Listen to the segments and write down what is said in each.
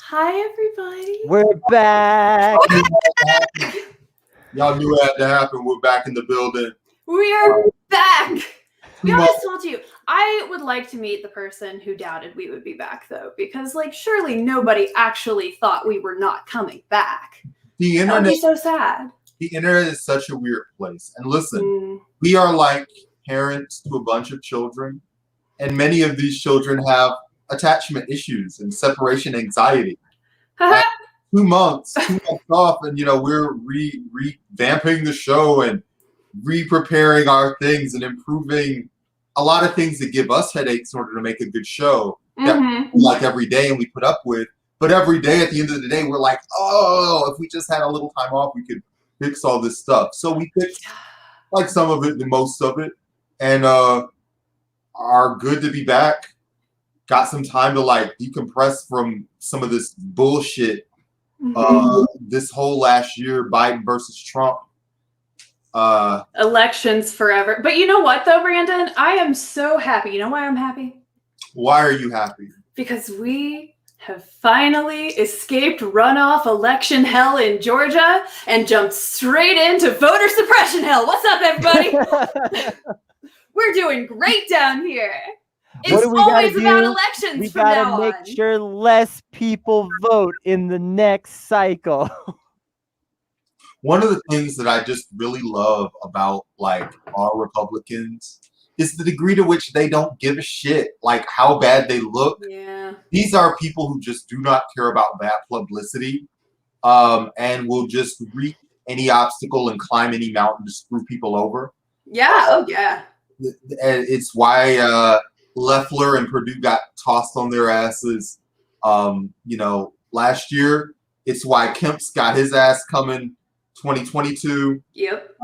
Hi, everybody. We're back. Y'all knew it had to happen. We're back in the building. We are back. We always told you. I would like to meet the person who doubted we would be back, though, because, surely nobody actually thought we were not coming back. The internet, that would be so sad. The internet is such a weird place. And listen, we are like parents to a bunch of children, and many of these children have attachment issues and separation anxiety. 2 months off, and we're revamping the show and re-preparing our things and improving a lot of things that give us headaches in order to make a good show that we like every day and we put up with. But every day, at the end of the day, we're like, oh, if we just had a little time off, we could fix all this stuff. So we fixed some of it, the most of it, and are good to be back. Got some time to decompress from some of this bullshit. This whole last year, Biden versus Trump. Elections forever. But you know what, though, Brandon? I am so happy. You know why I'm happy? Why are you happy? Because we have finally escaped runoff election hell in Georgia and jumped straight into voter suppression hell. What's up, everybody? We're doing great down here. It's always about elections. We gotta make sure less people vote in the next cycle. One of the things that I just really love about our Republicans is the degree to which they don't give a shit how bad they look. Yeah. These are people who just do not care about bad publicity, and will just reach any obstacle and climb any mountain to screw people over. Yeah. Oh yeah. And it's why Loeffler and Purdue got tossed on their asses, last year. It's why Kemp's got his ass coming 2022. Yep.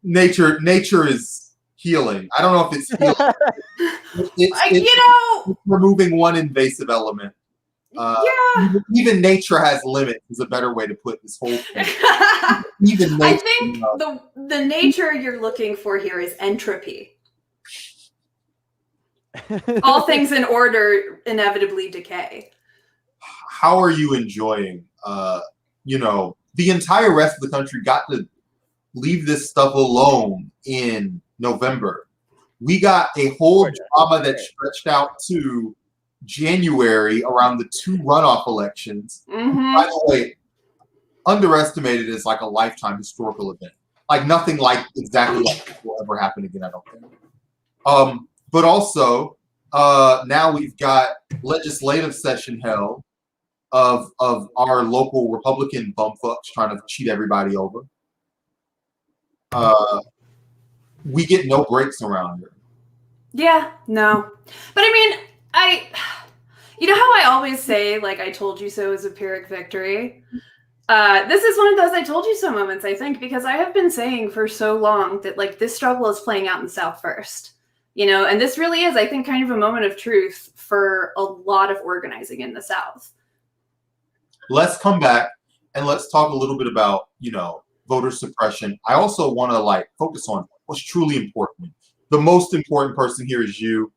Nature is healing. I don't know if it's healing. It's removing one invasive element. Even nature has limits is a better way to put this whole thing. Even nature, I think the nature you're looking for here is entropy. All things in order inevitably decay. How are you enjoying? The entire rest of the country got to leave this stuff alone in November. We got a whole drama that stretched out to January around the 2 runoff elections. By the way, underestimated as a lifetime historical event. Nothing exactly like this will ever happen again, I don't think. But also, now we've got legislative session hell of our local Republican bumfucks trying to cheat everybody over. We get no breaks around here. Yeah, no. But I mean, you know how I always say, I told you so is a Pyrrhic victory? This is one of those I told you so moments, I think, because I have been saying for so long that, this struggle is playing out in the South first. And this really is, I think, kind of a moment of truth for a lot of organizing in the South. Let's come back and let's talk a little bit about, voter suppression. I also want to focus on what's truly important. The most important person here is you.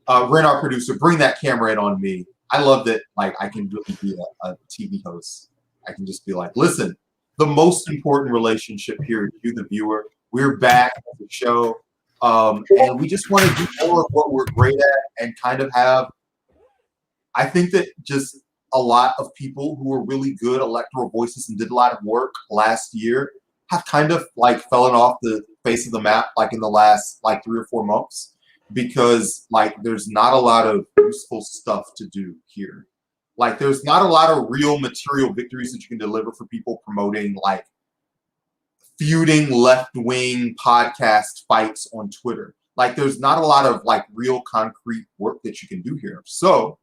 Ren, our producer, bring that camera in on me. I love that I can really be a TV host. I can just be listen, the most important relationship here is you, the viewer. We're back at the show. And we just want to do more of what we're great at and kind of have, I think that just a lot of people who were really good electoral voices and did a lot of work last year have kind of fallen off the face of the map in the last 3 or 4 months because there's not a lot of useful stuff to do here. There's not a lot of real material victories that you can deliver for people promoting feuding left-wing podcast fights on Twitter. There's not a lot of real concrete work that you can do here. So,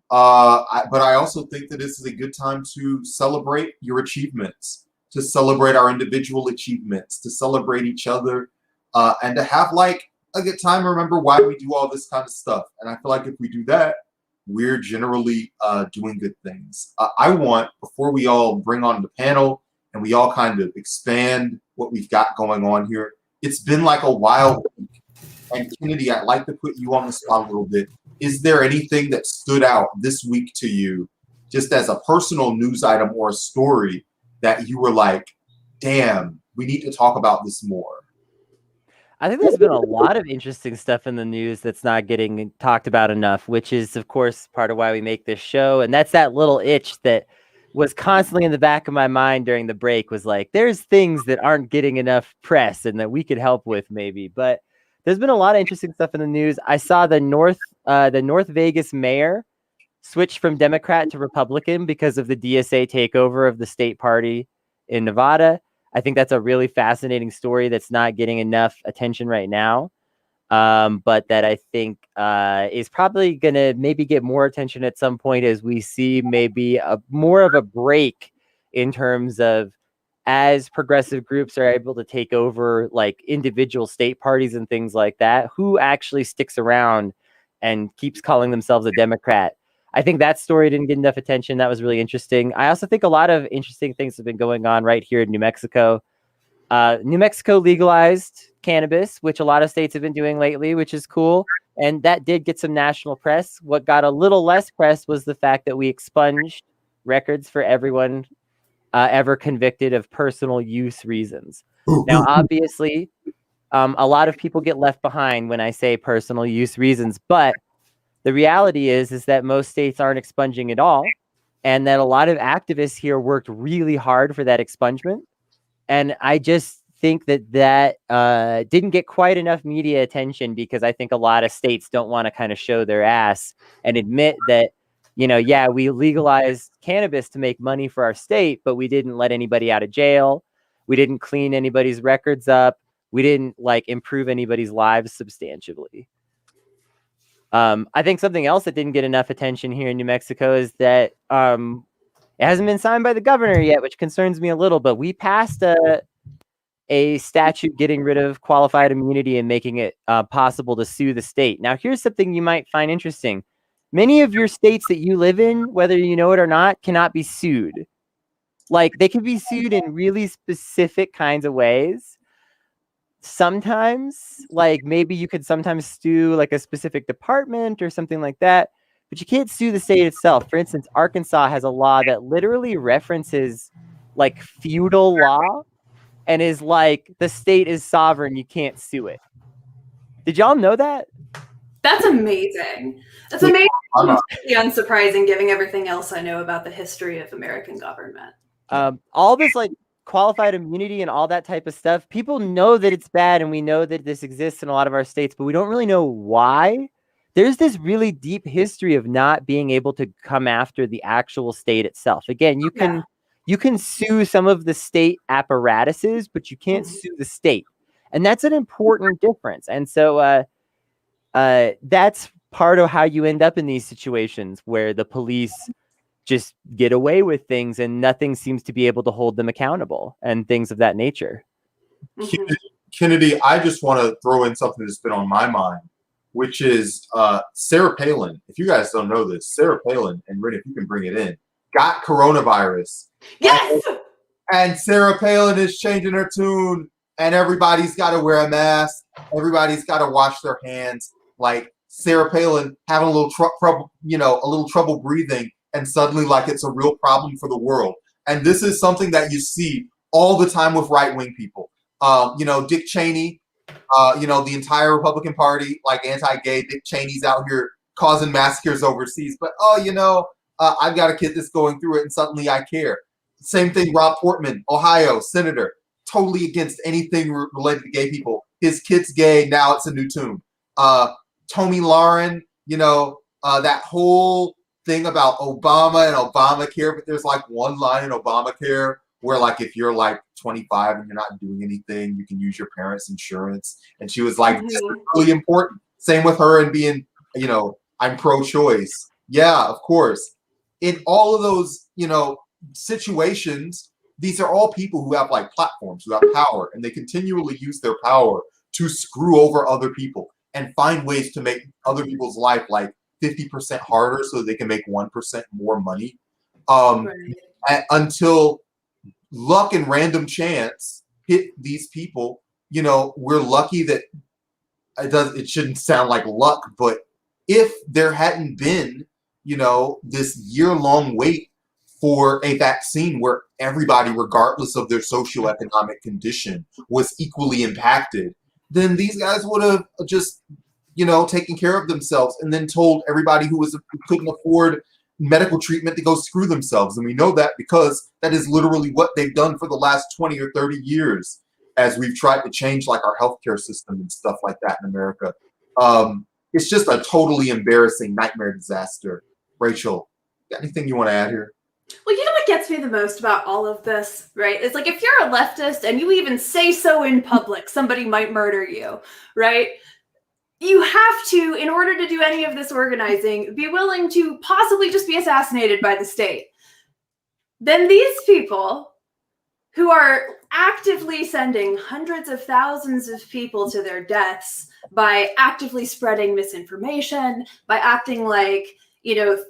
but I also think that this is a good time to celebrate your achievements, to celebrate our individual achievements, to celebrate each other, and to have a good time. Remember why we do all this kind of stuff. And I feel if we do that, we're generally doing good things. I want, before we all bring on the panel and we all kind of expand what we've got going on here, it's been a wild week. And Kennedy, I'd like to put you on the spot a little bit. Is there anything that stood out this week to you, just as a personal news item or a story that you were like, damn, we need to talk about this more? I think there's been a lot of interesting stuff in the news that's not getting talked about enough, which is, of course, part of why we make this show. And that's that little itch that was constantly in the back of my mind during the break, was like, there's things that aren't getting enough press and that we could help with maybe. But there's been a lot of interesting stuff in the news. I saw the North Vegas mayor switch from Democrat to Republican because of the DSA takeover of the state party in Nevada. I think that's a really fascinating story that's not getting enough attention right now, but that I think is probably going to maybe get more attention at some point as we see maybe more of a break in terms of, as progressive groups are able to take over like individual state parties and things like that, who actually sticks around and keeps calling themselves a Democrat. I think that story didn't get enough attention. That was really interesting. I also think a lot of interesting things have been going on right here in New Mexico. New Mexico legalized cannabis, which a lot of states have been doing lately, which is cool. And that did get some national press. What got a little less press was the fact that we expunged records for everyone ever convicted of personal use reasons. Now, obviously, a lot of people get left behind when I say personal use reasons, but the reality is that most states aren't expunging at all, and that a lot of activists here worked really hard for that expungement. And I just think that didn't get quite enough media attention, because I think a lot of states don't want to kind of show their ass and admit that, yeah, we legalized cannabis to make money for our state, but we didn't let anybody out of jail. We didn't clean anybody's records up. We didn't improve anybody's lives substantially. I think something else that didn't get enough attention here in New Mexico is that it hasn't been signed by the governor yet, which concerns me a little, but we passed a statute getting rid of qualified immunity and making it possible to sue the state. Now, here's something you might find interesting. Many of your states that you live in, whether you know it or not, cannot be sued. They can be sued in really specific kinds of ways. Sometimes, maybe you could sometimes sue a specific department or something like that, but you can't sue the state itself. For instance, Arkansas has a law that literally references feudal law and is the state is sovereign, you can't sue it. Did y'all know that? That's amazing. That's amazing. Completely unsurprising, given everything else I know about the history of American government. All this qualified immunity and all that type of stuff, people know that it's bad, and we know that this exists in a lot of our states, but we don't really know why. There's this really deep history of not being able to come after the actual state itself. Again, you can sue some of the state apparatuses, but you can't sue the state. And that's an important difference. And so that's part of how you end up in these situations where the police just get away with things and nothing seems to be able to hold them accountable and things of that nature. Kennedy, I just want to throw in something that's been on my mind, which is Sarah Palin. If you guys don't know this, Sarah Palin, and Rin, if you can bring it in, got coronavirus. Yes! And Sarah Palin is changing her tune, and everybody's got to wear a mask. Everybody's got to wash their hands. Sarah Palin having a little trouble breathing, and suddenly it's a real problem for the world. And this is something that you see all the time with right-wing people. Dick Cheney, the entire Republican Party, anti-gay. Dick Cheney's out here causing massacres overseas. But, I've got a kid that's going through it, and suddenly I care. Same thing, Rob Portman, Ohio, senator, totally against anything related to gay people. His kid's gay, now it's a new tune. Tony Lauren, that whole thing about Obama and Obamacare, but there's one line in Obamacare where if you're 25 and you're not doing anything, you can use your parents' insurance. And she was this is really important. Same with her and being, I'm pro-choice. Yeah, of course. In all of those, situations, these are all people who have platforms, who have power, and they continually use their power to screw over other people and find ways to make other people's life 50% harder so they can make 1% more money. Until luck and random chance hit these people. We're lucky that it shouldn't sound like luck, but if there hadn't been, this year-long wait for a vaccine where everybody, regardless of their socioeconomic condition, was equally impacted, then these guys would have just, taken care of themselves and then told everybody who couldn't afford medical treatment to go screw themselves. And we know that because that is literally what they've done for the last 20 or 30 years as we've tried to change like our healthcare system and stuff like that in America. It's just a totally embarrassing nightmare disaster. Rachel, got anything you want to add here? Well, you know what gets me the most about all of this, right? It's like if you're a leftist and you even say so in public, somebody might murder you, right? You have to, in order to do any of this organizing, be willing to possibly just be assassinated by the state. Then these people who are actively sending hundreds of thousands of people to their deaths by actively spreading misinformation, by acting like,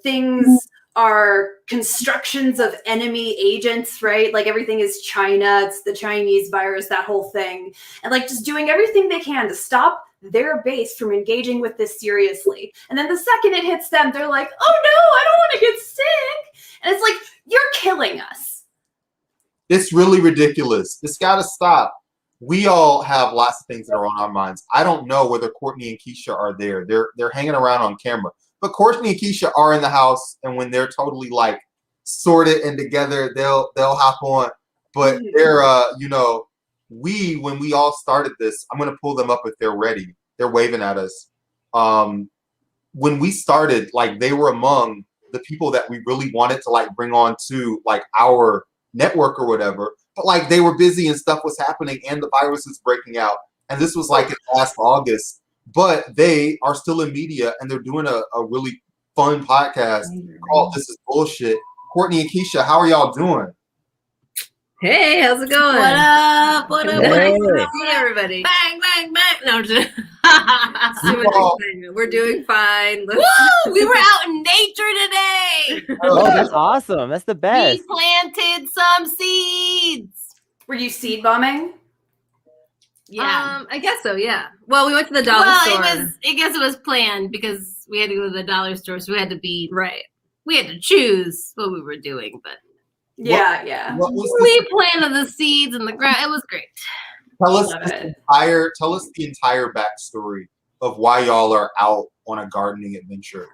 things are constructions of enemy agents, right? Like everything is China, it's the Chinese virus, that whole thing. And like just doing everything they can to stop their base from engaging with this seriously. And then the second it hits them, they're like, oh no, I don't want to get sick. And it's like, you're killing us. It's really ridiculous. It's got to stop. We all have lots of things that are on our minds. I don't know whether Courtney and Keisha are there. They're hanging around on camera. But Courtney and Keisha are in the house, and when they're totally like sorted and together, they'll hop on. But they're when we all started this, I'm gonna pull them up if they're ready. They're waving at us. When we started, like they were among the people that we really wanted to like bring on to like our network or whatever. But like they were busy and stuff was happening and the virus is breaking out. And this was like in last August. But they are still in media and they're doing a really fun podcast called This Is Bullshit. Courtney and Keisha, how are y'all doing? Hey, how's it going? What up? What up? Hey. What up? Hey, everybody. Bang, bang, bang. No, I'm just We're doing fine. Woo! We were out in nature today. Oh, that's awesome. That's the best. We planted some seeds. Were you seed bombing? Yeah. I guess so, yeah. Well, we went to the dollar store. I guess it was planned because we had to go to the dollar store, so we had to be Right. We had to choose what we were doing, but Yeah. What was we planted the seeds in the ground. It was great. Tell us Love the it. entire backstory of why y'all are out on a gardening adventure.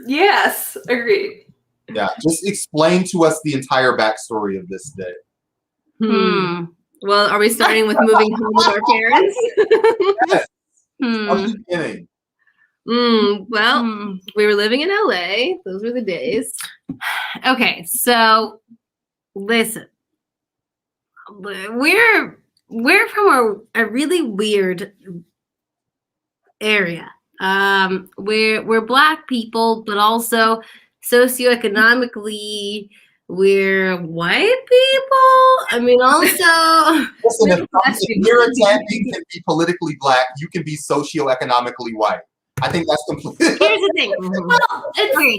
Yes, agreed. Yeah, just explain to us the entire backstory of this day. Well, are we starting with moving home with our parents? From the beginning. Well, we were living in LA. Those were the days. Okay, so listen. We're from a really weird area. We're Black people, but also socioeconomically we're white people. I mean, also Listen, if you're attempting to be politically Black, you can be socioeconomically white. I think that's completely. Here's the thing. Well,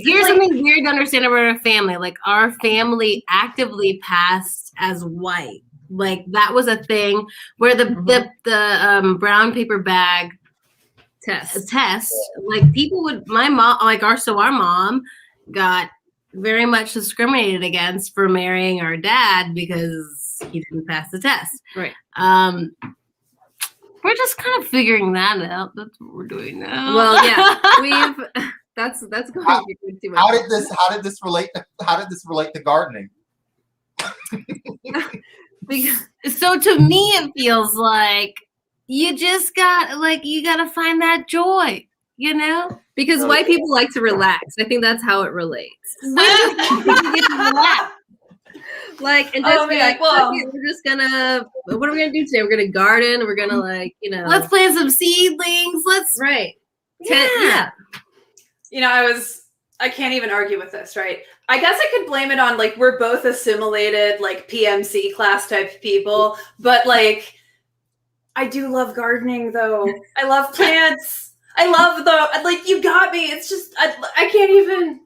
here's something weird to understand about our family. Like our family actively passed as white. Like that was a thing where the brown paper bag test. Like people would. My mom, our mom got very much discriminated against for marrying our dad because he didn't pass the test. Right. We're just kind of figuring that out. That's what we're doing now. Well, yeah, that's going How- to be too much. How did this relate to gardening? So to me, it feels like you just gotta find that joy, you know? Because white people like to relax. I think that's how it relates. When do people get to relax? Like, and just Oh, be man, like, well- "Fuck it, we're just gonna, what are we gonna do today? We're gonna garden. We're gonna Let's plant some seedlings. right. Yeah. You know, I can't even argue with this, right? I guess I could blame it on like we're both assimilated like PMC class type people, but like I do love gardening though. I love plants. I love like you got me. It's just I can't even.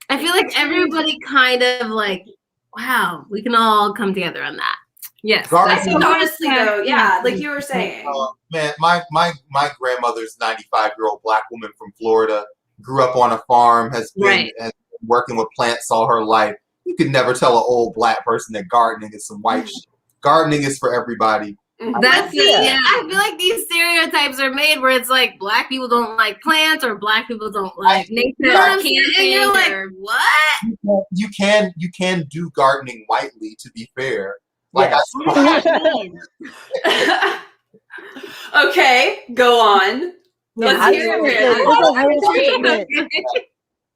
I feel like everybody kind of like, wow, we can all come together on that. Yes. Gardening- I think honestly though, yeah, like you were saying. Man, my grandmother's 95-year-old black woman from Florida, grew up on a farm, has been working with plants all her life. You could never tell an old black person that gardening is some white shit. Gardening is for everybody. That's I feel like these stereotypes are made where it's like black people don't like plants or black people don't like nature. You know what I'm saying? And you're like, what? You can do gardening whitely, to be fair. Like Okay, go on. Let's hear it.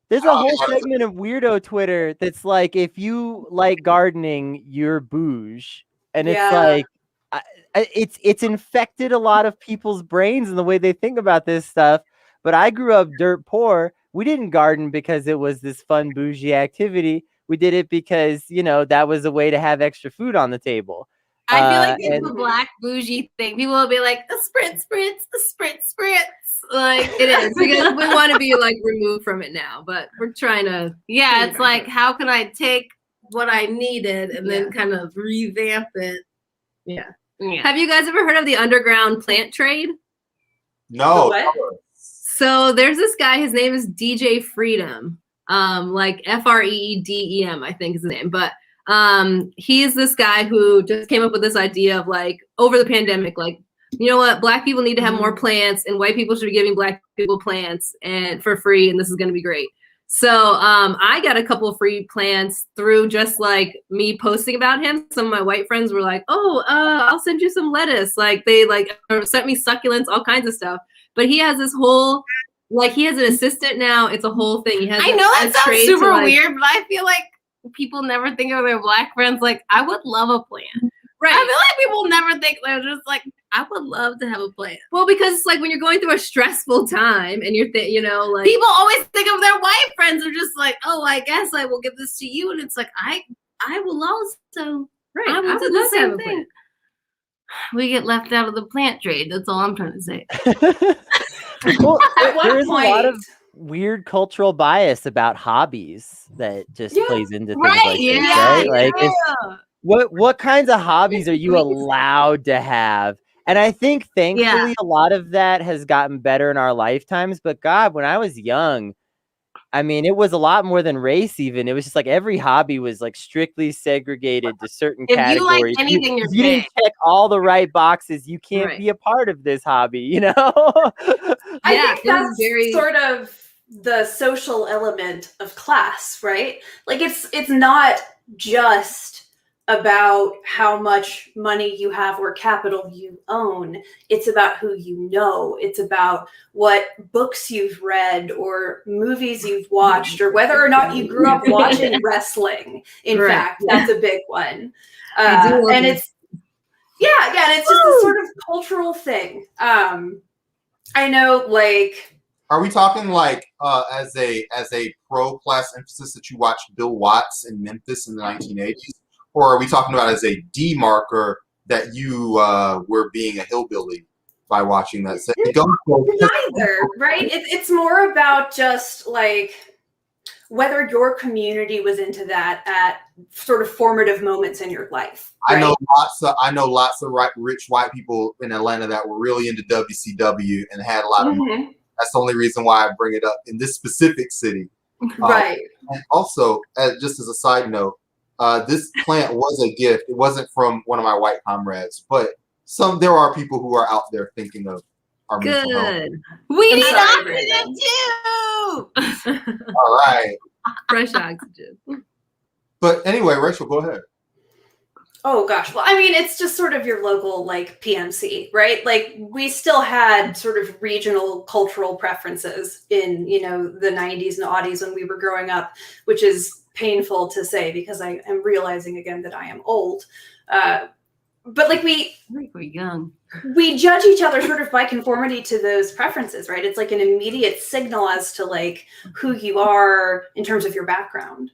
There's a whole segment of weirdo Twitter that's like, if you like gardening, you're bouge, and it's like, it's infected a lot of people's brains and the way they think about this stuff. But I grew up dirt poor. We didn't garden because it was this fun bougie activity. We did it because, you know, that was a way to have extra food on the table. I feel like it's a black bougie thing. People will be like, a spritz. Like it is because we want to be like removed from it now, but we're trying to. Yeah, it's like, how can I take what I needed and then kind of revamp it? Yeah. Have you guys ever heard of the underground plant trade? No. So there's this guy. His name is DJ Freedom. Like FREEDEM, I think is his name. But he's this guy who just came up with this idea of like over the pandemic, like, you know what, black people need to have more plants and white people should be giving black people plants and for free, and this is going to be great. So I got a couple of free plants through just like me posting about him. Some of my white friends were like, oh, I'll send you some lettuce. Like they like sent me succulents, all kinds of stuff. But he has this whole, like he has an assistant now. It's a whole thing. He has I know that sounds super weird, but I feel like people never think of their black friends like, I would love a plant. Right. I feel like people never think, they're just like, I would love to have a plant. Well, because it's like when you're going through a stressful time and you're, you know, like people always think of their white friends are just like, oh, I guess I will give this to you, and it's like I will also. Right. I will do the same thing. We get left out of the plant trade. That's all I'm trying to say. Well, there's a lot of weird cultural bias about hobbies that just plays into things like this, right? Like, what kinds of hobbies are you allowed to have? And I think, thankfully, a lot of that has gotten better in our lifetimes. But God, when I was young, I mean, it was a lot more than race even. It was just like every hobby was like strictly segregated to certain categories. You like anything, you didn't check all the right boxes, you can't be a part of this hobby, you know? I think that's sort of the social element of class, right? Like it's not just about how much money you have or capital you own. It's about who you know. It's about what books you've read or movies you've watched or whether or not you grew up watching wrestling. In fact, that's a big one. And it's it's just a sort of cultural thing. I know, like, are we talking like as a pro class emphasis that you watched Bill Watts in Memphis in the 1980s? Or are we talking about as a demarker that you were being a hillbilly by watching that? Neither, right? It's more about just like whether your community was into that at sort of formative moments in your life. Right? I know lots of rich white people in Atlanta that were really into WCW and had a lot of money. That's the only reason why I bring it up in this specific city. Right. And also, just as a side note, this plant was a gift. It wasn't from one of my white comrades, but there are people who are out there thinking of our mental health. We need oxygen too. All right. Fresh oxygen. But anyway, Rachel, go ahead. Oh gosh. Well, I mean, it's just sort of your local like PMC, right? Like we still had sort of regional cultural preferences in, you know, the 90s and aughties when we were growing up, which is painful to say because I am realizing again that I am old. But like we're young. We judge each other sort of by conformity to those preferences, right? It's like an immediate signal as to like who you are in terms of your background.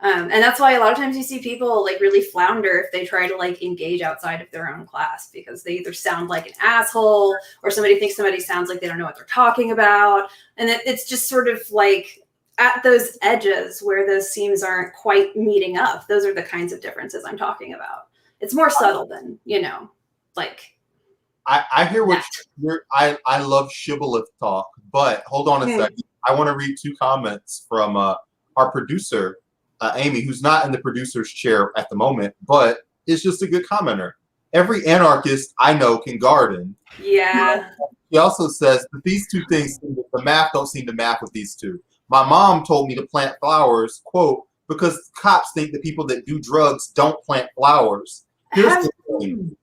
And that's why a lot of times you see people like really flounder if they try to like engage outside of their own class because they either sound like an asshole or somebody thinks somebody sounds like they don't know what they're talking about. And it's just sort of like at those edges where those seams aren't quite meeting up. Those are the kinds of differences I'm talking about. it's more subtle than, like. I hear what you're. I love shibboleth talk, but hold on a second. I want to read 2 comments from our producer, Amy, who's not in the producer's chair at the moment, but is just a good commenter. Every anarchist I know can garden. Yeah. He also says that these 2 things, the math don't seem to match with these 2. My mom told me to plant flowers, quote, because cops think that people that do drugs don't plant flowers. Here's the thing.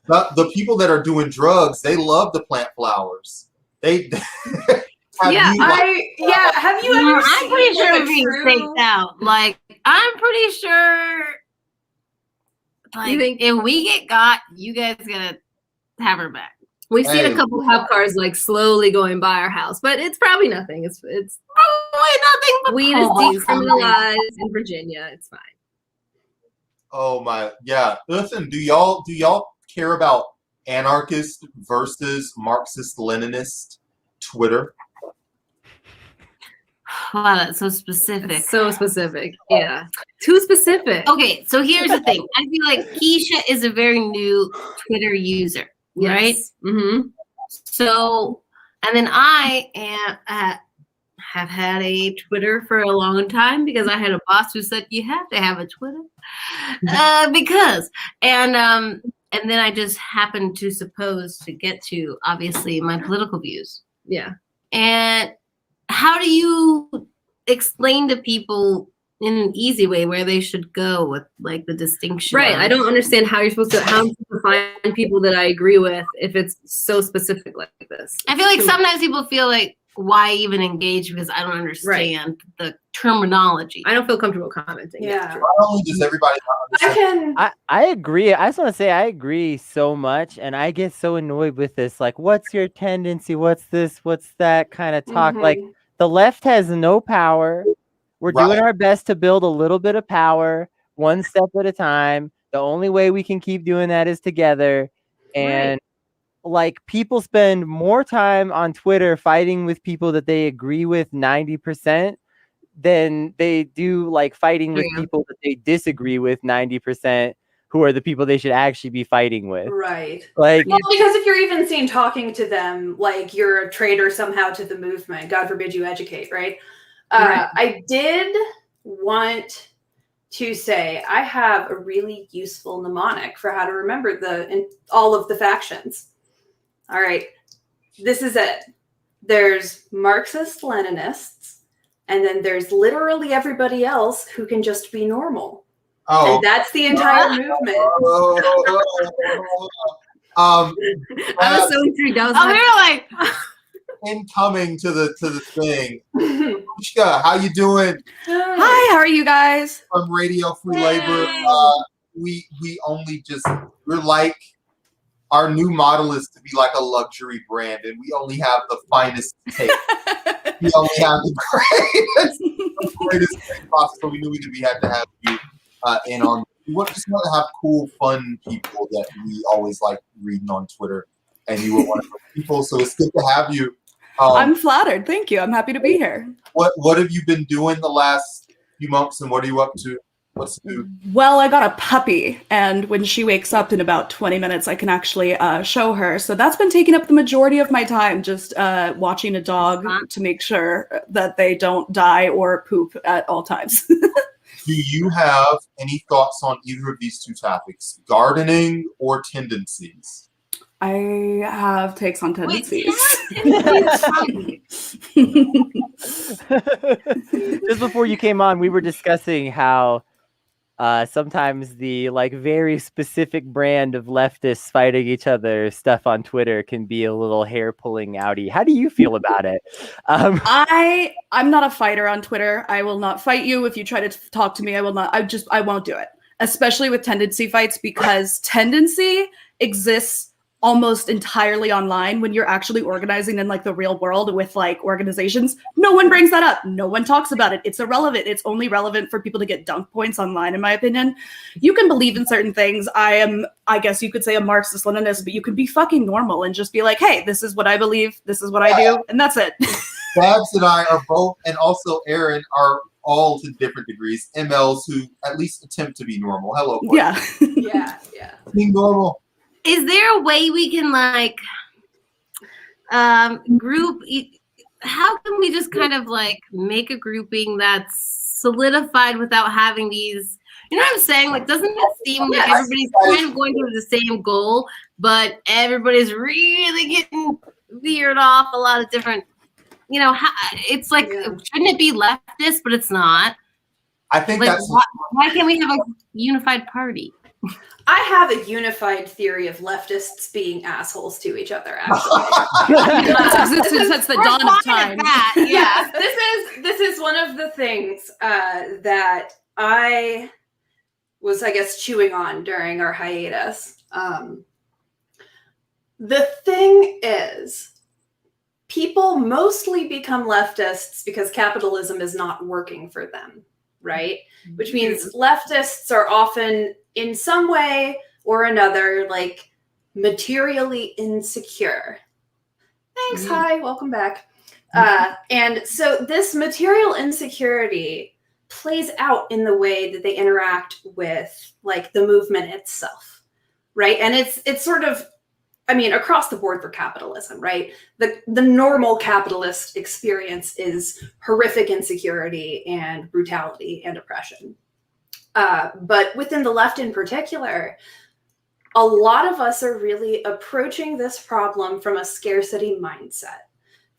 The people that are doing drugs, they love to plant flowers. They have you have you ever I'm pretty sure I'm being faked out. Like, I'm pretty sure, like, You think- if we get got, you guys gonna have her back. We've seen a couple cop cars like slowly going by our house, but it's probably nothing. It's Probably nothing but weed is police. decriminalized in Virginia. It's fine. Oh my, yeah. Listen, do y'all care about anarchist versus Marxist Leninist Twitter? Wow, that's so specific. It's so specific. Yeah. Too specific. Okay, so here's the thing. I feel like Keisha is a very new Twitter user, right? Mm-hmm. So, and then I have had a Twitter for a long time because I had a boss who said you have to have a Twitter and then I just happened to suppose to get to obviously my political views. Yeah. And how do you explain to people in an easy way where they should go with like the distinction? Right. I don't understand how I'm supposed to find people that I agree with if it's so specific like this. I feel like sometimes people feel like, why even engage, because I don't understand the terminology. I don't feel comfortable commenting. Yeah. Not only does everybody not understand, I agree. I just want to say I agree so much, and I get so annoyed with this. Like, what's your tendency? What's this? What's that kind of talk? Like, the left has no power. We're doing our best to build a little bit of power, one step at a time. The only way we can keep doing that is together. And like, people spend more time on Twitter fighting with people that they agree with 90% than they do like fighting with people that they disagree with 90%, who are the people they should actually be fighting with. Right. Like, well, because if you're even seen talking to them like you're a traitor somehow to the movement, God forbid you educate, right? I did want to say I have a really useful mnemonic for how to remember all of the factions. All right, this is it. There's Marxist Leninists, and then there's literally everybody else who can just be normal. Oh, and that's the entire movement. I was so intrigued. I was like, incoming to the thing. Mishka, how you doing? Hi, how are you guys? From Radio Free Labor. We only we're like, our new model is to be like a luxury brand, and we only have the finest tape. We only have the greatest thing possible. We knew we had to have you in on. We just want to have cool, fun people that we always like reading on Twitter, and you were one of those people. So it's good to have you. I'm flattered. Thank you. I'm happy to be here. What have you been doing the last few months, and what are you up to? What's new? Well, I got a puppy, and when she wakes up in about 20 minutes, I can actually show her. So that's been taking up the majority of my time, just watching a dog to make sure that they don't die or poop at all times. Do you have any thoughts on either of these two topics, gardening or tendencies? I have takes on tendencies. Just before you came on, we were discussing how sometimes the like very specific brand of leftists fighting each other stuff on Twitter can be a little hair pulling outy. How do you feel about it? I'm not a fighter on Twitter. I will not fight you if you try to talk to me. I will not. I won't do it, especially with tendency fights, because tendency exists almost entirely online. When you're actually organizing in like the real world with like organizations, no one brings that up. No one talks about it. It's irrelevant. It's only relevant for people to get dunk points online, in my opinion. You can believe in certain things. I guess you could say a Marxist Leninist, but you could be fucking normal and just be like, hey, this is what I believe. This is what I do. And that's it. Babs and I are both, and also Aaron, are all to different degrees MLs who at least attempt to be normal. Hello. Yeah. Yeah, yeah. Being normal. Is there a way we can like group? How can we just kind of like make a grouping that's solidified without having these? You know what I'm saying? Like, doesn't it seem like everybody's kind of going to the same goal, but everybody's really getting veered off a lot of different? You know, it's like, shouldn't it be leftist, but it's not? I think Like, that's why can't we have a unified party? I have a unified theory of leftists being assholes to each other, actually. It's existed since the dawn of time. Yes, this is one of the things that I was, I guess, chewing on during our hiatus. The thing is, people mostly become leftists because capitalism is not working for them, right? Which means leftists are often, in some way or another, like materially insecure. Thanks, hi, welcome back. And so this material insecurity plays out in the way that they interact with like the movement itself, right? And it's sort of, I mean, across the board for capitalism, right? The normal capitalist experience is horrific insecurity and brutality and oppression. But within the left in particular, a lot of us are really approaching this problem from a scarcity mindset,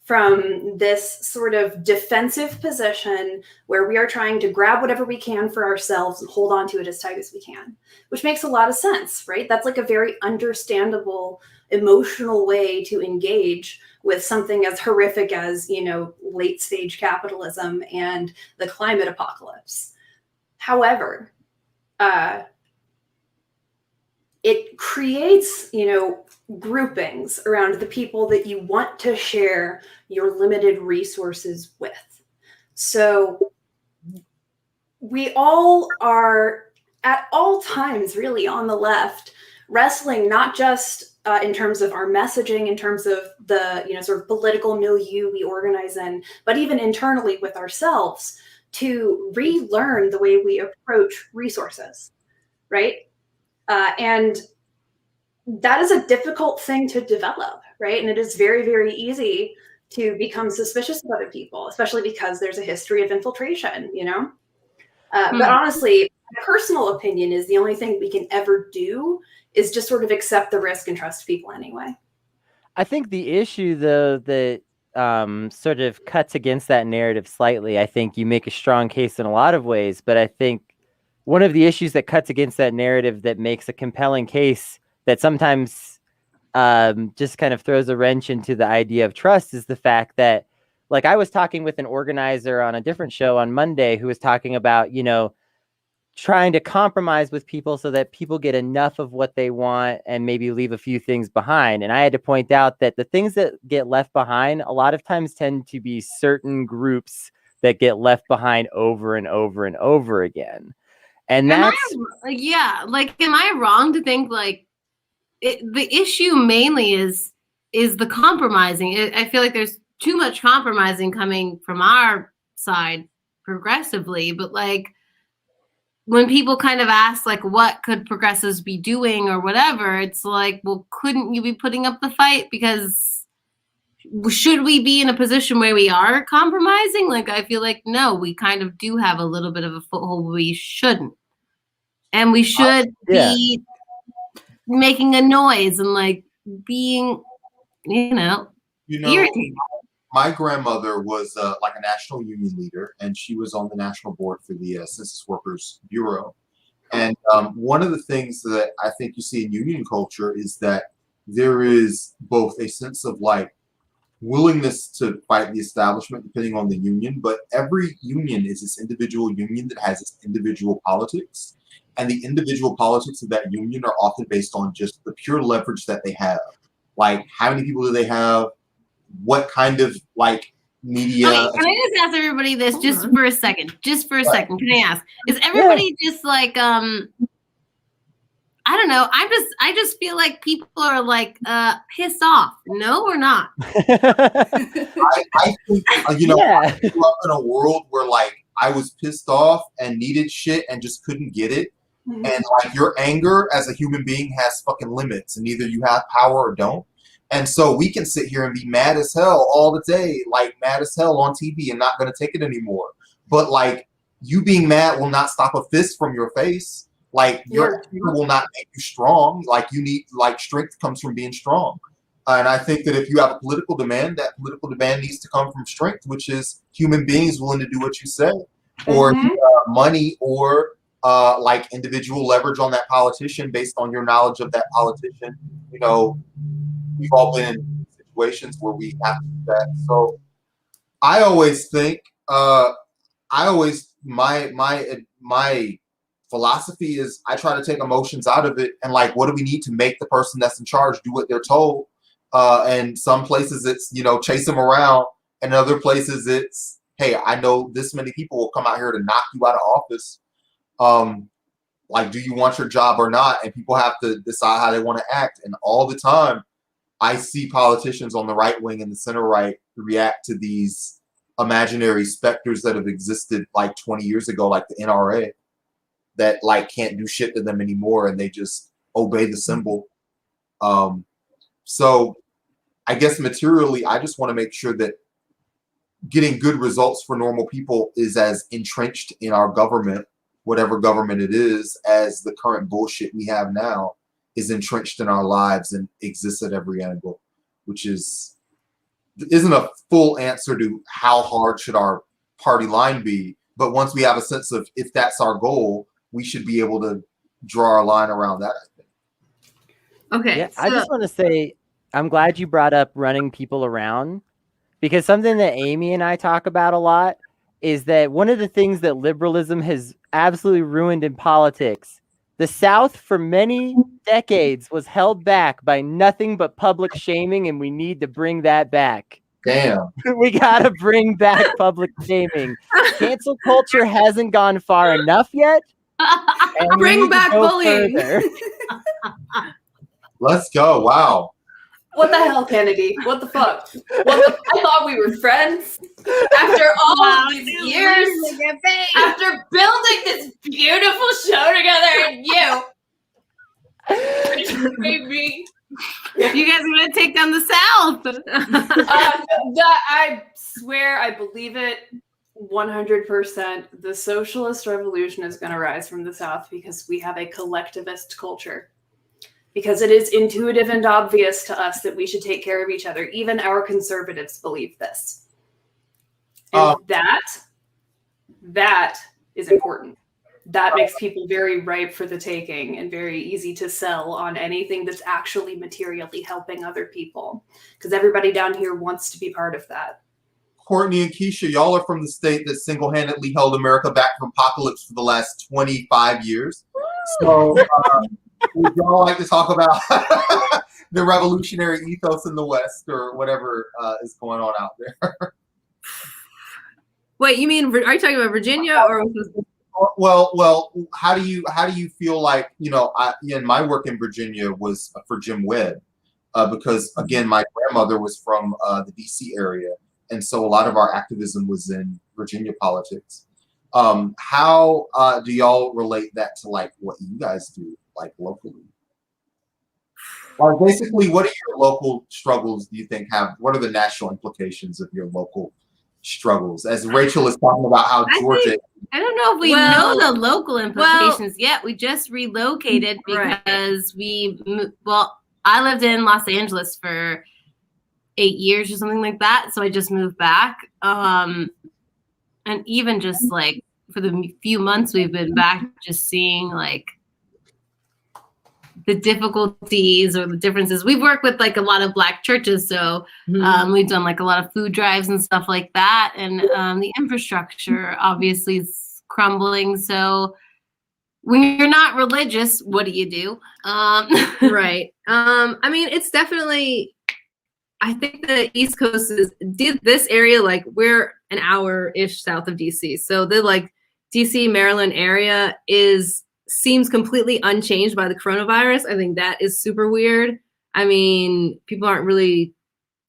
from this sort of defensive position where we are trying to grab whatever we can for ourselves and hold on to it as tight as we can, which makes a lot of sense, right? That's like a very understandable emotional way to engage with something as horrific as, you know, late stage capitalism and the climate apocalypse. However, it creates, you know, groupings around the people that you want to share your limited resources with. So we all are at all times really on the left wrestling, not just in terms of our messaging, in terms of the, you know, sort of political milieu we organize in, but even internally with ourselves to relearn the way we approach resources, right? And that is a difficult thing to develop, right? And it is very, very easy to become suspicious of other people, especially because there's a history of infiltration, you know? But honestly, my personal opinion is the only thing we can ever do is just sort of accept the risk and trust people anyway. I think the issue, though, that sort of cuts against that narrative slightly, I think you make a strong case in a lot of ways, but I think one of the issues that cuts against that narrative that makes a compelling case that sometimes just kind of throws a wrench into the idea of trust is the fact that, like, I was talking with an organizer on a different show on Monday who was talking about, you know, trying to compromise with people so that people get enough of what they want and maybe leave a few things behind. And I had to point out that the things that get left behind a lot of times tend to be certain groups that get left behind over and over and over again. And that's am I wrong to think like the issue mainly is the compromising? I feel like there's too much compromising coming from our side progressively, but like when people kind of ask like what could progressives be doing or whatever, it's like, well, couldn't you be putting up the fight? Because should we be in a position where we are compromising? Like, I feel like no, we kind of do have a little bit of a foothold. We shouldn't, and we should be making a noise and like being, you know, irritating. My grandmother was like a national union leader, and she was on the national board for the Census Workers Bureau. And one of the things that I think you see in union culture is that there is both a sense of like willingness to fight the establishment depending on the union, but every union is this individual union that has its individual politics. And the individual politics of that union are often based on just the pure leverage that they have. Like, how many people do they have? What kind of like media? Okay, can I just ask everybody this just for a second? Just for a second. Can I ask? Is everybody just like I don't know. I just feel like people are like pissed off. No, or not. I think you know, I grew up in a world where like I was pissed off and needed shit and just couldn't get it. And like your anger as a human being has fucking limits, and either you have power or don't. And so we can sit here and be mad as hell all the day, like mad as hell on TV and not going to take it anymore. But like you being mad will not stop a fist from your face. Like your anger will not make you strong. Like you need, like strength comes from being strong. And I think that if you have a political demand, that political demand needs to come from strength, which is human beings willing to do what you say, or money, or like individual leverage on that politician based on your knowledge of that politician. You know, we've all been in situations where we have to do that. So I always think, my philosophy is I try to take emotions out of it, and like, what do we need to make the person that's in charge do what they're told? And some places it's, you know, chase them around, and other places it's, hey, I know this many people will come out here to knock you out of office. Like, do you want your job or not? And people have to decide how they want to act. And all the time, I see politicians on the right wing and the center right react to these imaginary specters that have existed like 20 years ago, like the NRA, that like can't do shit to them anymore, and they just obey the symbol. So I guess materially, I just want to make sure that getting good results for normal people is as entrenched in our government, whatever government it is, as the current bullshit we have now is entrenched in our lives and exists at every angle, which isn't a full answer to how hard should our party line be. But once we have a sense of if that's our goal, we should be able to draw our line around that, I think. Okay. Yeah, I just want to say, I'm glad you brought up running people around, because something that Amy and I talk about a lot is that one of the things that liberalism has absolutely ruined in politics, the South for many decades was held back by nothing but public shaming, and we need to bring that back. Damn. We got to bring back public shaming. Cancel culture hasn't gone far enough yet. And Bring back bullying. Let's go. Wow. What the hell, Kennedy? What the fuck? I thought we were friends. After all of these years, after building this beautiful show together, and you baby. You guys are gonna take down the South. I swear, I believe it 100%. The socialist revolution is going to rise from the South because we have a collectivist culture. Because it is intuitive and obvious to us that we should take care of each other. Even our conservatives believe this. And that is important. That makes people very ripe for the taking and very easy to sell on anything that's actually materially helping other people. Because everybody down here wants to be part of that. Courtney and Keisha, y'all are from the state that single-handedly held America back from apocalypse for the last 25 years. So would y'all like to talk about the revolutionary ethos in the West, or whatever is going on out there? Wait, you mean, are you talking about Virginia or? Well, how do you feel like, you know, my work in Virginia was for Jim Webb, because again, my grandmother was from the DC area, and so a lot of our activism was in Virginia politics. How do y'all relate that to like what you guys do, like locally? Or basically, what are your local struggles? Do you think what are the national implications of your local struggles? As Rachel is talking about how Georgia. I don't know if we know the local implications yet. We just relocated because I lived in Los Angeles for 8 years or something like that. So I just moved back. And even just like for the few months we've been back, just seeing like the difficulties or the differences. We've worked with like a lot of Black churches. So we've done like a lot of food drives and stuff like that. And the infrastructure obviously is crumbling. So when you're not religious, what do you do? Right. I mean, it's definitely, I think the East Coast did this area, like we're an hour-ish south of DC. So the like DC, Maryland area seems completely unchanged by the coronavirus. I think that is super weird. I mean, people aren't really,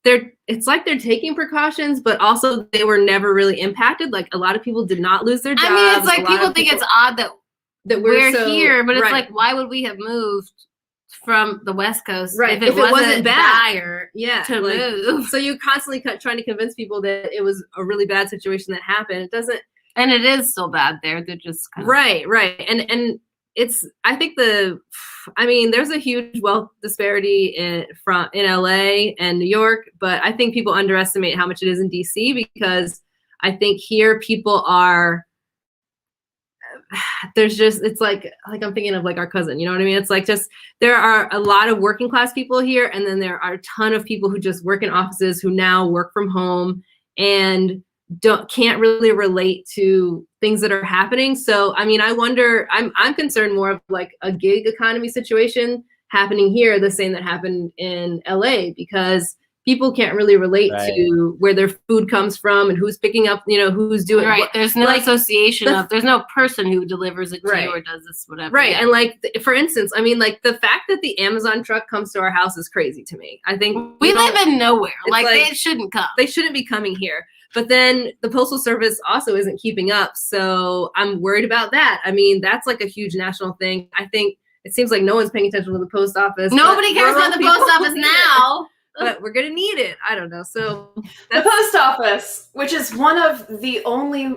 it's like they're taking precautions, but also they were never really impacted. Like a lot of people did not lose their jobs. I mean, it's like people think it's odd that that we're so, here, but it's right. like, why would we have moved from the West Coast Right. if it wasn't bad dire yeah, to like, move? So you constantly trying to convince people that it was a really bad situation that happened. It doesn't. And it is still bad there. They're just kind of Right. And it's, I think there's a huge wealth disparity in LA and New York, but I think people underestimate how much it is in DC, because I think here people are, it's like I'm thinking of like our cousin, you know what I mean? It's like, just, there are a lot of working class people here, and then there are a ton of people who just work in offices who now work from home and can't really relate to things that are happening. So I mean, I wonder, I'm concerned more of like a gig economy situation happening here, the same that happened in LA, because people can't really relate to where their food comes from and who's picking up, who's doing right. There's no association there's no person who delivers it to you or does this, whatever. Right. Yeah. And like, for instance, I mean, like the fact that the Amazon truck comes to our house is crazy to me. I think we live in nowhere. Like they shouldn't come. They shouldn't be coming here. But then the Postal Service also isn't keeping up. So I'm worried about that. I mean, that's like a huge national thing. I think it seems like no one's paying attention to the post office. Nobody cares about the post office now. But we're gonna need it. I don't know. So the post office, which is one of the only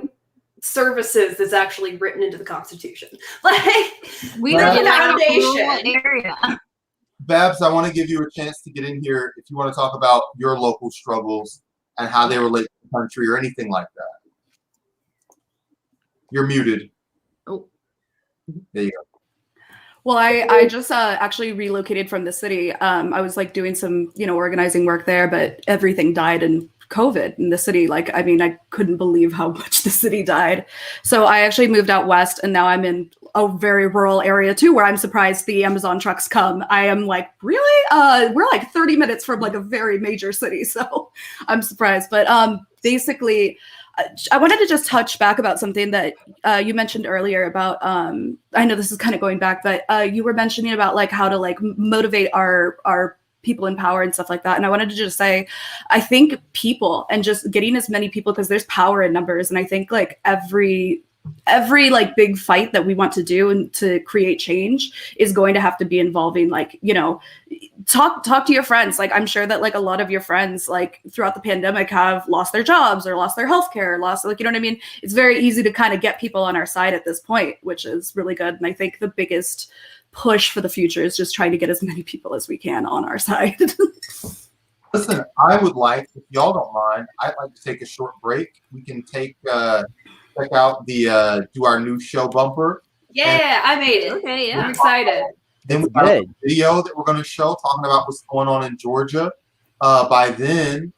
services that's actually written into the Constitution, like we live in a foundation area. Babs, I want to give you a chance to get in here if you want to talk about your local struggles and how they relate to the country or anything like that. You're muted. Oh, there you go. Well, I just actually relocated from the city. I was like doing some, organizing work there, but everything died in COVID in the city. Like, I mean, I couldn't believe how much the city died. So I actually moved out west, and now I'm in a very rural area too, where I'm surprised the Amazon trucks come. I am like, really? We're like 30 minutes from like a very major city. So I'm surprised. But basically, I wanted to just touch back about something that you mentioned earlier about, I know this is kind of going back, but you were mentioning about like how to like motivate our people in power and stuff like that. And I wanted to just say, I think people and just getting as many people, because there's power in numbers. And I think like every like big fight that we want to do and to create change is going to have to be involving like, talk to your friends. Like, I'm sure that like a lot of your friends like throughout the pandemic have lost their jobs or lost their healthcare, like, you know what I mean? It's very easy to kind of get people on our side at this point, which is really good. And I think the biggest push for the future is just trying to get as many people as we can on our side. Listen, I would like, if y'all don't mind, I'd like to take a short break. We can check out do our new show bumper. Yeah, I made it. Okay, yeah. I'm excited. Then we got a video that we're going to show talking about what's going on in Georgia. By then,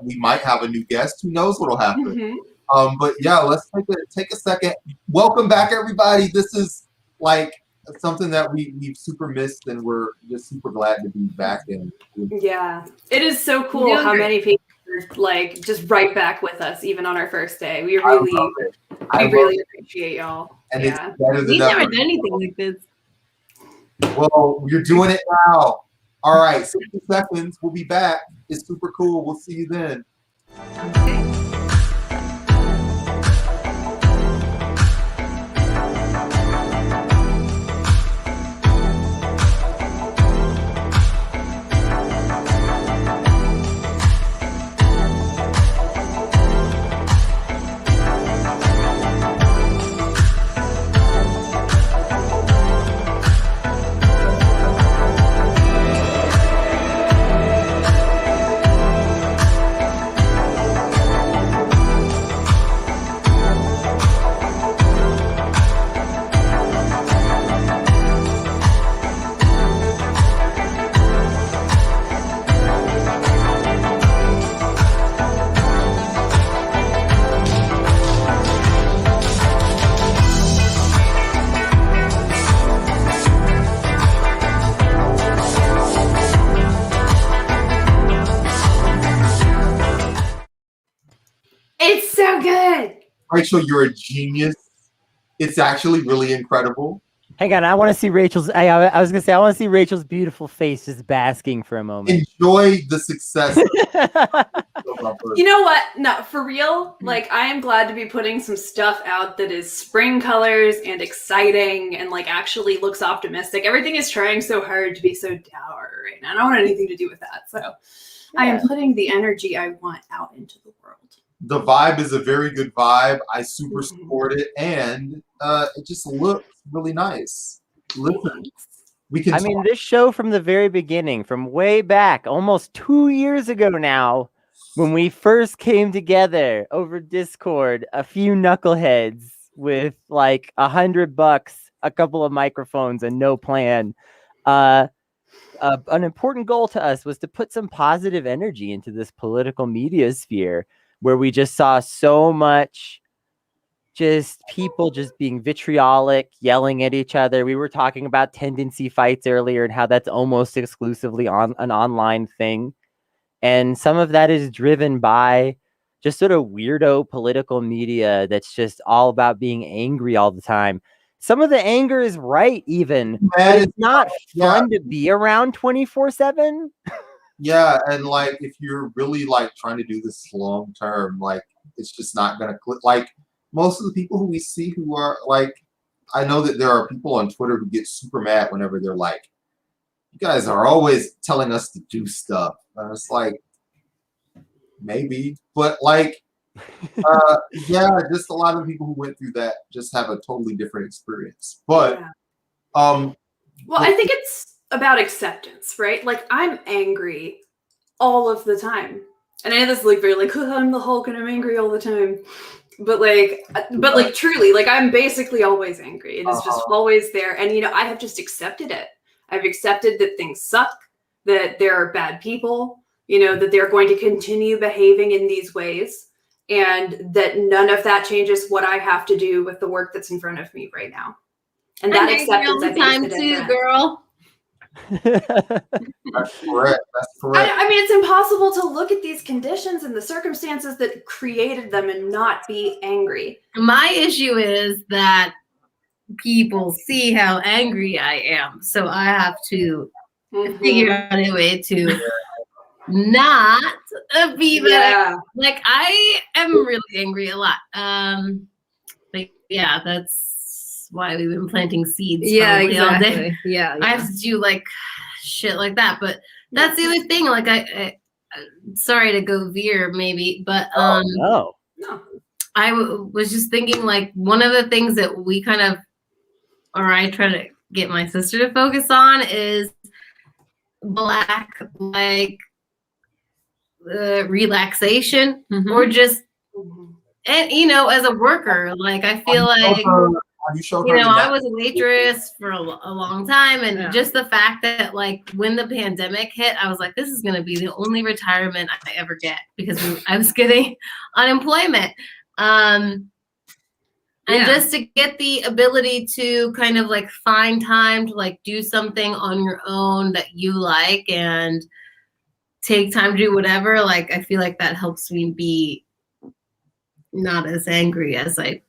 we might have a new guest. Who knows what'll happen? Mm-hmm. But yeah, let's take a second. Welcome back, everybody. This is like something that we've super missed, and we're just super glad to be back in. Yeah, it is so cool how many people are like just right back with us, even on our first day. We really appreciate y'all. And yeah. it's better than We've ever. never done anything like this. Well, you're doing it now. All right, 60 seconds. We'll be back. It's super cool. We'll see you then. Okay. It's so good. Rachel, you're a genius. It's actually really incredible. Hang on, I want to see Rachel's. I was gonna say I want to see Rachel's beautiful face just basking for a moment. Enjoy the success. You know what? No, for real. Like, I am glad to be putting some stuff out that is spring colors and exciting and like actually looks optimistic. Everything is trying so hard to be so dour right now. I don't want anything to do with that. So I am putting the energy I want out into the world. The vibe is a very good vibe. I super support it, and it just looks really nice. Listen, we can. I mean, this show from the very beginning, from way back, almost 2 years ago now, when we first came together over Discord, a few knuckleheads with like $100, a couple of microphones, and no plan. An important goal to us was to put some positive energy into this political media sphere, where we just saw so much just people just being vitriolic, yelling at each other. We were talking about tendency fights earlier and how that's almost exclusively on an online thing. And some of that is driven by just sort of weirdo political media that's just all about being angry all the time. Some of the anger is right, even. But it's not fun to be around 24/7. Yeah, and like if you're really like trying to do this long term, like it's just not gonna click. Like most of the people who we see who are like, I know that there are people on Twitter who get super mad whenever they're like, "You guys are always telling us to do stuff." And it's like, maybe, but like, yeah, just a lot of people who went through that just have a totally different experience. But, well, I think it's about acceptance, right? Like, I'm angry all of the time, and I know this is like very like, oh, I'm the Hulk and I'm angry all the time, but like truly, like I'm basically always angry. It is just always there, and you know, I have just accepted it. I've accepted that things suck, that there are bad people, you know, that they're going to continue behaving in these ways, and that none of that changes what I have to do with the work that's in front of me right now. And that acceptance, I think, time too, girl. That's correct. That's correct. I mean, it's impossible to look at these conditions and the circumstances that created them and not be angry. My issue is that people see how angry I am, so I have to figure out a way to not be that. Like, I am really angry a lot. Like, yeah, that's why we've been planting seeds. Yeah, exactly. All day. Yeah, I have to do like shit like that, but that's the other thing. Like, I sorry to go veer, maybe, but no. I was just thinking, like, one of the things that we kind of, or I try to get my sister to focus on is Black, like, relaxation, or just, and you know, as a worker, like I feel like, you know, I was a waitress for a long time, and just the fact that like when the pandemic hit, I was like, this is gonna be the only retirement I ever get, because I was getting unemployment, and just to get the ability to kind of like find time to like do something on your own that you like and take time to do whatever, like I feel like that helps me be not as angry as I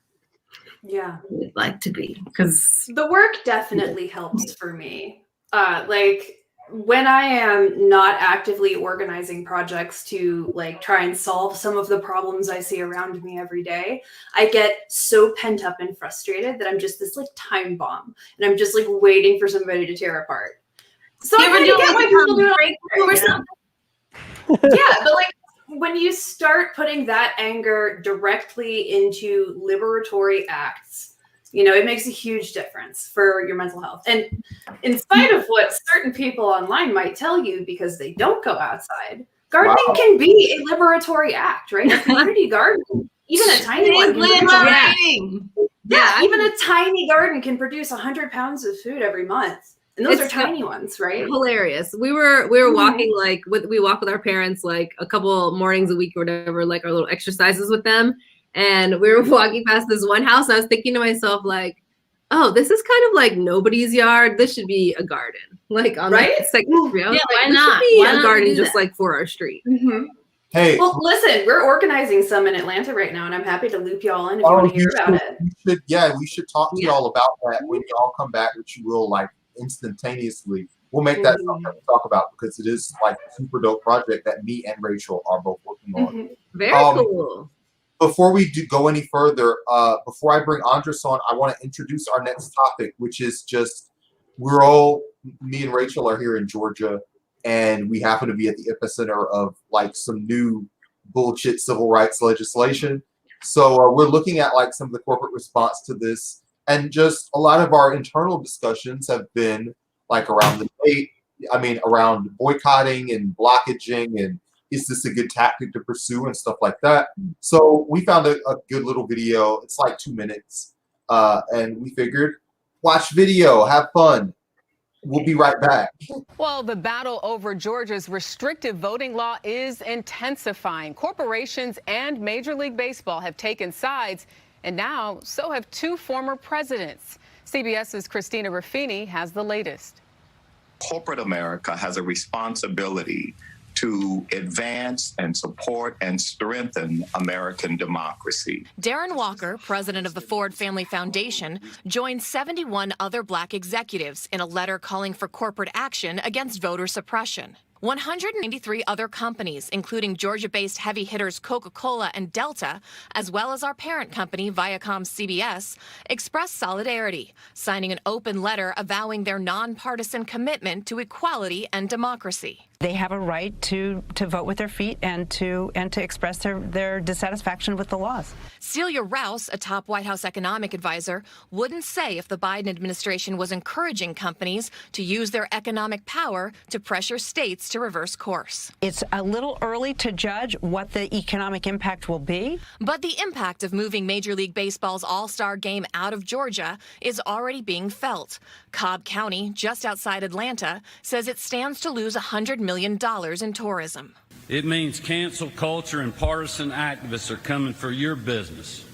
would like to be, because the work definitely helps for me. Like when I am not actively organizing projects to like try and solve some of the problems I see around me every day, I get so pent up and frustrated that I'm just this like time bomb, and I'm just like waiting for somebody to tear apart. So I kind of get why people do it or something. Yeah, but like when you start putting that anger directly into liberatory acts, you know, it makes a huge difference for your mental health. And in spite of what certain people online might tell you because they don't go outside, gardening can be a liberatory act, right? A community garden, even a tiny one. Even a tiny garden can produce 100 pounds of food every month. And those are tiny ones, right? Hilarious. We were walking, like, we walk with our parents like a couple mornings a week or whatever, like our little exercises with them. And we were walking past this one house, and I was thinking to myself, like, oh, this is kind of like nobody's yard. This should be a garden. Like on the second street. Why not? Be a garden just like for our street. Hey, Well, listen, we're organizing some in Atlanta right now, and I'm happy to loop y'all in if you want to hear about it. We should talk to y'all about that when y'all come back, which you will like instantaneously. We'll make that something to talk about because it is like a super dope project that me and Rachel are both working on. Very cool. Before we go any further, before I bring Andres on, I want to introduce our next topic, which is just me and Rachel are here in Georgia, and we happen to be at the epicenter of like some new bullshit civil rights legislation. So we're looking at like some of the corporate response to this, and just a lot of our internal discussions have been like around around boycotting and blockaging, and is this a good tactic to pursue and stuff like that. So we found a good little video. It's like 2 minutes, and we figured watch video, have fun. We'll be right back. Well, the battle over Georgia's restrictive voting law is intensifying. Corporations and Major League Baseball have taken sides, and now so have 2 former presidents. CBS's Christina Ruffini has the latest. Corporate America has a responsibility to advance and support and strengthen American democracy. Darren Walker, president of the Ford Family Foundation, joined 71 other Black executives in a letter calling for corporate action against voter suppression. 193 other companies, including Georgia-based heavy hitters Coca-Cola and Delta, as well as our parent company, Viacom-CBS, expressed solidarity, signing an open letter avowing their nonpartisan commitment to equality and democracy. They have a right to vote with their feet and to express their dissatisfaction with the laws. Celia Rouse, a top White House economic advisor, wouldn't say if the Biden administration was encouraging companies to use their economic power to pressure states to reverse course. It's a little early to judge what the economic impact will be. But the impact of moving Major League Baseball's All-Star Game out of Georgia is already being felt. Cobb County, just outside Atlanta, says it stands to lose $100 million in tourism. It means cancel culture and partisan activists are coming for your business.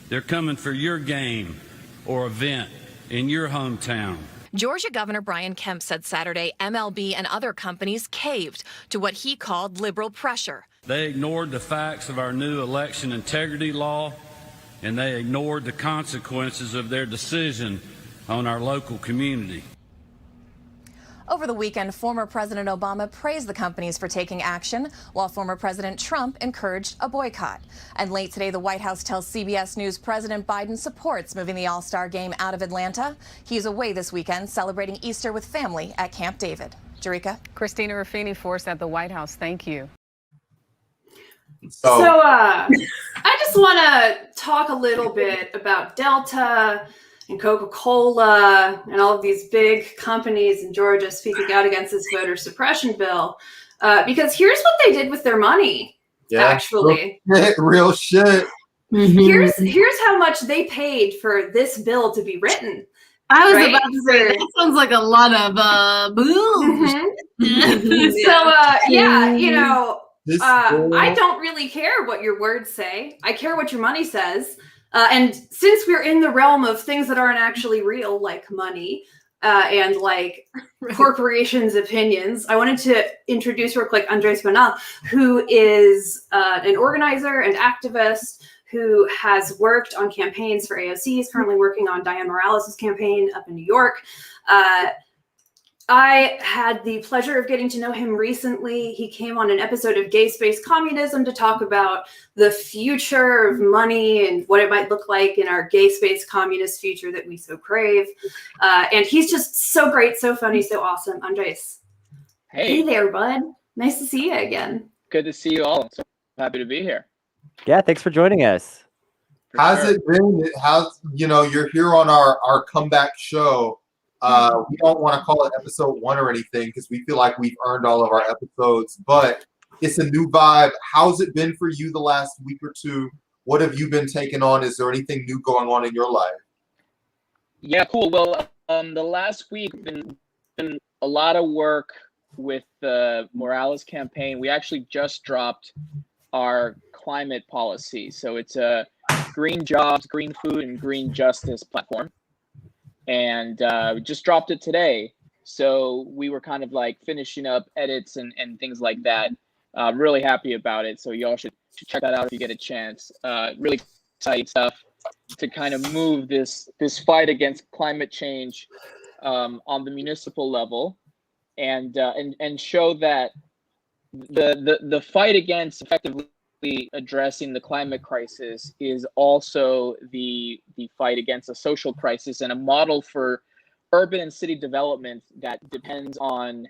They're coming for your game or event in your hometown. Georgia Governor Brian Kemp said Saturday MLB and other companies caved to what he called liberal pressure. They ignored the facts of our new election integrity law, and they ignored the consequences of their decision on our local community. Over the weekend, former President Obama praised the companies for taking action, while former President Trump encouraged a boycott. And late today, the White House tells CBS News President Biden supports moving the All-Star Game out of Atlanta. He's away this weekend celebrating Easter with family at Camp David. Jerika? Christina Ruffini for us at the White House. Thank you. So I just want to talk a little bit about Delta and Coca-Cola and all of these big companies in Georgia speaking out against this voter suppression bill, because here's what they did with their money. Actually, real shit. Here's how much they paid for this bill to be written. I was about to say that sounds like a lot of boom. So you know, I don't really care what your words say. I care what your money says. And since we're in the realm of things that aren't actually real, like money and like corporations' opinions, I wanted to introduce real quick Andres Bonal, who is an organizer and activist who has worked on campaigns for AOC. He's currently working on Diane Morales' campaign up in New York. I had the pleasure of getting to know him recently. He came on an episode of Gay Space Communism to talk about the future of money and what it might look like in our gay space communist future that we so crave. And he's just so great, so funny, so awesome. Andres. Hey there, bud. Nice to see you again. Good to see you all. I'm so happy to be here. Yeah, thanks for joining us. How's it been? You're here on our comeback show. We don't want to call it episode 1 or anything because we feel like we've earned all of our episodes, but it's a new vibe. How's it been for you the last week or two? What have you been taking on? Is there anything new going on in your life? Yeah, cool. Well, the last week been a lot of work with the Morales campaign. We actually just dropped our climate policy. So it's a green jobs, green food, and green justice platform. And we just dropped it today. So we were kind of like finishing up edits and things like that Really happy about it. So y'all should check that out if you get a chance. Really exciting stuff to kind of move this fight against climate change on the municipal level, and show that the fight against effectively addressing the climate crisis is also the fight against a social crisis, and a model for urban and city development that depends on,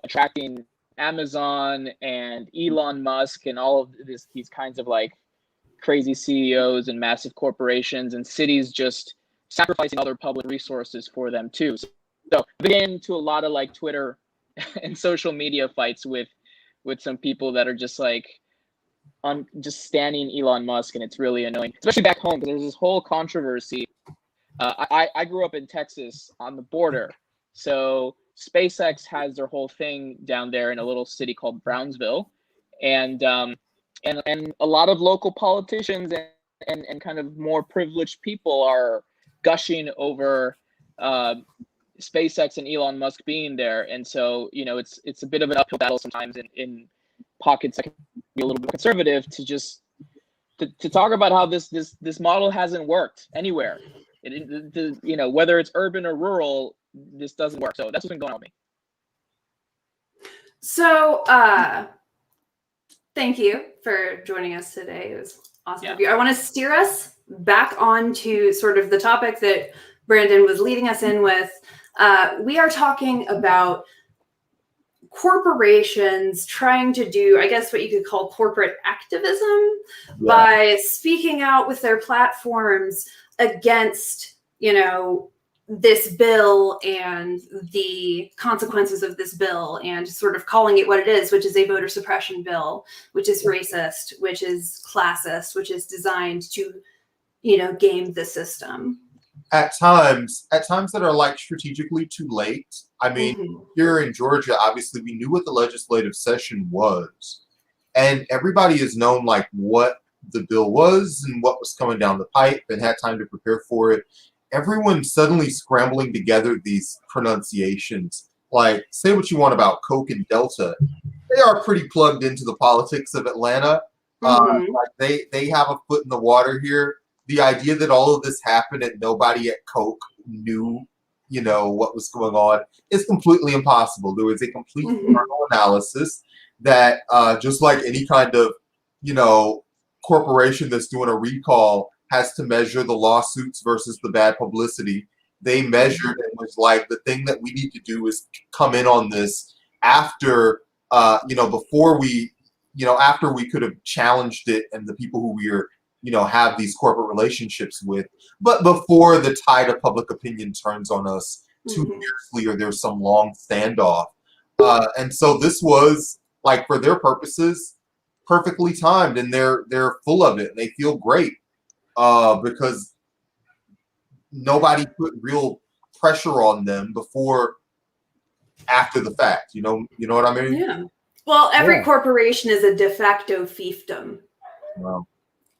attracting Amazon and Elon Musk and all of these kinds of like crazy CEOs and massive corporations, and cities just sacrificing other public resources for them too. So I've been into a lot of like Twitter and social media fights with some people that are just like just standing Elon Musk, and it's really annoying, especially back home, because there's this whole controversy. I grew up in Texas on the border, so SpaceX has their whole thing down there in a little city called Brownsville, and a lot of local politicians and kind of more privileged people are gushing over SpaceX and Elon Musk being there, and so it's a bit of an uphill battle sometimes in pockets that can be a little bit conservative to talk about how this model hasn't worked anywhere. Whether it's urban or rural, this doesn't work. So that's what's been going on with me. So thank you for joining us today. It was awesome of you. I want to steer us back onto sort of the topic that Brandon was leading us in with. We are talking about corporations trying to do, I guess, what you could call corporate activism by speaking out with their platforms against, this bill and the consequences of this bill, and sort of calling it what it is, which is a voter suppression bill, which is racist, which is classist, which is designed to, game the system. At times that are like strategically too late. I mean, here in Georgia, obviously we knew what the legislative session was, and everybody has known like what the bill was and what was coming down the pipe and had time to prepare for it. Everyone's suddenly scrambling together these pronunciations. Like, say what you want about Coke and Delta, they are pretty plugged into the politics of Atlanta. Like they have a foot in the water here. The idea that all of this happened and nobody at Coke knew, what was going on is completely impossible. There was a complete internal analysis that just like any kind of, corporation that's doing a recall has to measure the lawsuits versus the bad publicity. They measured and was like, the thing that we need to do is come in on this after, before we, after we could have challenged it and the people who we are, have these corporate relationships with, but before the tide of public opinion turns on us too fiercely or there's some long standoff. And so this was, like, for their purposes, perfectly timed, and they're full of it and they feel great because nobody put real pressure on them after the fact. You know what I mean? Yeah. Well, every corporation is a de facto fiefdom. Wow.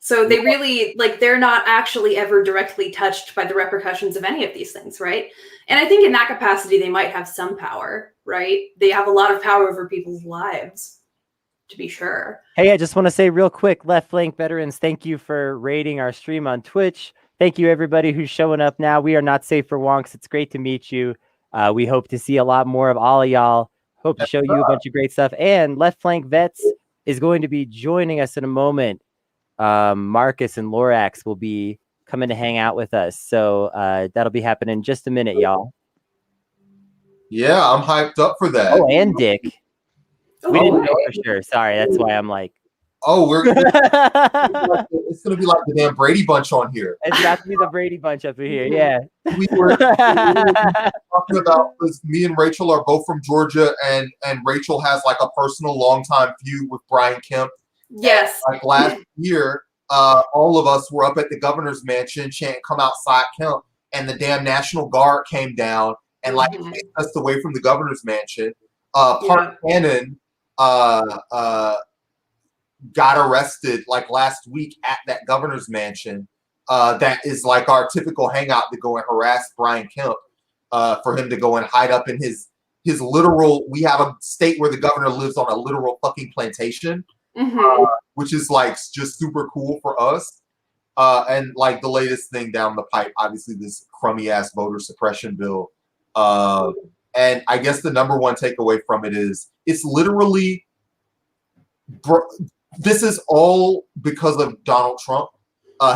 So they really, they're not actually ever directly touched by the repercussions of any of these things, right? And I think in that capacity, they might have some power, right? They have a lot of power over people's lives, to be sure. Hey, I just want to say real quick, Left Flank Veterans, thank you for rating our stream on Twitch. Thank you, everybody who's showing up now. We are not safe for wonks. It's great to meet you. We hope to see a lot more of all of y'all. Hope to show you a bunch of great stuff. And Left Flank Vets is going to be joining us in a moment. Marcus and Lorax will be coming to hang out with us. So that'll be happening in just a minute, y'all. Yeah, I'm hyped up for that. Oh, and Dick. We didn't know for sure. Sorry, that's why I'm like. Oh, it's gonna be like the damn Brady Bunch on here. It's got to be the Brady Bunch up here. Yeah. We were talking about, because me and Rachel are both from Georgia, and Rachel has like a personal longtime feud with Brian Kemp. Yes. Like last year, all of us were up at the governor's mansion chanting, "Come outside, Kemp," and the damn National Guard came down and chased us away from the governor's mansion. Park Cannon got arrested like last week at that governor's mansion. That is like our typical hangout to go and harass Brian Kemp, for him to go and hide up in his his literal. We have a state where the governor lives on a literal fucking plantation, which is like just super cool for us. And like the latest thing down the pipe, obviously this crummy ass voter suppression bill. And I guess the number one takeaway from it is it's literally, this is all because of Donald Trump.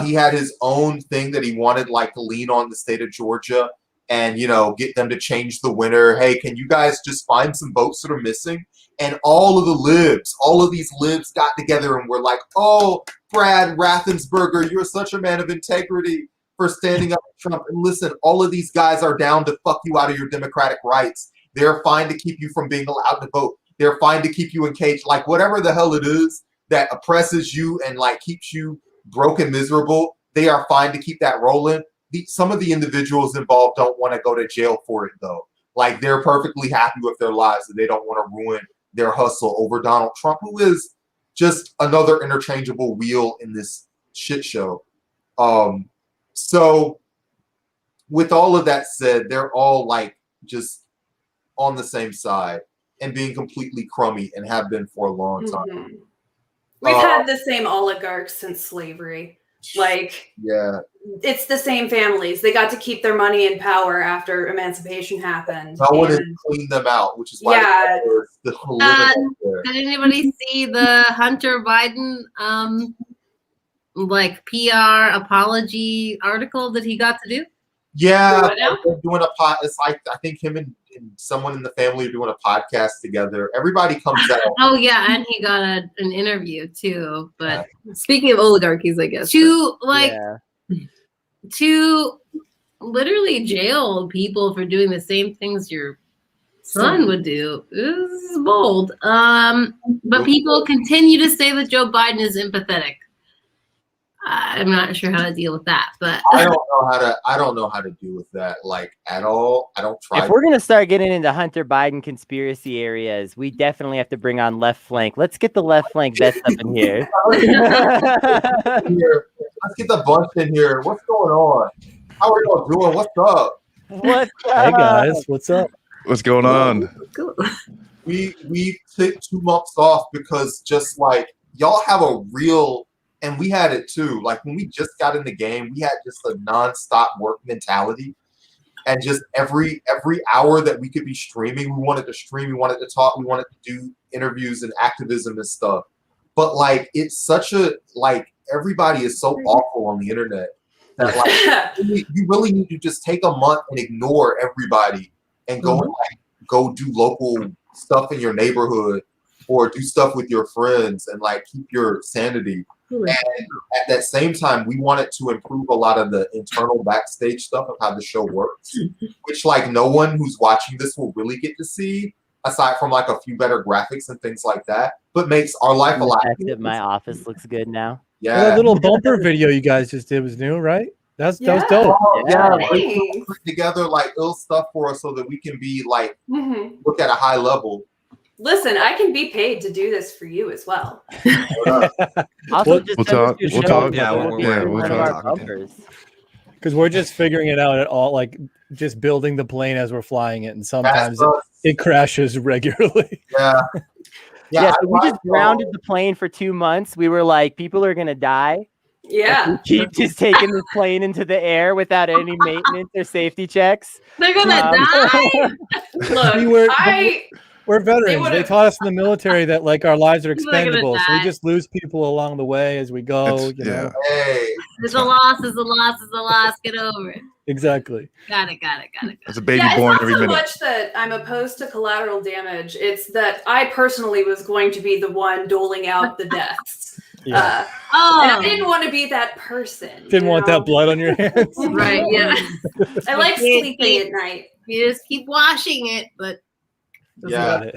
He had his own thing that he wanted, like, to lean on the state of Georgia and, you know, get them to change the winner. Hey, can you guys just find some votes that are missing? And all of these libs got together and were like, oh, Brad Raffensperger, you're such a man of integrity for standing up to Trump. And listen, all of these guys are down to fuck you out of your democratic rights. They're fine to keep you from being allowed to vote. They're fine to keep you in cage. Like, whatever the hell it is that oppresses you and, like, keeps you broke and miserable, they are fine to keep that rolling. Some of the individuals involved don't want to go to jail for it, though. Like, they're perfectly happy with their lives and they don't want to ruin their hustle over Donald Trump, who is just another interchangeable wheel in this shit show. So with all of that said, they're all like just on the same side and being completely crummy and have been for a long time. We've had the same oligarchs since slavery. Like, yeah, it's the same families. They got to keep their money and power after emancipation happened. No one has cleaned them out, which is why did anybody see the Hunter Biden like PR apology article that he got to do? Yeah, they're doing a pod. It's like, I think him and someone in the family are doing a podcast together. Everybody comes out. Oh yeah, and he got an interview too. But speaking of oligarchies, I guess to literally jail people for doing the same things your son would do is bold. But people continue to say that Joe Biden is empathetic. I'm not sure how to deal with that, but I don't know how to deal with that, like, at all. I don't try. If we're gonna start getting into Hunter Biden conspiracy areas, we definitely have to bring on Left Flank. Let's get the Left Flank best up in here. Let's get the bunch in here. What's going on? How are y'all doing? What's up? What's up? Hey guys, what's up? What's going on? We took 2 months off because just like y'all have a real. And we had it too. Like, when we just got in the game, we had just a nonstop work mentality. And just every hour that we could be streaming, we wanted to stream, we wanted to talk, we wanted to do interviews and activism and stuff. But like, it's such a, like, everybody is so awful on the internet that like you really need to just take a month and ignore everybody and go and like go do local stuff in your neighborhood or do stuff with your friends and like keep your sanity. And at that same time, we wanted to improve a lot of the internal backstage stuff of how the show works, which like no one who's watching this will really get to see, aside from like a few better graphics and things like that, but makes our life a lot easier. My office looks good now. Yeah. Well, that little bumper video you guys just did was new, right? That was dope. We put together like ill stuff for us so that we can be like look at a high level. Listen, I can be paid to do this for you as well. We'll talk. Because we're just figuring it out at all, like just building the plane as we're flying it, and sometimes it crashes regularly. Yeah. So we just grounded the plane for 2 months. We were like, people are gonna die. Yeah. We keep just taking this plane into the air without any maintenance or safety checks. They're gonna die. Look, We're veterans. They taught us in the military that like our lives are expendable, so we just lose people along the way as we go. You know? It's a loss. It's a loss. It's a loss. Get over it. Exactly. Got it. There's a baby born every minute. It's not so much that I'm opposed to collateral damage. It's that I personally was going to be the one doling out the deaths. And I didn't want to be that person. Didn't want that blood on your hands. Right. Yeah. I like sleeping at night. You just keep washing it, but. Yeah.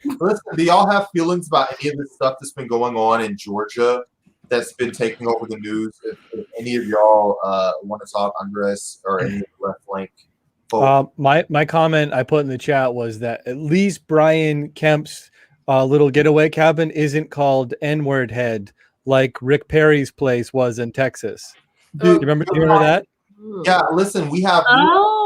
Listen, do y'all have feelings about any of the stuff that's been going on in Georgia that's been taking over the news? If any of y'all want to talk, Andres, or any of the Left Flank folks? My comment I put in the chat was that at least Brian Kemp's little getaway cabin isn't called N-word head like Rick Perry's place was in Texas. Do you remember that? Yeah, listen, we have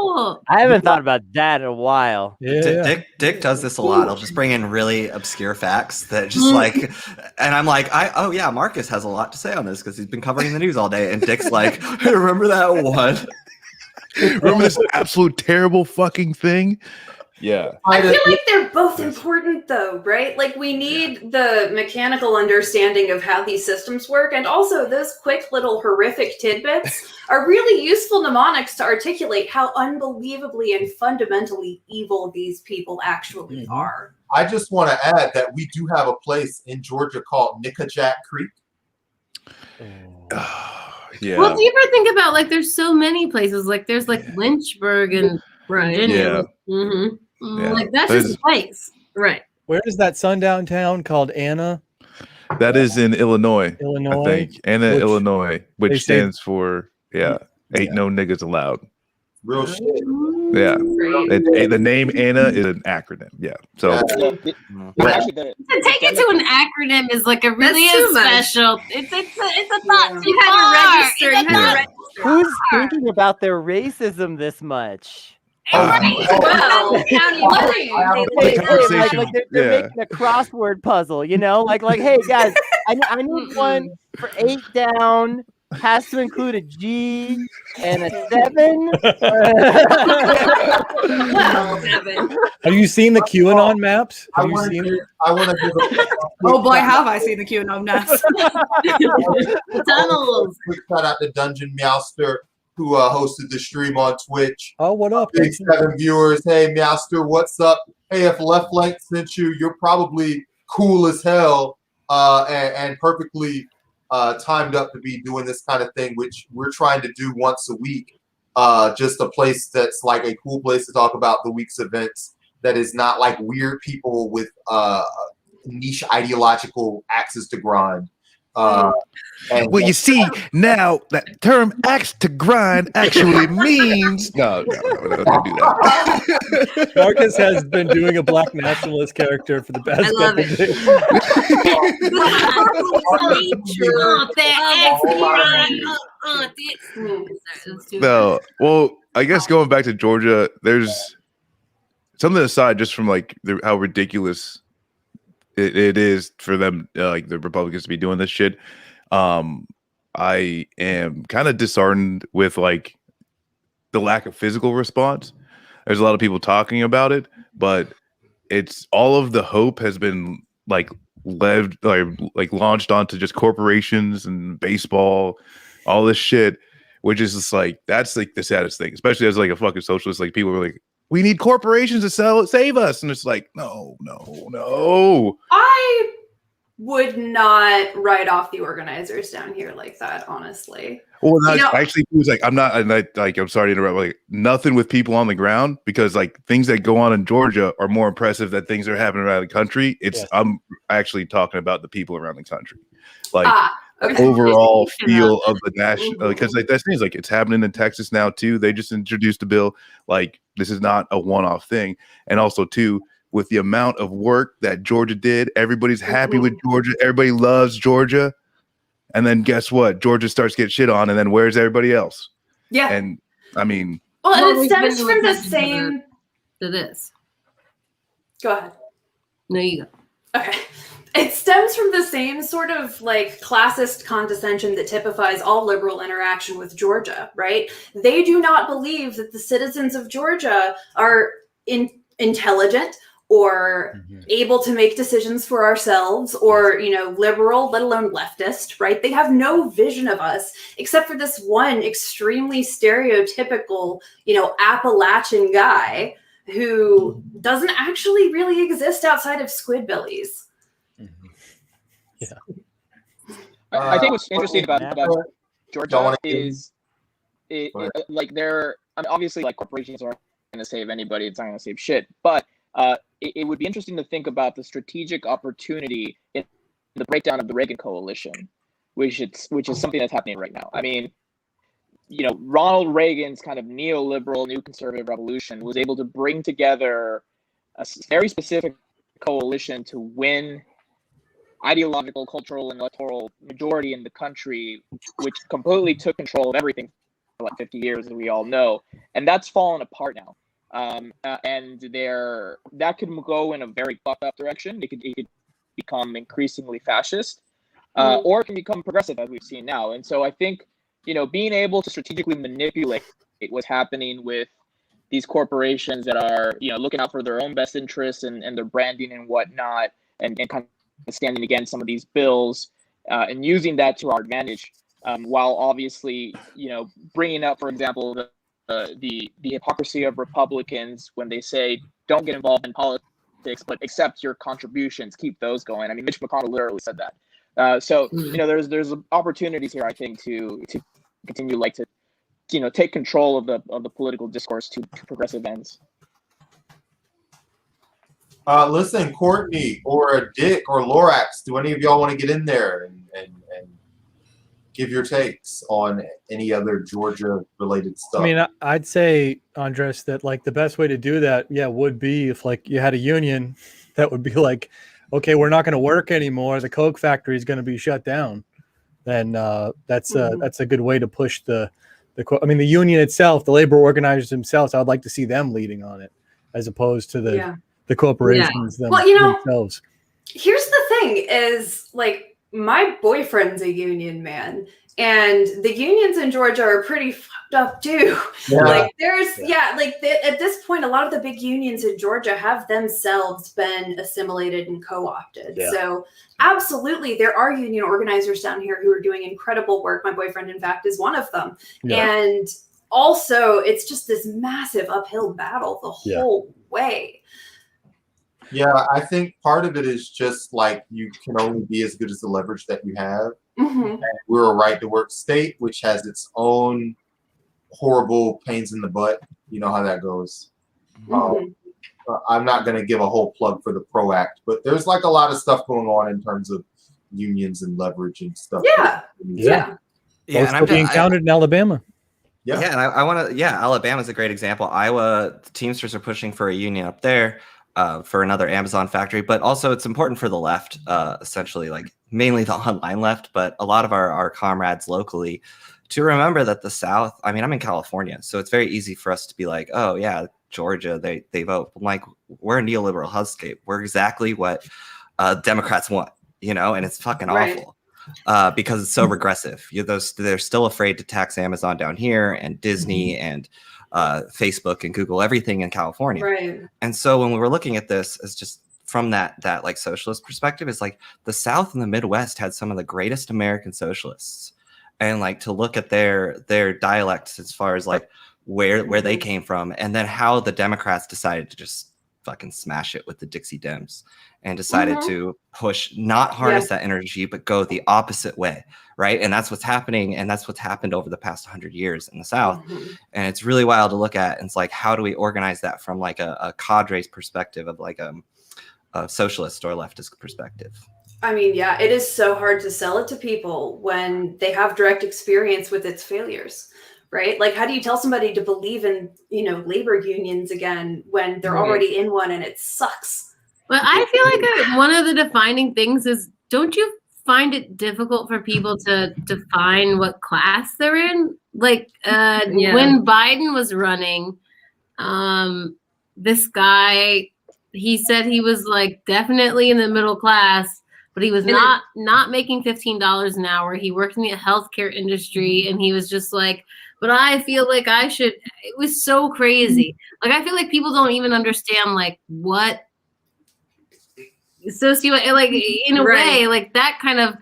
cool. I haven't thought about that in a while. Dick does this a lot. He'll just bring in really obscure facts that just like, and I'm like, oh yeah, Marcus has a lot to say on this because he's been covering the news all day. And Dick's like, remember that one? Remember this absolute terrible fucking thing? Yeah. I feel like they're both important though, right? Like we need the mechanical understanding of how these systems work, and also those quick little horrific tidbits are really useful mnemonics to articulate how unbelievably and fundamentally evil these people actually are. I just want to add that we do have a place in Georgia called Nickajack Creek. Yeah. Well, do you ever think about like there's so many places, like there's like Lynchburg and right. Yeah. Mm-hmm. Yeah. Like that's just a place. Right. Where is that sundown town called Anna? That is in Illinois. Illinois? I think. Anna, Which Illinois, they which say- stands for, ain't no niggas allowed. Real shit. Yeah. The name Anna is an acronym. Yeah. So Actually, To take it to an acronym is like a really too much. special. It's a thought too You had to far. register. It's a You had to thought- register. Who's thinking about their racism this much? Well, County Lucky. Hey, conversation, like they're yeah. making a crossword puzzle, you know? Like, hey guys, I need one for 8 down. Has to include a G and a 7. Have you seen the QAnon maps? Have you seen it? I want to give a Oh boy, have I seen the QAnon maps. Tunnels. quick shout out to Dungeon Meowster, who hosted the stream on Twitch. Oh, what up? Big 7 viewers. Hey, Meowster, what's up? Hey, if Left Flank sent you, you're probably cool as hell and perfectly timed up to be doing this kind of thing, which we're trying to do once a week. Just a place that's like a cool place to talk about the week's events that is not like weird people with niche ideological axes to grind. well, you see now that term "axe to grind" actually means no, don't do that. Marcus has been doing a black nationalist character for the past I love couple days. No, well, I guess going back to Georgia, there's something aside just from like how ridiculous it is for them, like the Republicans, to be doing this shit. I am kind of disheartened with like the lack of physical response. There's a lot of people talking about it, but it's all of the hope has been like launched onto just corporations and baseball, all this shit, which is just like that's like the saddest thing, especially as like a fucking socialist. Like people are like, we need corporations to save us, and it's like, no. I would not write off the organizers down here like that, honestly. Well, actually, it was like I'm not. And I'm sorry to interrupt. Like nothing with people on the ground, because like things that go on in Georgia are more impressive than things that are happening around the country. I'm actually talking about the people around the country, like overall feel of the national. Because like that seems like it's happening in Texas now too. They just introduced a bill. Like this is not a one-off thing, and also too, with the amount of work that Georgia did, everybody's happy with Georgia. Everybody loves Georgia. And then guess what? Georgia starts getting shit on, and then where's everybody else? Yeah. And I mean, well, it stems from the same. To this. Go ahead. No, you go. Okay. It stems from the same sort of like classist condescension that typifies all liberal interaction with Georgia, right? They do not believe that the citizens of Georgia are intelligent or able to make decisions for ourselves, or, liberal, let alone leftist, right? They have no vision of us except for this one extremely stereotypical, Appalachian guy who doesn't actually really exist outside of Squidbillies. Yeah. I think what's interesting about Georgia is like obviously like corporations aren't going to save anybody. It's not going to save shit, but it would be interesting to think about the strategic opportunity in the breakdown of the Reagan coalition, which is something that's happening right now. I mean, Ronald Reagan's kind of neoliberal, new conservative revolution was able to bring together a very specific coalition to win ideological, cultural, and electoral majority in the country, which completely took control of everything like 50 years, as we all know, and that's fallen apart now. And that could go in a very fucked up direction. It could become increasingly fascist, or it can become progressive, as we've seen now. And so I think, being able to strategically manipulate what's happening with these corporations that are, looking out for their own best interests and their branding and whatnot, and kind of standing against some of these bills, and using that to our advantage, while obviously, bringing up, for example, the hypocrisy of Republicans when they say don't get involved in politics, but accept your contributions, keep those going. I mean, Mitch McConnell literally said that. So there's opportunities here, I think, to continue to take control of the political discourse to progressive ends. Listen, Courtney or Dick or Lorax, do any of y'all want to get in there and give your takes on any other Georgia related stuff? I mean, I'd say, Andres, that like the best way to do that, would be if like you had a union that would be like, okay, we're not going to work anymore. The Coke factory is going to be shut down. Then that's a good way to push the union itself, the labor organizers themselves. I would like to see them leading on it as opposed to the corporations themselves. Here's the thing is, like, my boyfriend's a union man, and the unions in Georgia are pretty fucked up too. Like at this point, a lot of the big unions in Georgia have themselves been assimilated and co-opted. So absolutely, there are union organizers down here who are doing incredible work. My boyfriend, in fact, is one of them. And also, it's just this massive uphill battle the whole way. Yeah, I think part of it is just like you can only be as good as the leverage that you have. And we're a right to work state, which has its own horrible pains in the butt. You know how that goes. I'm not going to give a whole plug for the PRO Act, but there's like a lot of stuff going on in terms of unions and leverage and stuff. And I'm being counted in Alabama. And I want to. Alabama's a great example. Iowa, the Teamsters are pushing for a union up there. For another Amazon factory, but also it's important for the left, essentially, like mainly the online left, but a lot of our comrades locally, to remember that the South, I mean, I'm in California, so it's very easy for us to be like, oh yeah, Georgia, they vote. I'm like, we're a neoliberal hellscape. We're exactly what Democrats want, and it's fucking awful because it's so regressive. They're still afraid to tax Amazon down here and Disney and Facebook and Google, everything in California. Right. And so when we were looking at this as just from that like socialist perspective, it's like the South and the Midwest had some of the greatest American socialists, and like to look at their dialects as far as like where they came from, and then how the Democrats decided to just fucking smash it with the Dixie Dems and decided to not harness that energy, but go the opposite way. Right. And that's what's happening. And that's what's happened over the past 100 years in the South. And it's really wild to look at. And it's like, how do we organize that from like a cadre's perspective of like a socialist or leftist perspective? I mean, it is so hard to sell it to people when they have direct experience with its failures, right? Like, how do you tell somebody to believe in, labor unions again when they're already in one and it sucks? But I feel like one of the defining things is, don't you find it difficult for people to define what class they're in? Like when Biden was running, this guy, he said he was like definitely in the middle class, but he was not making $15 an hour. He worked in the healthcare industry, and he was just like, but I feel like I should. It was so crazy. Like, I feel like people don't even understand like what like in a way, like that kind of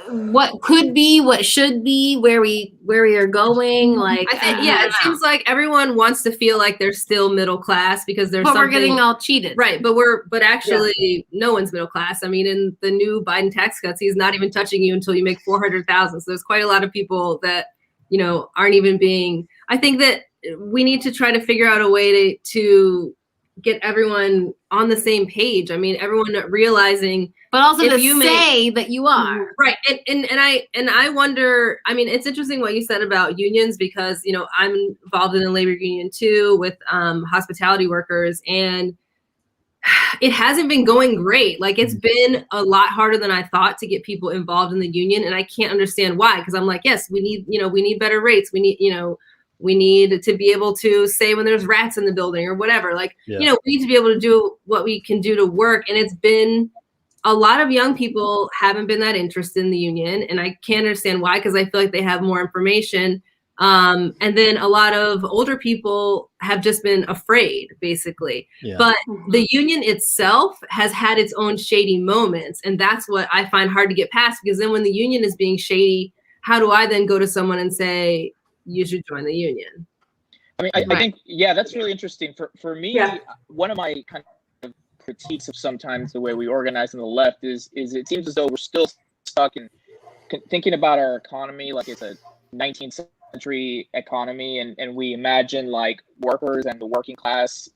what could be, what should be, where we are going. Like, I think, it seems like everyone wants to feel like they're still middle class because there's we're getting all cheated, right? But actually, no one's middle class. I mean, in the new Biden tax cuts, he's not even touching you until you make $400,000. So there's quite a lot of people that aren't even being. I think that we need to try to figure out a way to get everyone on the same page. I mean, everyone realizing, but also to say that you are right. And I wonder. I mean, it's interesting what you said about unions because I'm involved in a labor union too with hospitality workers, and it hasn't been going great. Like, it's been a lot harder than I thought to get people involved in the union, and I can't understand why. Because I'm like, yes, we need better rates. We need to be able to say when there's rats in the building or whatever. Like, we need to be able to do what we can do to work. And it's been a lot of young people haven't been that interested in the union, and I can't understand why, because I feel like they have more information. And then a lot of older people have just been afraid, basically. But the union itself has had its own shady moments, and that's what I find hard to get past, because then when the union is being shady, how do I then go to someone and say, you should join the union? I mean, I think, that's really interesting. For me, one of my kind of critiques of sometimes the way we organize on the left is it seems as though we're still stuck in thinking about our economy like it's a 19th century economy, and we imagine like workers and the working class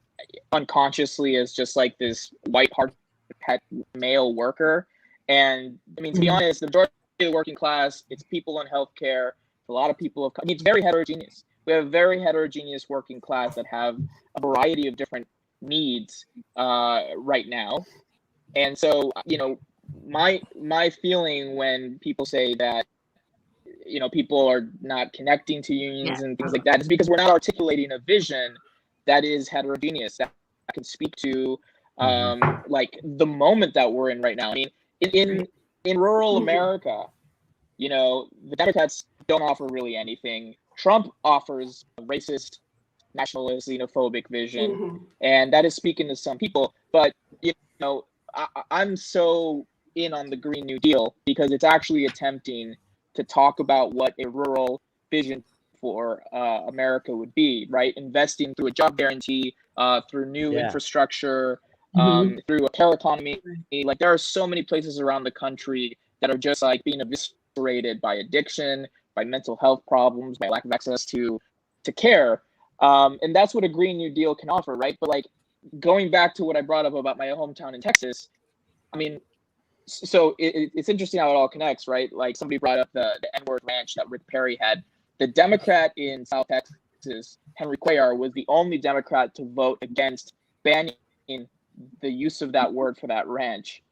unconsciously as just like this white hard pet male worker. And I mean, to be honest, the majority of the working class, it's people in healthcare. A lot of people I mean, it's very heterogeneous. We have a very heterogeneous working class that have a variety of different needs right now. And so, my feeling when people say that people are not connecting to unions and things like that, is because we're not articulating a vision that is heterogeneous, that can speak to like the moment that we're in right now. I mean, in rural America, the Democrats don't offer really anything. Trump offers a racist, nationalist, xenophobic vision, and that is speaking to some people. But I'm so in on the Green New Deal because it's actually attempting to talk about what a rural vision for America would be, right? Investing through a job guarantee, through new infrastructure, through a care economy. Like, there are so many places around the country that are just like being eviscerated by addiction, by mental health problems, by lack of access to care. And that's what a Green New Deal can offer, right? But like, going back to what I brought up about my hometown in Texas, I mean, so it's interesting how it all connects, right? Like, somebody brought up the N-word ranch that Rick Perry had. The Democrat in South Texas, Henry Cuellar, was the only Democrat to vote against banning the use of that word for that ranch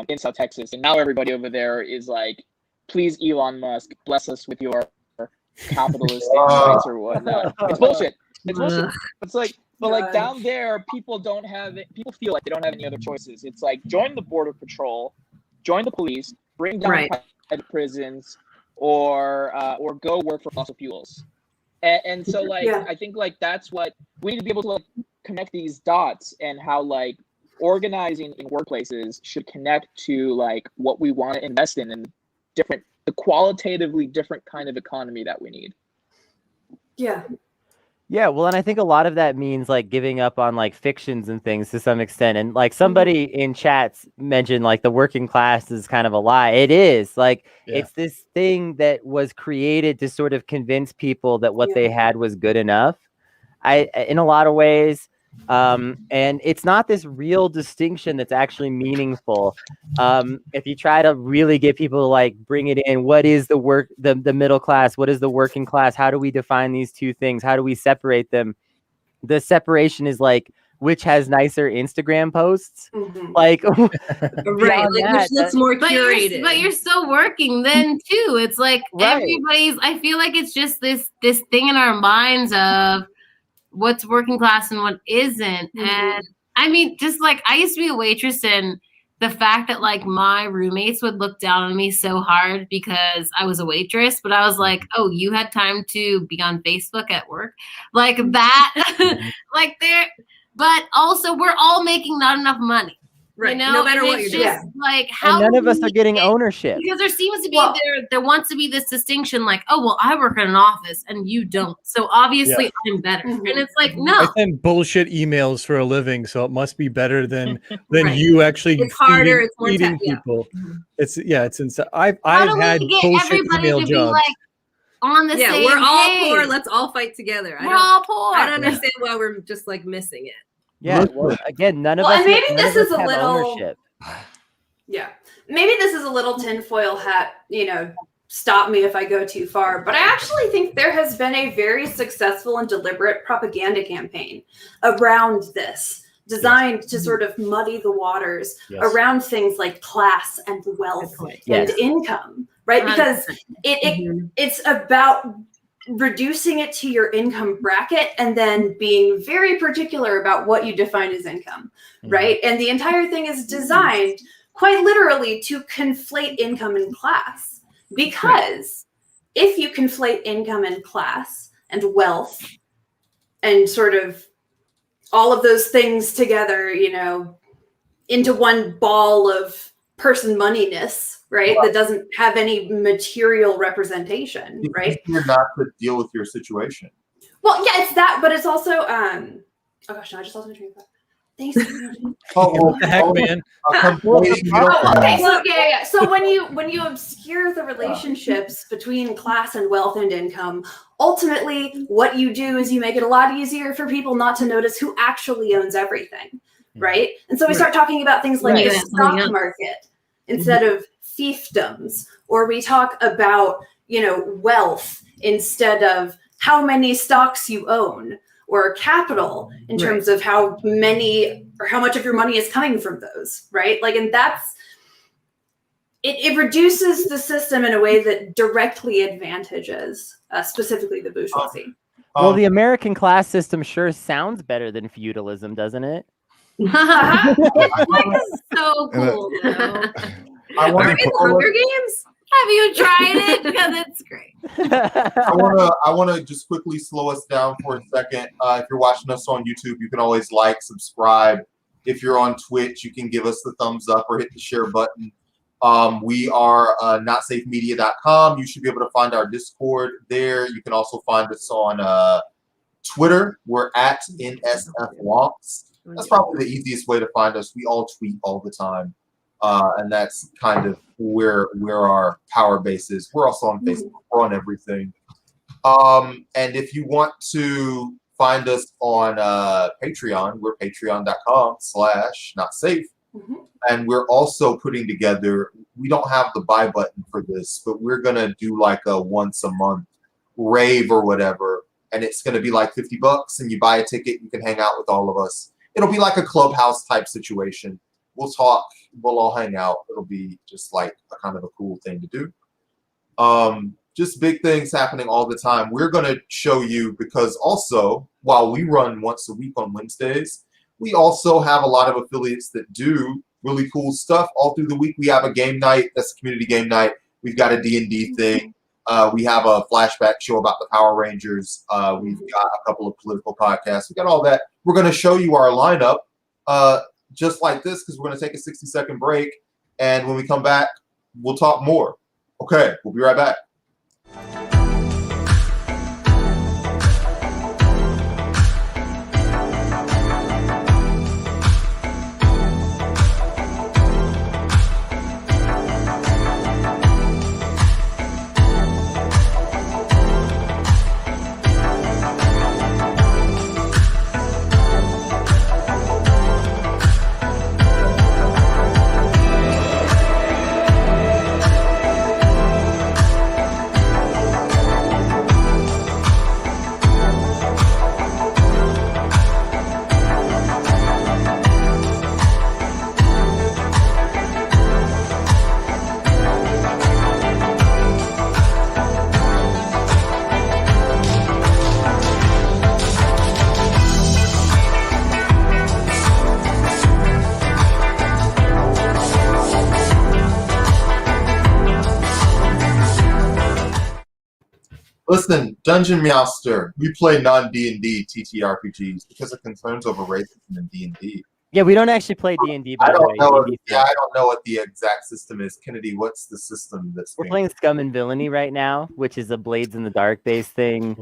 in South Texas. And now everybody over there is like, please, Elon Musk, bless us with your capitalist insights or whatnot. It's bullshit. It's bullshit. It's like, but like down there, people don't have it. People feel like they don't have any other choices. It's like, join the border patrol, join the police, bring down private prisons, or go work for fossil fuels. And so like, I think like that's what we need to be able to like connect these dots, and how like organizing in workplaces should connect to like what we want to invest in the qualitatively different kind of economy that we need. Yeah, well, and I think a lot of that means like giving up on like fictions and things to some extent. And like somebody in chats mentioned like the working class is kind of a lie. It is like, it's this thing that was created to sort of convince people that what they had was good enough. In a lot of ways. And it's not this real distinction that's actually meaningful. If you try to really get people to like bring it in, what is the middle class? What is the working class? How do we define these two things? How do we separate them? The separation is like, which has nicer Instagram posts? Like, right, like, which looks more curated. But you're still working then too. It's like everybody's, I feel like it's just this thing in our minds of what's working class and what isn't. And I mean, just like, I used to be a waitress, and the fact that like my roommates would look down on me so hard because I was a waitress, but I was like, oh, you had time to be on Facebook at work, like that. Like, there, but also we're all making not enough money. Right. No matter what you're just doing. Like, how none of us are getting ownership. Because there seems to be there wants to be this distinction, like, oh, well, I work in an office and you don't, so obviously I'm better. And it's like, no. I send bullshit emails for a living, so it must be better than you actually. It's harder. It's more feeding people. It's insane. I've How do we had get bullshit everybody email to jobs. be like on the same we're all page? poor. Let's all fight together. We're all poor. I don't understand why we're just like missing it. Yeah. Well, again, none of us. And maybe none this of us is a have little. ownership. Yeah, maybe this is a little tinfoil hat. Stop me if I go too far. But I actually think there has been a very successful and deliberate propaganda campaign around this designed to sort of muddy the waters around things like class and wealth and income, right? Because it's about reducing it to your income bracket and then being very particular about what you define as income, right? And the entire thing is designed quite literally to conflate income and class, because if you conflate income and class and wealth and sort of all of those things together, you know, into one ball of person moneyness, right? That doesn't have any material representation, right? You're not to deal with your situation. Well, yeah, it's that, but it's also oh gosh, no, I just lost my train of thought. Thanks. What the heck, man? Okay, so yeah. So when you obscure the relationships between class and wealth and income, ultimately what you do is you make it a lot easier for people not to notice who actually owns everything, right? And so we start talking about things like the stock market instead of fiefdoms, or we talk about, you know, wealth instead of how many stocks you own, or capital in terms of how many or how much of your money is coming from those, right? Like, and that's, it reduces the system in a way that directly advantages specifically the bourgeoisie. Well, the American class system sure sounds better than feudalism, doesn't it? It's so cool, though. I want Are we in Hunger Games? Have you tried it? Because it's great. I want to just quickly slow us down for a second. If you're watching us on YouTube, you can always like, subscribe. If you're on Twitch, you can give us the thumbs up or hit the share button. We are notsafemedia.com. You should be able to find our Discord there. You can also find us on Twitter. We're at NSFWonks. That's probably the easiest way to find us. We all tweet all the time. And that's kind of where our power base is. We're also on Facebook. We're on everything. And if you want to find us on Patreon, we're patreon.com/notsafe. And we're also putting together, we don't have the buy button for this, but we're going to do like a once a month rave or whatever. And it's going to be like $50 and you buy a ticket, you can hang out with all of us. It'll be like a clubhouse type situation. We'll talk, we'll all hang out. It'll be just like a kind of a cool thing to do. Just big things happening all the time. We're going to show you, because also while we run once a week on Wednesdays, we also have a lot of affiliates that do really cool stuff all through the week. We have a game night. That's a community game night. We've got a D&D thing. We have a flashback show about the Power Rangers. We've got a couple of political podcasts. We got all that. We're going to show you our lineup just like this, because we're going to take a 60-second break. And when we come back, we'll talk more. Okay, we'll be right back. Listen, Dungeon Meowster, we play non-D&D TTRPGs because of concerns over racism in D&D. Yeah, we don't actually play D&D, by I the way. don't know what the exact system is. Kennedy, what's the system that's We're playing Scum and Villainy right now, which is a Blades in the Dark based thing.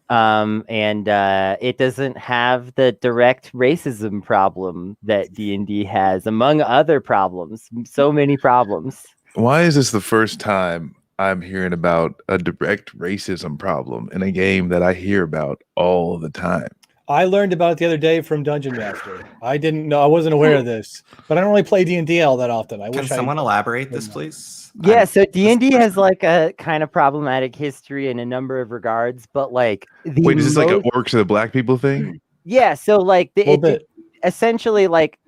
It doesn't have the direct racism problem that D&D has, among other problems. So many problems. Why is this the first time I'm hearing about a direct racism problem in a game that I hear about all the time? I learned about it the other day from Dungeon Master. I didn't know, I wasn't aware of this, but I don't really play D&D all that often. Can someone elaborate this, please? Yeah, so D&D has like a kind of problematic history in a number of regards, but like wait, is this like an orcs of the black people thing? Yeah, so like essentially like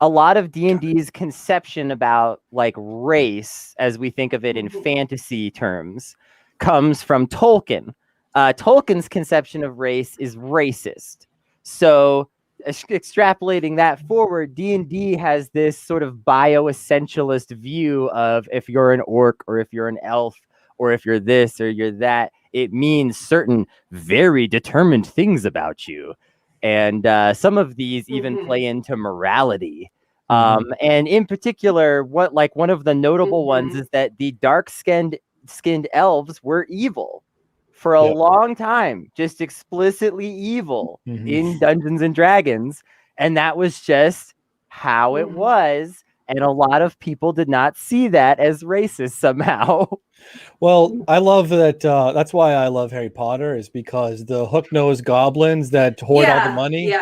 a lot of D&D's conception about like race, as we think of it in fantasy terms, comes from Tolkien. Tolkien's conception of race is racist. So extrapolating that forward, D&D has this sort of bioessentialist view of if you're an orc or if you're an elf or if you're this or you're that, it means certain very determined things about you. And some of these even play into morality. And in particular, what like one of the notable ones is that the dark-skinned elves were evil for a long time, just explicitly evil in Dungeons and Dragons. And that was just how it was. And a lot of people did not see that as racist somehow. Well, I love that. That's why I love Harry Potter, is because the hook-nosed goblins that hoard all the money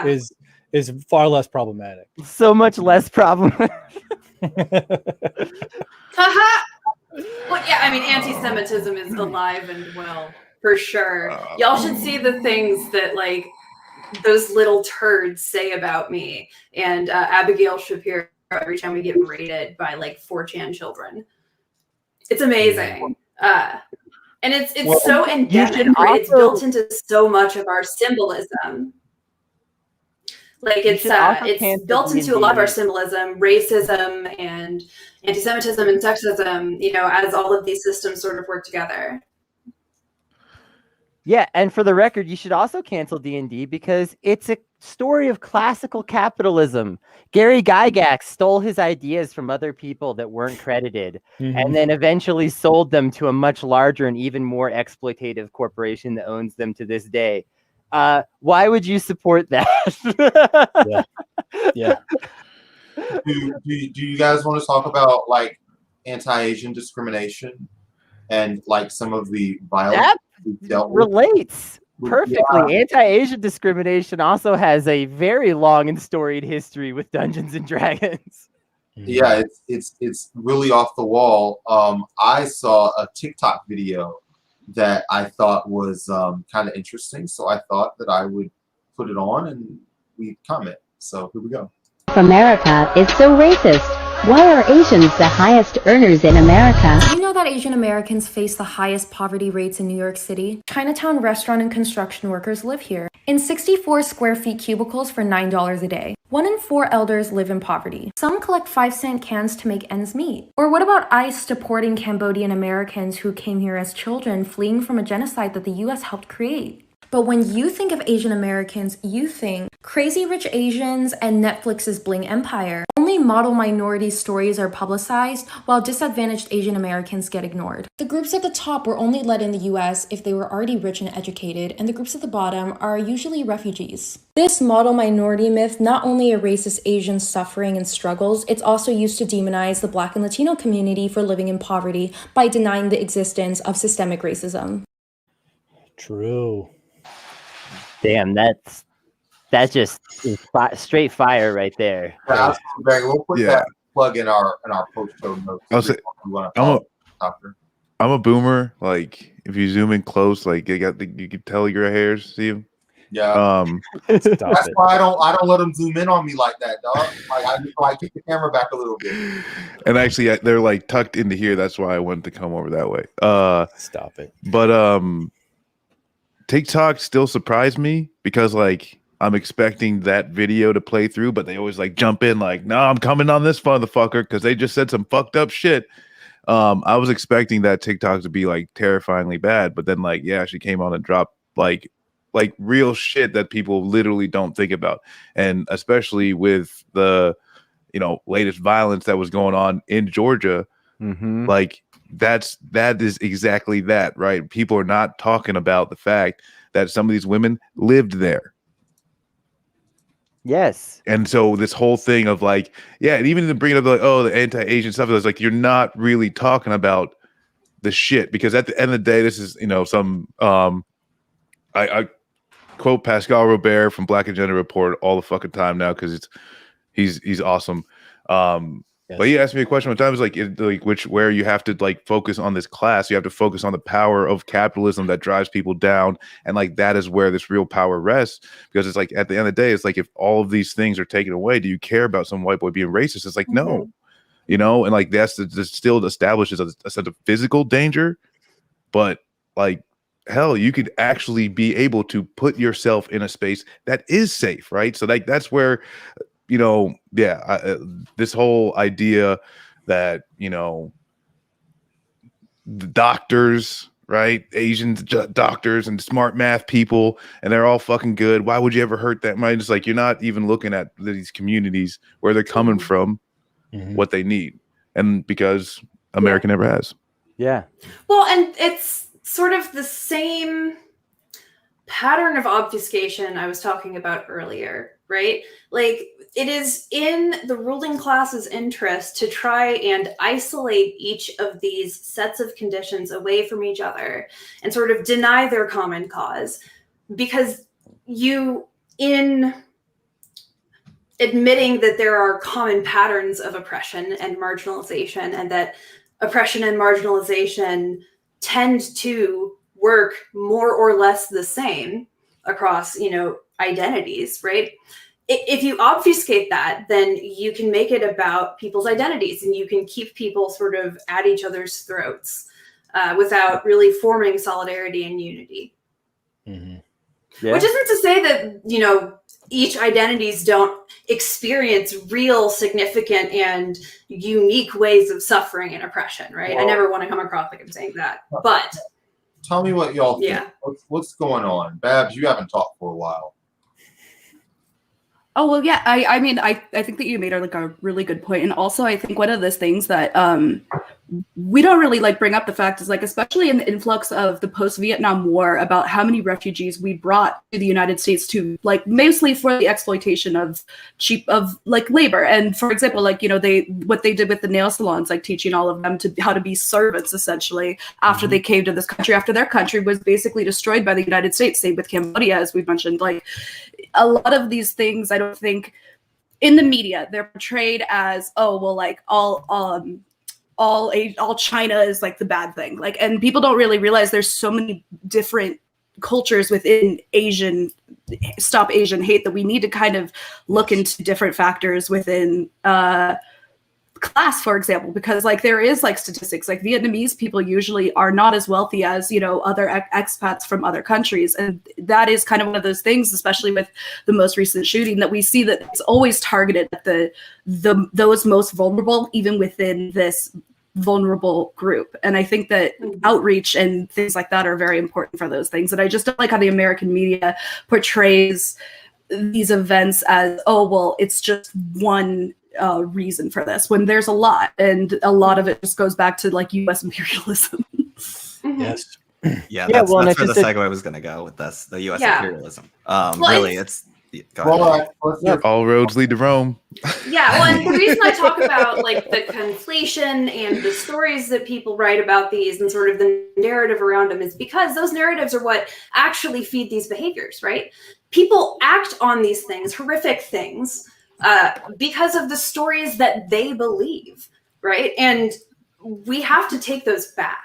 is far less problematic. So much less problematic. Well, yeah, I mean, anti-Semitism is alive and well, for sure. Y'all should see the things that, like, those little turds say about me and Abigail Shapiro every time we get raided by, like, 4chan children. It's amazing. And it's so endemic, right? It's built into so much of our symbolism. Like it's built into a lot of our symbolism, racism and anti-Semitism and sexism, you know, as all of these systems sort of work together. Yeah, and for the record, you should also cancel D&D because it's a story of classical capitalism. Gary Gygax stole his ideas from other people that weren't credited and then eventually sold them to a much larger and even more exploitative corporation that owns them to this day. Why would you support that? Yeah. Do you guys want to talk about like anti-Asian discrimination and like some of the violence that relates perfectly? Anti-Asian discrimination also has a very long and storied history with Dungeons and Dragons. Yeah, it's really off the wall. I saw a TikTok video that I thought was kind of interesting, so I thought that I would put it on and we comment. So here we go. America is so racist. Why are Asians the highest earners in America? Do you know that Asian Americans face the highest poverty rates in New York City? Chinatown restaurant and construction workers live here in 64 square feet cubicles for $9 a day. 1 in 4 elders live in poverty. Some collect 5-cent cans to make ends meet. Or what about ICE deporting Cambodian Americans who came here as children fleeing from a genocide that the US helped create? But when you think of Asian Americans, you think Crazy Rich Asians and Netflix's Bling Empire. Only model minority stories are publicized, while disadvantaged Asian Americans get ignored. The groups at the top were only led in the US if they were already rich and educated, and the groups at the bottom are usually refugees. This model minority myth not only erases Asian suffering and struggles, it's also used to demonize the Black and Latino community for living in poverty by denying the existence of systemic racism. True. Damn, that just is straight fire right there. We'll put that plug in our post-show notes. I'm a boomer. Like if you zoom in close, like you can tell your hairs. See them? Yeah. That's why I don't let them zoom in on me like that, dog. I keep the camera back a little bit. And actually, they're like tucked into here. That's why I wanted to come over that way. Stop it. But TikTok still surprised me because like I'm expecting that video to play through, but they always like jump in like, no, I'm coming on this motherfucker because they just said some fucked up shit. I was expecting that TikTok to be like terrifyingly bad, but then like, yeah, she came on and dropped like real shit that people literally don't think about. And especially with the, latest violence that was going on in Georgia, like that is exactly that, right? People are not talking about the fact that some of these women lived there. Yes. And so this whole thing of like, yeah, and even to bring it up like, oh, the anti-Asian stuff, it's like you're not really talking about the shit, because at the end of the day, this is some I quote Pascal Robert from Black Agenda Report all the fucking time now because he's awesome. But you asked me a question one time. It's like, where you have to like focus on this class. You have to focus on the power of capitalism that drives people down, and like that is where this real power rests. Because it's like at the end of the day, it's like if all of these things are taken away, do you care about some white boy being racist? It's like no, you know, and like that's still establishes a sense of physical danger, but like hell, you could actually be able to put yourself in a space that is safe, right? So like that's where. You know, this whole idea that, you know, the doctors, right? Asian doctors and smart math people, and they're all fucking good. Why would you ever hurt that? It's like you're not even looking at these communities where they're coming from, what they need. And because America never has. Yeah. Well, and it's sort of the same pattern of obfuscation I was talking about earlier, right? Like, it is in the ruling class's interest to try and isolate each of these sets of conditions away from each other and sort of deny their common cause, because in admitting that there are common patterns of oppression and marginalization, and that oppression and marginalization tend to work more or less the same across, you know, identities, right? If you obfuscate that, then you can make it about people's identities, and you can keep people sort of at each other's throats without really forming solidarity and unity. Yeah. Which isn't to say that, you know, each identities don't experience real, significant, and unique ways of suffering and oppression, right? I never want to come across like I'm saying that, but tell me what y'all think. What's going on? Babs, you haven't talked for a while. Oh, well, yeah. I mean, I think that you made like a really good point. And also I think one of those things that we don't really like bring up the fact is like, especially in the influx of the post-Vietnam War, about how many refugees we brought to the United States to like mostly for the exploitation of labor. And for example, like, you know, what they did with the nail salons, like teaching all of them how to be servants essentially after they came to this country, after their country was basically destroyed by the United States. Same with Cambodia, as we mentioned. Like a lot of these things, I don't think in the media they're portrayed as, oh, well, like all China is like the bad thing. Like, and people don't really realize there's so many different cultures within Stop Asian Hate that we need to kind of look into different factors within class, for example, because like there is like statistics, like Vietnamese people usually are not as wealthy as, you know, other expats from other countries. And that is kind of one of those things, especially with the most recent shooting, that we see that it's always targeted at those most vulnerable, even within this vulnerable group. And I think that outreach and things like that are very important for those things. And I just don't like how the American media portrays these events as, oh, well, it's just one reason for this, when there's a lot, and a lot of it just goes back to like U.S. imperialism. Yes. Yeah, that's where the segue was going to go with this, the U.S. imperialism. Really, it's all roads lead to Rome. Yeah, well, and the reason I talk about like the conflation and the stories that people write about these and sort of the narrative around them is because those narratives are what actually feed these behaviors, right? People act on these things, horrific things, because of the stories that they believe, right? And we have to take those back.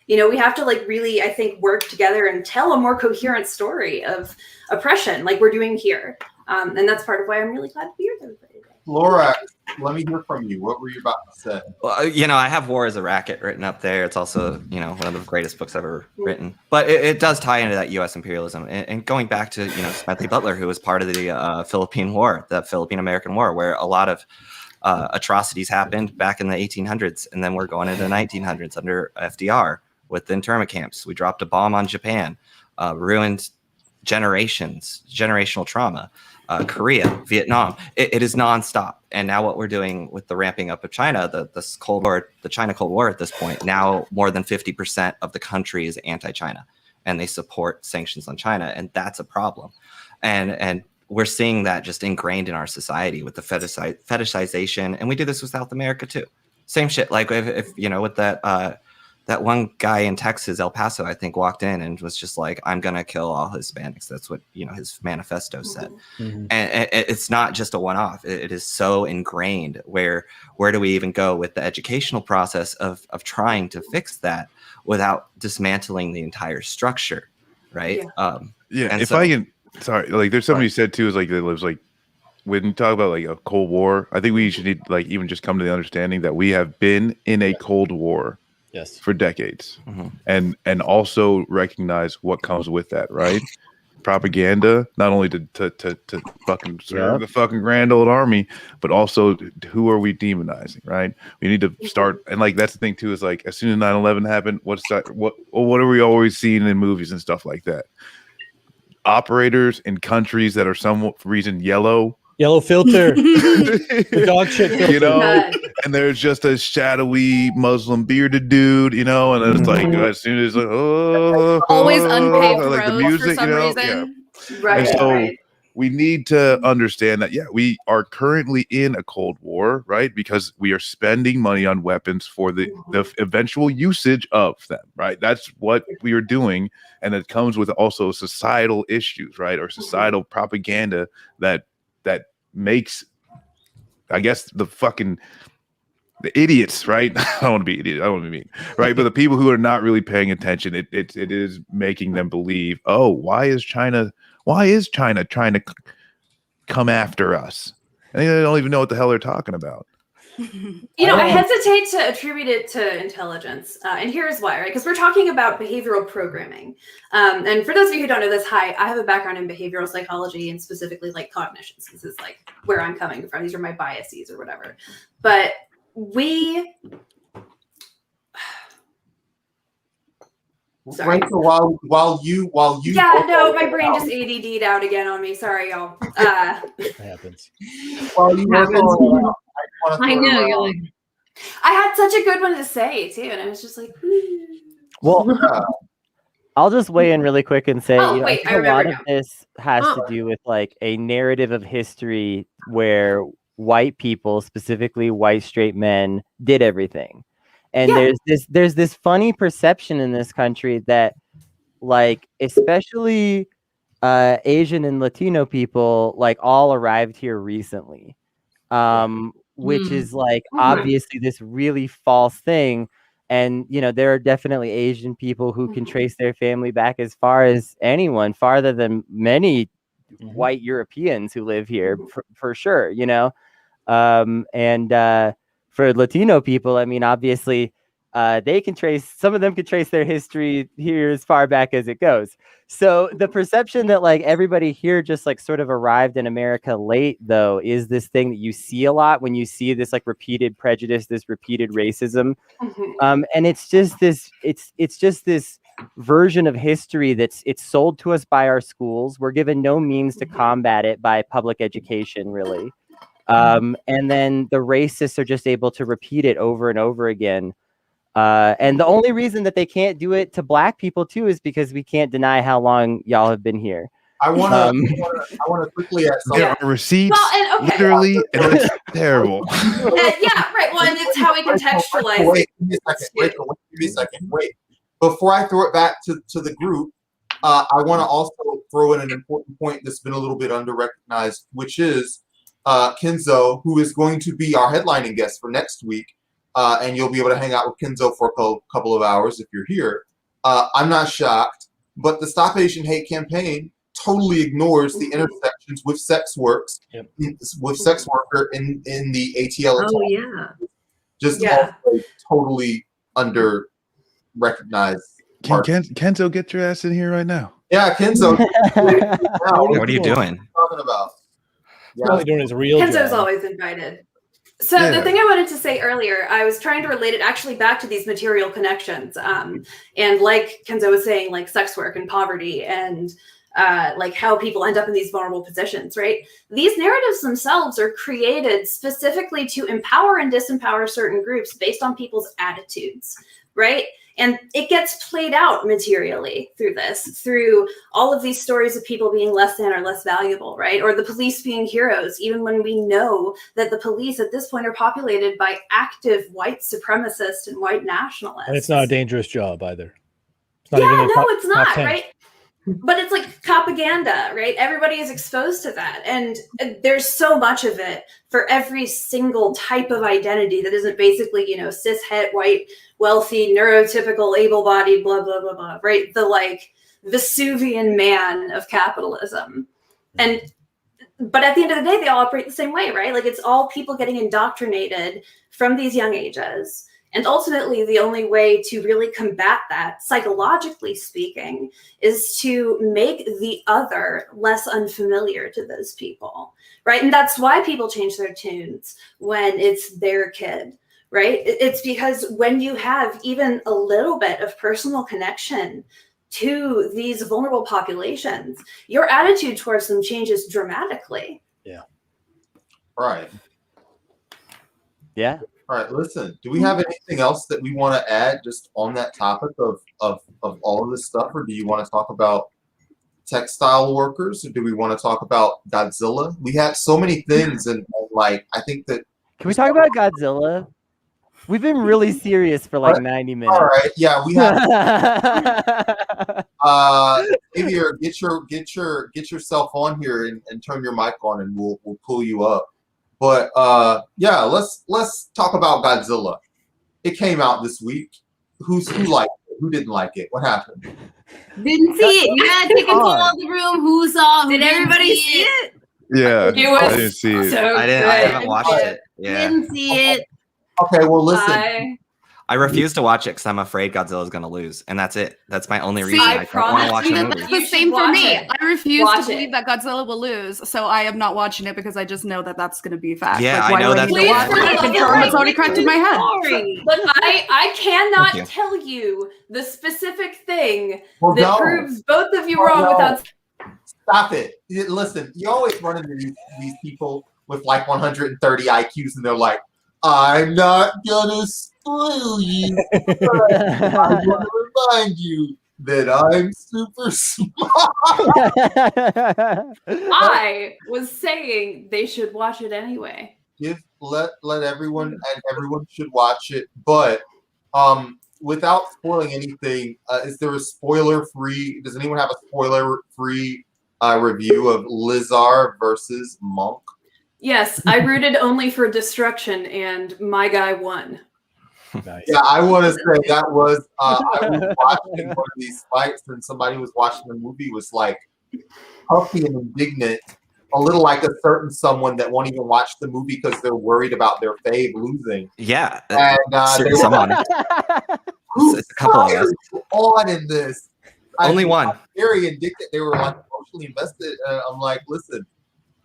You know, we have to like really, I think, work together and tell a more coherent story of oppression like we're doing here. And that's part of why I'm really glad to be here with everybody today. Laura, let me hear from you. What were you about to say? Well, you know, I have War as a Racket written up there. It's also, you know, one of the greatest books ever written. But it does tie into that U.S. imperialism. And going back to, you know, Smedley Butler, who was part of the Philippine War, the Philippine-American War, where a lot of atrocities happened back in the 1800s. And then we're going into the 1900s under FDR with the internment camps. We dropped a bomb on Japan, ruined generational trauma. Korea, Vietnam, it is nonstop. And now what we're doing with the ramping up of China, the Cold War, the China Cold War at this point, now more than 50% of the country is anti-China, and they support sanctions on China, and that's a problem. And we're seeing that just ingrained in our society with the fetishization, and we do this with South America too. Same shit. Like if you know, with that that one guy in Texas, El Paso, I think, walked in and was just like, I'm going to kill all Hispanics. That's what, his manifesto said. Mhm. And it's not just a one-off. It is so ingrained. Where do we even go with the educational process of trying to fix that without dismantling the entire structure, right? Yeah, and if so- I can, sorry, like there's somebody said too, is like that lives like when you talk about like a Cold War, I think we should need like even just come to the understanding that we have been in a Cold War for decades, and also recognize what comes with that, right? Propaganda, not only to fucking serve the fucking grand old army, but also who are we demonizing, right? We need to start, and like that's the thing too, is like as soon as 9/11 happened, what are we always seeing in movies and stuff like that? Operators in countries that are some reason yellow filter, the dog shit filter, and there's just a shadowy Muslim bearded dude, and it's like as soon as Always unpaved like the roads music, for some reason. Right. And so we need to understand that we are currently in a Cold War, right? Because we are spending money on weapons for the eventual usage of them, right? That's what we are doing, and it comes with also societal issues, right? Or societal propaganda that makes, I guess, the idiots, right? I don't want to be idiot. I don't want to be mean, right? But the people who are not really paying attention, it is making them believe, oh, why is China trying to come after us? And they don't even know what the hell they're talking about. I hesitate to attribute it to intelligence. And here's why, right? Because we're talking about behavioral programming. And for those of you who don't know this, I have a background in behavioral psychology and specifically like cognitions. This is like where I'm coming from. These are my biases or whatever. But Sorry. Rachel, while you my brain just ADD'd out again on me. Sorry, y'all. That happens. While you were I know, you're like, I had such a good one to say too, and I was just like, Well, I'll just weigh in really quick and say, Oh, I wait, think I a lot remember of this has to do with like a narrative of history where white people, specifically white straight men, did everything. And there's this funny perception in this country that like especially Asian and Latino people like all arrived here recently. Which is like obviously this really false thing. And there are definitely Asian people who can trace their family back as far as anyone, farther than many white Europeans who live here, for sure. And for Latino people, I mean, obviously, some of them can trace their history here as far back as it goes. So the perception that like everybody here just like sort of arrived in America late, though, is this thing that you see a lot when you see this like repeated prejudice, this repeated racism. And it's just this version of history it's sold to us by our schools. We're given no means to combat it by public education, really. And then the racists are just able to repeat it over and over again. And the only reason that they can't do it to Black people too is because we can't deny how long y'all have been here. I want to quickly add something. There are receipts, Well, and okay. literally, and it's terrible. Yeah, right. Well, and it's how we contextualize. Wait, give me a second. Rachel, give me a second. Wait. Before I throw it back to the group, I want to also throw in an important point that's been a little bit under-recognized, which is Kenzo, who is going to be our headlining guest for next week. And you'll be able to hang out with Kenzo for a couple of hours if you're here. I'm not shocked, but the Stop Asian Hate campaign totally ignores the intersections with sex works, with sex worker in the ATL. oh yeah. Just totally under recognized. Kenzo, get your ass in here right now. Yeah, Kenzo. What are you doing? Talking about? Probably doing his real Kenzo's job. always invited. So the thing I wanted to say earlier, I was trying to relate it actually back to these material connections. And like Kenzo was saying, like sex work and poverty and like how people end up in these vulnerable positions, right? These narratives themselves are created specifically to empower and disempower certain groups based on people's attitudes, right? And it gets played out materially through all of these stories of people being less than or less valuable, right? Or the police being heroes, even when we know that the police at this point are populated by active white supremacists and white nationalists. And it's not a dangerous job either. It's Yeah, even in the no, top- it's not, top 10. right? But it's like propaganda, right? Everybody is exposed to that. And there's so much of it for every single type of identity that isn't basically, cis, het, white, wealthy, neurotypical, able-bodied, blah, blah, blah, blah, right? The like Vesuvian man of capitalism. But at the end of the day, they all operate the same way, right? Like it's all people getting indoctrinated from these young ages. And ultimately, the only way to really combat that, psychologically speaking, is to make the other less unfamiliar to those people, right? And that's why people change their tunes when it's their kid, right? It's because when you have even a little bit of personal connection to these vulnerable populations, your attitude towards them changes dramatically. Yeah. Right. Yeah. All right, listen, do we have anything else that we want to add just on that topic of all of this stuff? Or do you want to talk about textile workers? Or do we want to talk about Godzilla? We have so many things. And like, I think that. Can we talk about Godzilla? We've been really serious for like 90 minutes. All right. Yeah, we have. Xavier, get yourself on here and turn your mic on and we'll pull you up. But yeah, let's talk about Godzilla. It came out this week. Who liked it? Who didn't like it? What happened? Didn't see it. You gotta take control of the room. Who saw? Did everybody see it? Yeah, It was I didn't see it. so I haven't watched it. Yeah. Didn't see it. Okay, well listen. I refuse to watch it because I'm afraid Godzilla's going to lose, and that's it. That's my only reason I don't want to watch the movie. That's the same for me. I refuse Watch to believe that Godzilla will lose, so I am not watching it because I just know that that's going to be a fact. Yeah, like, why I know do that's need to watch it? I confirm it's already cracked in my head. Look, I cannot Thank you. tell you the specific thing Well, that no. proves both of you Well, wrong no. without. Stop it. Listen, you always run into these people with like 130 IQs and they're like, I'm not gonna spoil you. I want to remind you that I'm super smart. I was saying they should watch it anyway. Let everyone, and everyone should watch it. But without spoiling anything, is there a spoiler-free? Does anyone have a spoiler-free review of Lizard versus Monk? Yes, I rooted only for destruction, and my guy won. Nice. Yeah, I want to say that was I was watching one of these fights, and somebody who was watching the movie was like huffy and indignant, a little like a certain someone that won't even watch the movie because they're worried about their fave losing. Yeah, and certain they were someone. Who It's a couple of us. fired you on in this? Only one. I'm very indignant. They were like emotionally invested. I'm like, listen,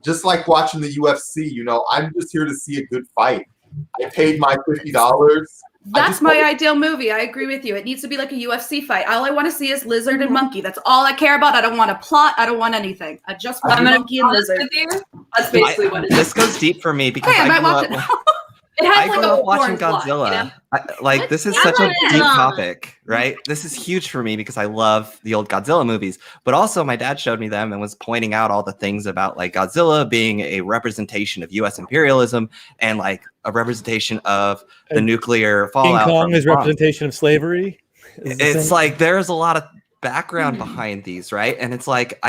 just like watching the UFC, I'm just here to see a good fight. I paid my $50. That's my ideal movie. I agree with you. It needs to be like a UFC fight. All I want to see is lizard and monkey. That's all I care about. I don't want a plot. I don't want anything. I just want monkey and lizard. That's basically what it is. This goes deep for me because Okay, I might grew watch up- it now. It I has grew like a up watching porn plot, Godzilla. This is such a deep topic, right? This is huge for me because I love the old Godzilla movies, but also my dad showed me them and was pointing out all the things about like Godzilla being a representation of U.S. imperialism and like a representation of the nuclear King fallout. Kong from is Guam. representation of slavery. Is the It's same? like there's a lot of background behind these, right? And it's like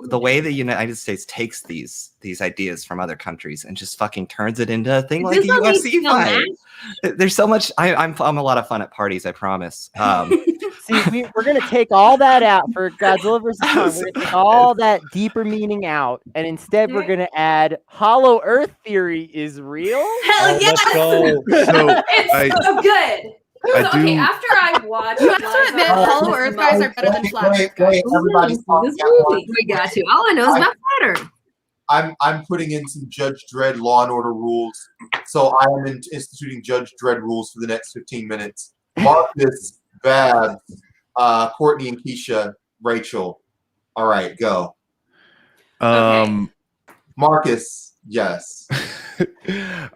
the way the United States takes these ideas from other countries and just fucking turns it into a thing like a UFC fight. There's so much. I'm a lot of fun at parties, I promise. See, we're gonna take all that out for Godzilla vs. Kong. We're gonna take all that deeper meaning out, and instead we're gonna add Hollow Earth theory is real. Hell yes! Let's go. So It's so good. I So, okay, do- after I watched You have to admit, Hollow Earth guys are better than Flat Earth guys. Everybody's talking This at movie, once. we got you. All I know is about Flat Earth. I'm putting in some Judge Dredd Law and Order rules. So I am instituting Judge Dredd rules for the next 15 minutes. Marcus, Babs, Courtney and Keisha, Rachel. All right, go. Um, Marcus, yes.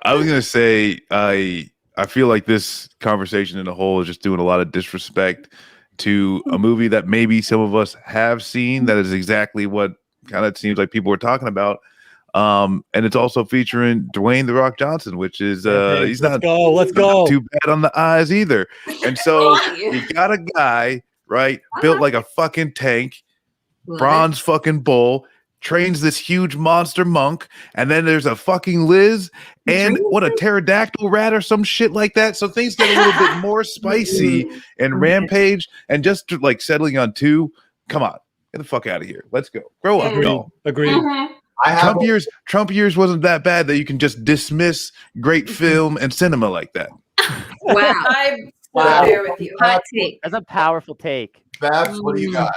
I was gonna say I I feel like this conversation in a whole is just doing a lot of disrespect to a movie that maybe some of us have seen. That is exactly what kind of seems like people were talking about. And it's also featuring Dwayne "The Rock" Johnson, which is he's let's go. too bad on the eyes either. And so you got a guy, right, built like a fucking tank, bronze fucking bull, trains this huge monster monk, and then there's a fucking Liz and what, a pterodactyl rat or some shit like that. So things get a little bit more spicy and Rampage, and just like settling on 2. Come on, get the fuck out of here. Let's go. Grow up, y'all. Agreed. Trump years wasn't that bad that you can just dismiss great film and cinema like that. Wow. I'm so there with you. Hot take. That's a powerful take. Babs, what do you got?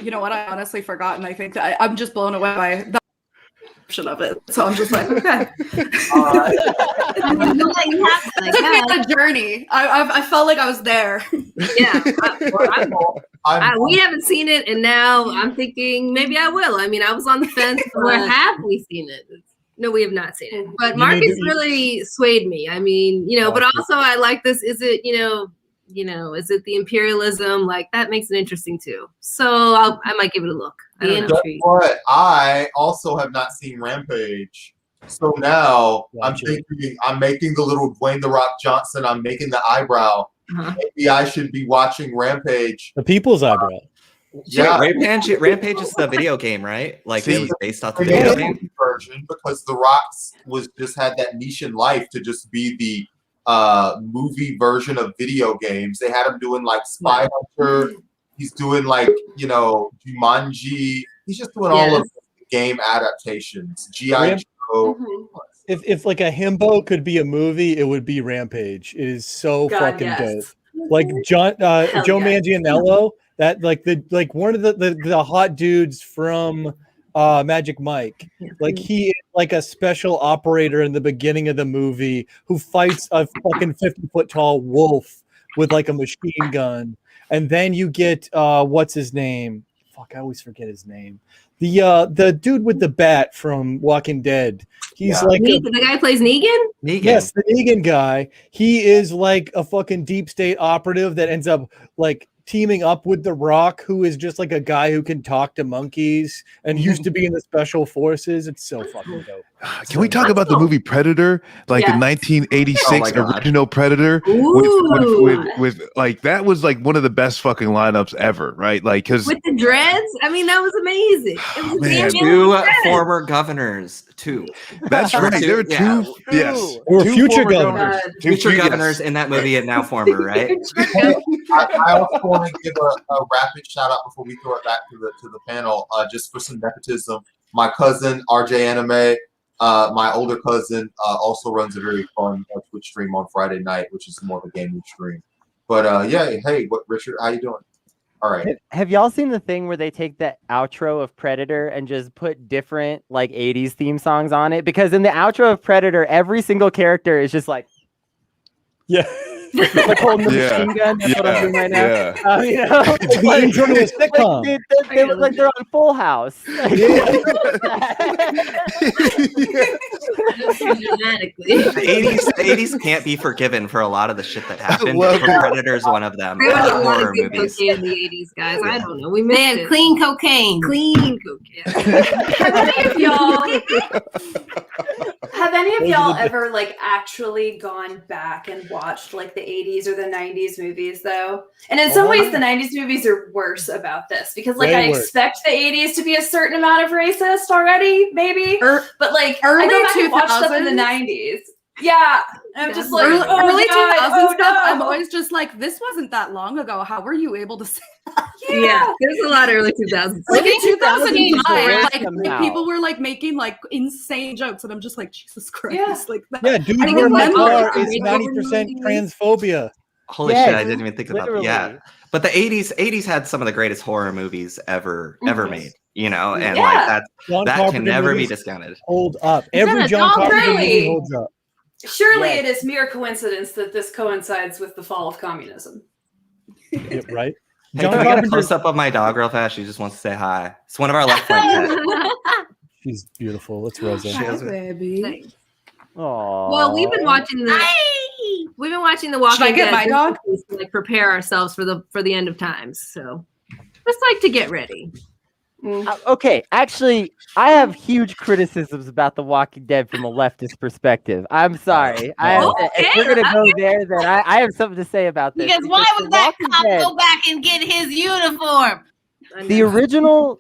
You know what? I honestly forgotten. I think that I'm just blown away by the option of it. So I'm just like, okay. It took me on a journey. I felt like I was there. Yeah, we haven't seen it, and now I'm thinking maybe I will. I mean, I was on the fence. Or have we seen it? No, we have not seen it. But Marcus really swayed me. I mean, but also I like this. Is it, is it the imperialism? Like, that makes it interesting too. So I might give it a look. I don't know. Guess what? I also have not seen Rampage. So now I'm making the little Dwayne "The Rock" Johnson. I'm making the eyebrow. Maybe I should be watching Rampage. The people's eyebrow. Yeah, Rampage is the video game, right? Like, it was based off the video game version, because The Rock's was just had that niche in life to just be the movie version of video games. They had him doing like Spy Hunter. He's doing like, Jumanji. He's just doing all of the game adaptations. G.I. Joe. If like a himbo could be a movie, it would be Rampage. It is so fucking dope. Like Joe Manganiello, that like one of the hot dudes from Magic Mike. Like, he is like a special operator in the beginning of the movie who fights a fucking 50-foot tall wolf with like a machine gun. And then you get what's his name? Fuck, I always forget his name. The dude with the bat from Walking Dead. He's like the guy who plays Negan? Yes, the Negan guy. He is like a fucking deep state operative that ends up like teaming up with The Rock, who is just like a guy who can talk to monkeys and used to be in the special forces. It's so fucking dope. Can we talk about the movie Predator, like the 1986 original Predator, with like, that was like one of the best fucking lineups ever, right? Like, because with the dreads, I mean, that was amazing. It was 2 former governors, 2. That's right. There were 2. Yes, or future governors. Future governors in that movie, and now former, right? I also want to give a rapid shout out before we throw it back to the panel, just for some nepotism. My cousin RJ Anime, my older cousin, also runs a very fun Twitch stream on Friday night, which is more of a gaming stream. But hey, Richard, how you doing? All right. Have y'all seen the thing where they take the outro of Predator and just put different like 80s theme songs on it? Because in the outro of Predator, every single character is just like, like holding the machine gun. That's what I'm doing right now. It's the intro to a sitcom. They're on Full House. The 80s can't be forgiven for a lot of the shit that happened. Predator's one of them. Horror movies. In the 80s, guys. I don't know. We had clean cocaine. Have any of y'all ever like actually gone back and watched like the 80s or the 90s movies though? And in some ways the 90s movies are worse about this, because like I expect the 80s to be a certain amount of racist already, maybe. But like early I go back and watch stuff in the 90s. Yeah. I'm just like early 2000s stuff. no. I'm always just like, this wasn't that long ago. How were you able to say that? Yeah, there's a lot of early 2000s. Like in 2005, like people were like making like insane jokes, and I'm just like, Jesus Christ! Yeah. Like dude, where my car is 90% transphobia. Holy shit! I didn't even think about that. Yeah, but the 80s had some of the greatest horror movies ever made. And like that can never be discounted. Hold up, every John Carpenter movie holds up. Surely it is mere coincidence that this coincides with the fall of communism. Yeah, right? Hey, can we get a close up of my dog real fast? She just wants to say hi. It's one of our left flank pets. She's beautiful. It's Rosa. Hi, baby. Well, we've been watching the Walking Should I get Dead my dog? to like prepare ourselves for the end of times. So just like to get ready. Okay, actually, I have huge criticisms about The Walking Dead from a leftist perspective. I'm sorry. If we're gonna go there, then I have something to say about this. Because why would that cop go back and get his uniform? The original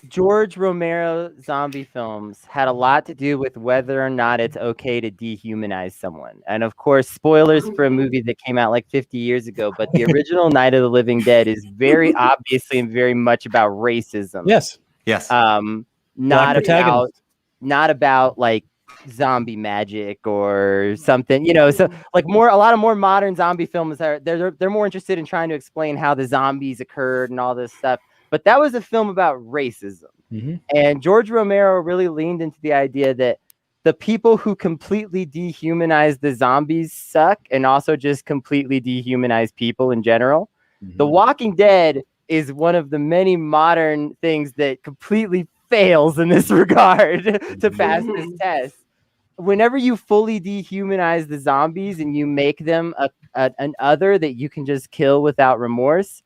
George Romero zombie films had a lot to do with whether or not it's okay to dehumanize someone. And of course, spoilers for a movie that came out like 50 years ago, but the original Night of the Living Dead is very obviously and very much about racism. Yes. Yes. Not about like zombie magic or something, so like a lot of more modern zombie films they're more interested in trying to explain how the zombies occurred and all this stuff. But that was a film about racism. Mm-hmm. And George Romero really leaned into the idea that the people who completely dehumanize the zombies suck and also just completely dehumanize people in general. Mm-hmm. The Walking Dead is one of the many modern things that completely fails in this regard to pass this test. Whenever you fully dehumanize the zombies and you make them an other that you can just kill without remorse,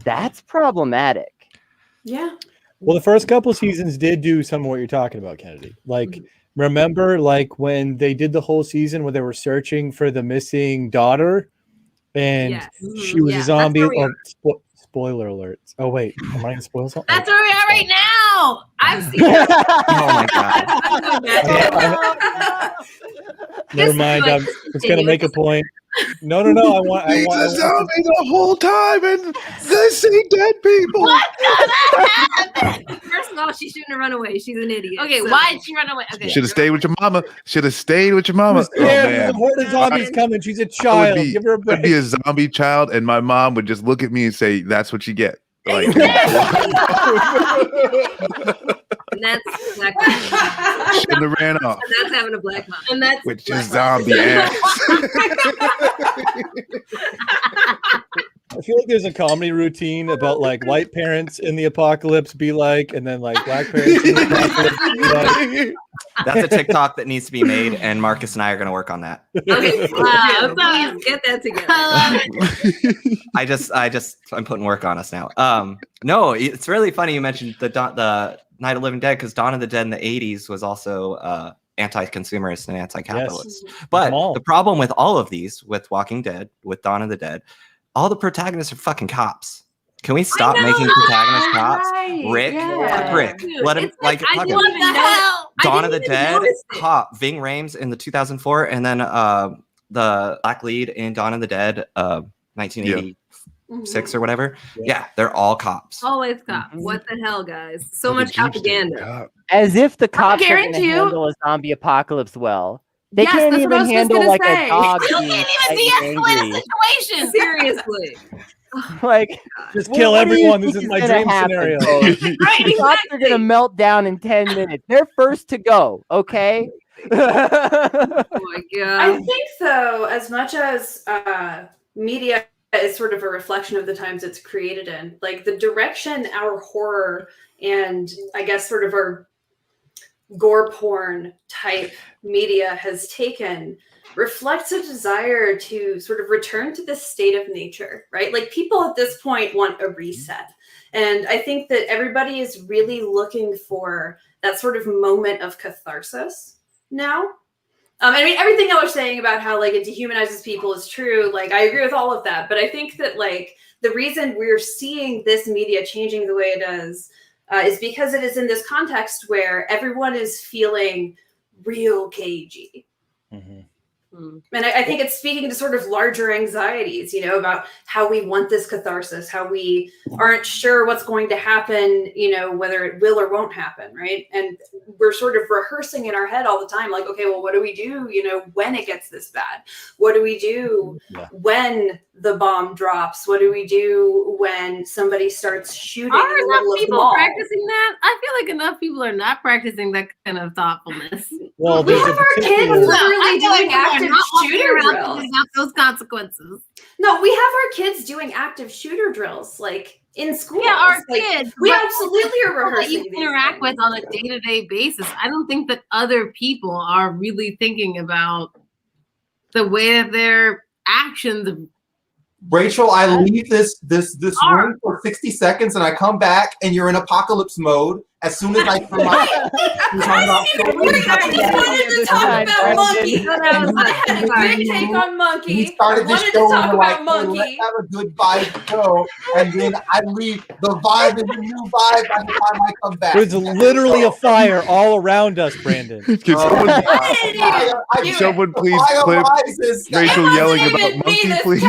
that's problematic. Yeah. Well, the first couple seasons did do some of what you're talking about, Kennedy. Like, remember, like when they did the whole season where they were searching for the missing daughter, and she was a zombie. Spoiler alerts. Oh wait, am I gonna spoil something? That's where we are right now. I've seen it. Oh my god. Never mind. I'm just gonna make a point. No. I want. He's a zombie the whole time, and they see dead people. What happened? First of all, she shouldn't have run away. She's an idiot. Okay, so. why did she run away? Okay. Should have stayed with your mama. Should have stayed with your mama. Oh, There's a man. horde of zombies coming. She's a I child. would be, Give her a break. I'd be a zombie child, and my mom would just look at me and say, "That's what you get." Like, And that's exactly. shouldn't have ran off. And that's having a black mom. And that's With your zombie ass. I feel like there's a comedy routine about like white parents in the apocalypse be like, and then like black parents in the apocalypse be like. That's a TikTok that needs to be made, and Marcus and I are going to work on that. Okay, please get that together. I'm putting work on us now. No, it's really funny you mentioned the Night of the Living Dead, because Dawn of the Dead in the 80s was also anti-consumerist and anti-capitalist. Yes. But the problem with all of these, with Walking Dead, with Dawn of the Dead, all the protagonists are fucking cops. Can we stop making protagonists cops? Rick, fuck Rick. Dude, Let him like I fucking didn't even know. Dawn of the Dead notice it. cop Ving Rhames in the 2004, and then the black lead in Dawn of the Dead 1986 or whatever. Yeah, they're all cops. Always cops. What the hell, guys? So much propaganda. As if the cops are going to guarantee you- handle a zombie apocalypse well. They Yes, can't that's what I even was just handle gonna like say. a dog. You being, can't like, even de-escalate a angry. situation. Seriously. Like, Just kill what do you everyone. This think is my gonna dream happen, scenario. folks? Right, The cops are gonna melt down in 10 minutes. They're first to go. Okay. Oh my god. I think though, as much as media is sort of a reflection of the times it's created in, like the direction our horror and I guess sort of our gore porn type media has taken reflects a desire to sort of return to this state of nature, right? Like people at this point want a reset. And I think that everybody is really looking for that sort of moment of catharsis now. I mean, everything I was saying about how like it dehumanizes people is true. Like I agree with all of that, but I think that like the reason we're seeing this media changing the way it is because it is in this context where everyone is feeling real cagey. Mm-hmm. And I think it's speaking to sort of larger anxieties, you know, about how we want this catharsis, how we aren't sure what's going to happen, you know, whether it will or won't happen, right? And we're sort of rehearsing in our head all the time, like, okay, well, what do we do, you know, when it gets this bad? What do we do when the bomb drops? What do we do when somebody starts shooting Are in the enough middle of the people mall? practicing that? I feel like enough people are not practicing that kind of thoughtfulness. Well, We there's have a our kids particular. literally doing active shooter drills drills. without those consequences. No, we have our kids doing active shooter drills, like in school. Yeah, our Like, kids. we but absolutely are people that rehearsing you these interact things. with on a day-to-day basis. I don't think that other people are really thinking about the way that their actions Rachel, I leave this room for 60 seconds and I come back and you're in apocalypse mode. As soon as I turn my we're talking about I just wanted to talk about Monkey. I had a big take on Monkey. We started I this wanted show to and talk we're like, about hey, let's Monkey. have a good vibe show. And then I leave. The vibe is a new vibe by the time I come back. There's literally a fire all around us, Brandon. Someone please fire clip rises. Rachel It yelling wasn't about even me Monkey, this please.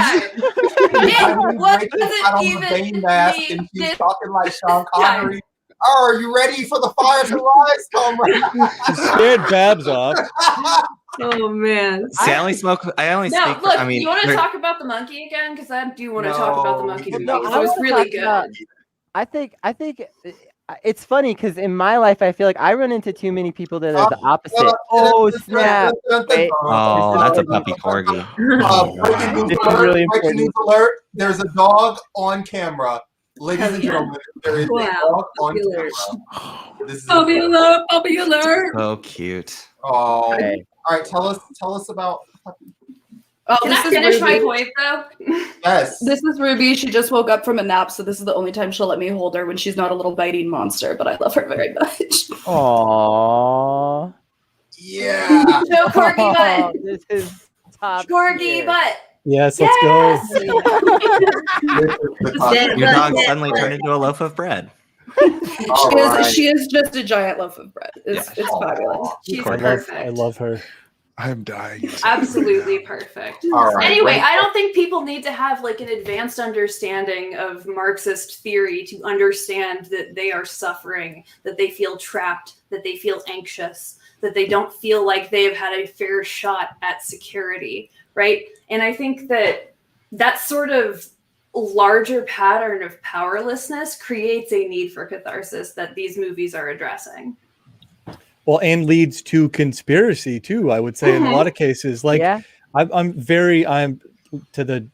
It wasn't even mask and she's talking like Sean Connery. Oh, are you ready for the fire to rise, comrade? She scared Babs off. Oh man. See, I only smoke. I only Now, speak. look, I mean, you want to there- talk about the monkey again? Because I do want to talk about the monkey movie. No, Because I it was wanna really talk good. about- I think it's funny because in my life, I feel like I run into too many people that are the opposite. Oh snap! Wait, oh, that's a puppy corgi. Breaking news alert! There's a dog on camera, ladies and gentlemen. There is a dog on camera. This is Puppy alert! Puppy alert! So cute. Oh, Okay. all right. Tell us about. Oh, Can this I is finish my Ruby. point though? Yes. This is Ruby. She just woke up from a nap, so this is the only time she'll let me hold her when she's not a little biting monster. But I love her very much. Aww. Yeah. Show corgi butt. This is top Corgi tier. butt. Yes, let's go. Your dog suddenly turned into a loaf of bread. She is just a giant loaf of bread. It's fabulous. She's I perfect. love her. I'm dying. Absolutely perfect. All right. Anyway, I don't think people need to have like an advanced understanding of Marxist theory to understand that they are suffering, that they feel trapped, that they feel anxious, that they don't feel like they have had a fair shot at security, right? And I think that sort of larger pattern of powerlessness creates a need for catharsis that these movies are addressing. Well, and leads to conspiracy too. I would say in a lot of cases, like I'm to the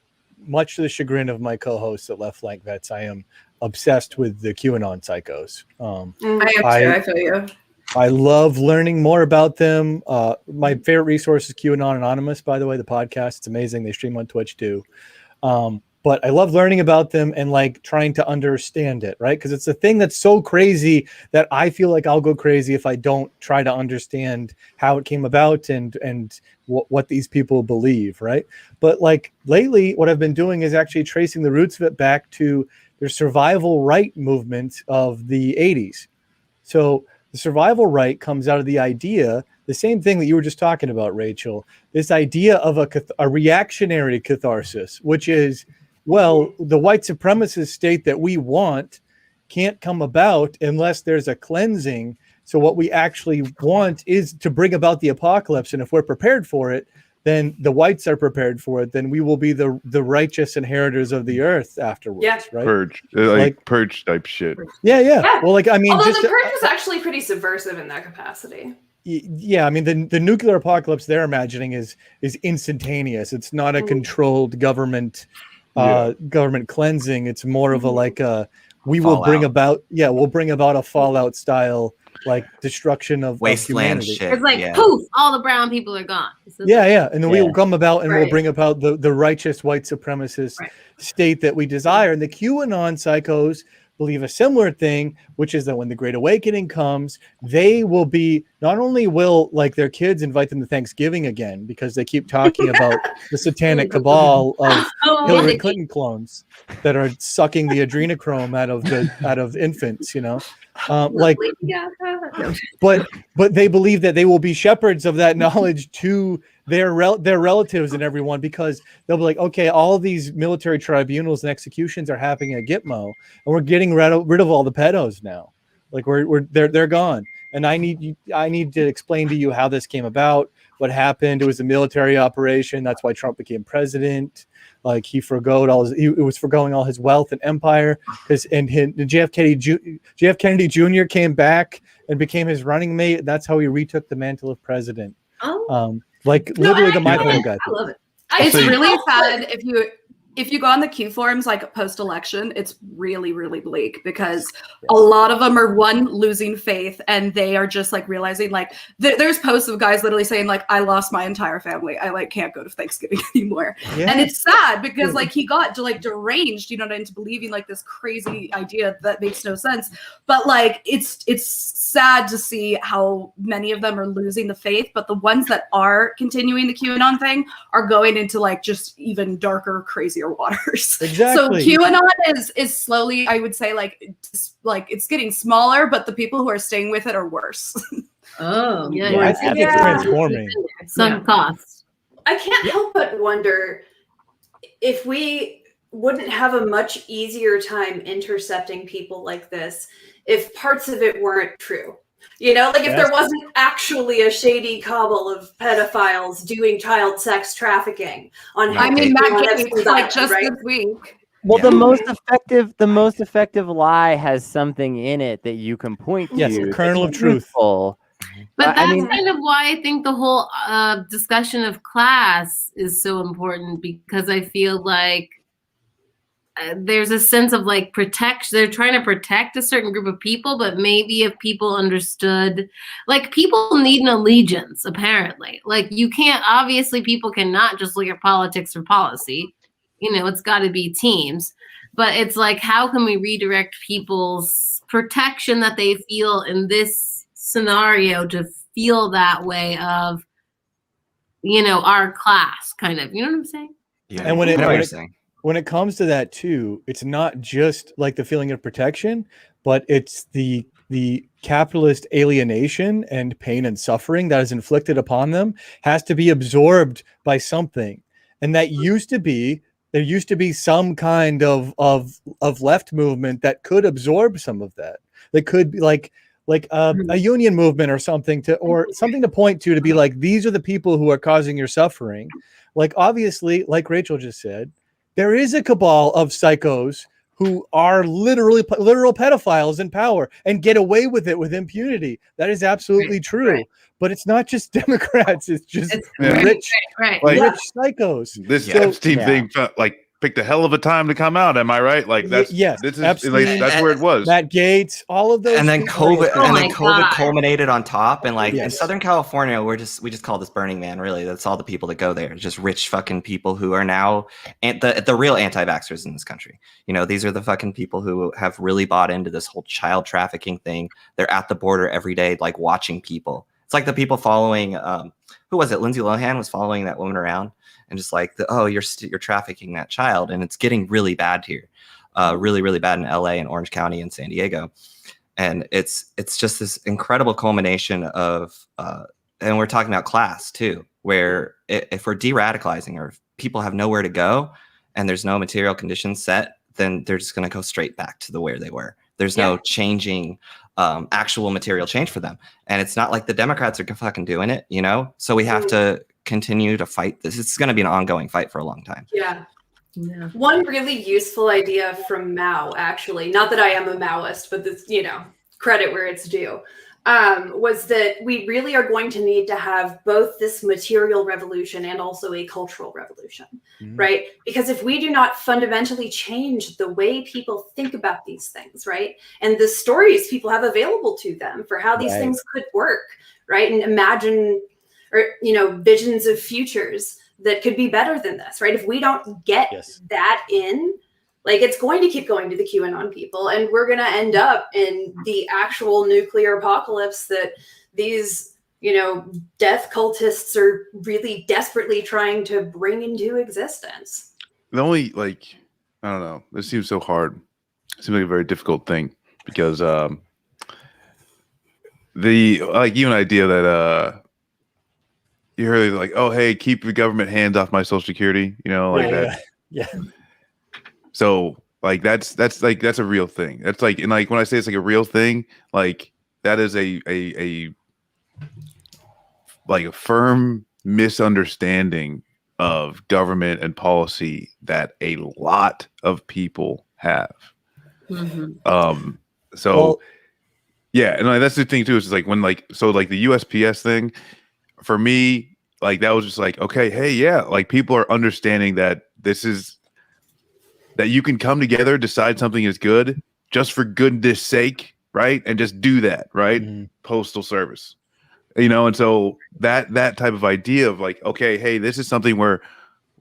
much to the chagrin of my co-hosts at Left Flank Vets, I am obsessed with the QAnon psychos. I am too. I feel you. I love learning more about them. My favorite resource is QAnon Anonymous, by the way, the podcast. It's amazing. They stream on Twitch too. But I love learning about them and like trying to understand it, right? Because it's a thing that's so crazy that I feel like I'll go crazy if I don't try to understand how it came about and what these people believe, right? But like lately, what I've been doing is actually tracing the roots of it back to the survival right movement of the 80s. So the survival right comes out of the idea, the same thing that you were just talking about, Rachel, this idea of a reactionary catharsis, which is, well, the white supremacist state that we want can't come about unless there's a cleansing. So what we actually want is to bring about the apocalypse. And if we're prepared for it, then the whites are prepared for it. Then we will be the righteous inheritors of the earth afterwards, right? Purge, like purge type shit. Yeah. Well, like, I mean, although just the purge was actually pretty subversive in that capacity. yeah, I mean, the nuclear apocalypse they're imagining is instantaneous. It's not a controlled government cleansing. It's more of a like we will bring about a Fallout style like destruction of wasteland humanity. shit. It's like poof, all the brown people are gone. And then we will come about and we'll bring about the righteous white supremacist state that we desire. And the QAnon psychos believe a similar thing, which is that when the Great Awakening comes, they will be, not only will like their kids invite them to Thanksgiving again, because they keep talking about the satanic cabal of Hillary Clinton clones that are sucking the adrenochrome out of infants, you know, but they believe that they will be shepherds of that knowledge to their relatives and everyone, because they'll be like, okay, all these military tribunals and executions are happening at Gitmo, and we're getting rid of all the pedos now. Like they're gone, and I need to explain to you how this came about, what happened. It was a military operation. That's why Trump became president. Like he was forgoing all his wealth and empire, and JF Kennedy Jr. came back and became his running mate. That's how he retook the mantle of president. Literally the Michael guy. I love it. It's really sad if you. if you go on the Q forums like post-election, it's really, really bleak because a lot of them are losing faith, and they are just like realizing like there's posts of guys literally saying like, I lost my entire family. I like can't go to Thanksgiving anymore. Yeah. And it's sad because like he got like deranged, into believing like this crazy idea that makes no sense. But like it's sad to see how many of them are losing the faith, but the ones that are continuing the QAnon thing are going into like just even darker, crazier waters. Exactly. So QAnon is slowly, I would say, like it's getting smaller, but the people who are staying with it are worse. Oh, yeah. I think it's transforming. Some costs. I can't help but wonder if we wouldn't have a much easier time intercepting people like this if parts of it weren't true. Like if there wasn't actually a shady cabal of pedophiles doing child sex trafficking on. I mean, Matt Gaetz, like just this week. Well, the most effective lie has something in it that you can point to. Yes, a kernel of truth. Truthful. But that's kind of why I think the whole discussion of class is so important, because I feel like there's a sense of like protection. They're trying to protect a certain group of people, but maybe if people understood, like people need an allegiance, apparently. Like you can't, obviously people cannot just look at politics or policy. It's got to be teams. But it's like, how can we redirect people's protection that they feel in this scenario to feel that way of, our class kind of, you know what I'm saying? Yeah. And when it comes to that too, it's not just like the feeling of protection, but it's the capitalist alienation and pain and suffering that is inflicted upon them has to be absorbed by something. And that there used to be some kind of left movement that could absorb some of that. That could be like a union movement or something to point to be like, these are the people who are causing your suffering. Like, obviously, like Rachel just said, there is a cabal of psychos who are literal pedophiles in power and get away with it with impunity. That is absolutely true. Right. But it's not just Democrats. It's just rich psychos. This Epstein thing, picked a hell of a time to come out. Am I right? Like that's that's where it was. Matt Gaetz, all of those. And then COVID, COVID culminated on top. And like in Southern California, we just call this Burning Man. Really, that's all the people that go there. Just rich fucking people who are now the real anti-vaxxers in this country. These are the fucking people who have really bought into this whole child trafficking thing. They're at the border every day, like watching people. It's like the people following. Who was it? Lindsay Lohan was following that woman around. And just like, you're trafficking that child. And it's getting really bad here. Really, really bad in LA and Orange County and San Diego. And it's just this incredible culmination of, and we're talking about class too, where if we're de-radicalizing or if people have nowhere to go and there's no material conditions set, then they're just going to go straight back to where they were. There's no changing actual material change for them. And it's not like the Democrats are fucking doing it, So we have to continue to fight this. It's going to be an ongoing fight for a long time. Yeah. One really useful idea from Mao, actually, not that I am a Maoist, but this, credit where it's due, was that we really are going to need to have both this material revolution and also a cultural revolution, right? Because if we do not fundamentally change the way people think about these things, right? And the stories people have available to them for how these things could work, right? And imagine visions of futures that could be better than this, right? If we don't get that in, like it's going to keep going to the QAnon people, and we're going to end up in the actual nuclear apocalypse that these, death cultists are really desperately trying to bring into existence. The only, I don't know, this seems so hard. It seems like a very difficult thing because even idea that you heard like, oh, hey, keep the government hands off my Social Security, that. Yeah. So like that's a real thing. That's like, and like when I say it's like a real thing, like that is a firm misunderstanding of government and policy that a lot of people have. Yeah, and that's the thing too. Is like when the USPS thing. For me, like that was just like, okay, hey, yeah, like people are understanding that this is that you can come together, decide something is good just for goodness sake, right? And just do that, right? Postal service. And so that type of idea of like, okay, hey, this is something where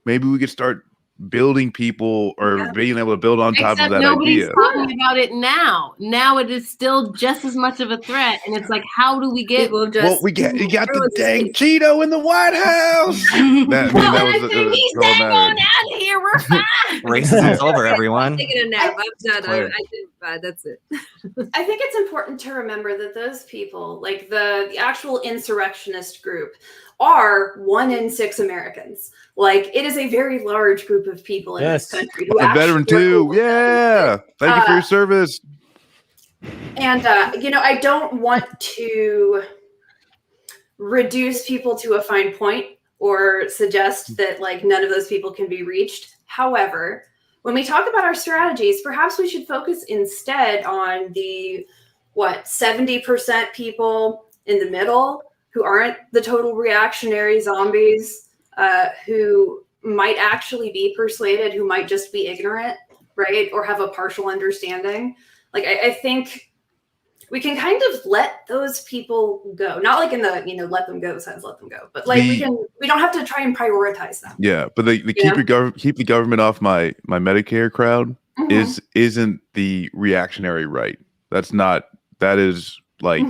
maybe we could start building people or being able to build on top Except of that nobody's idea. talking about it now. Now it is still just as much of a threat, and it's like, how do we get? Well, you got the dang Cheeto in the White House. That was he's dang on out of here. We're fine. Racism's over, everyone. Taking a nap. I'm done. Clear. I did fine. That's it. I think it's important to remember that those people, like the actual insurrectionist group, are 1 in 6 Americans. Like, it is a very large group of people in this country. Who A veteran actually too. Yeah. Thank you for your service. And, I don't want to reduce people to a fine point or suggest that, like, none of those people can be reached. However, when we talk about our strategies, perhaps we should focus instead on the, 70% people in the middle who aren't the total reactionary zombies, who might actually be persuaded, who might just be ignorant, right? Or have a partial understanding. Like, I think we can kind of let those people go. Not like in the, let them go sense, let them go. But like we don't have to try and prioritize them. Yeah, but the keep the government off my Medicare crowd isn't the reactionary right. That is like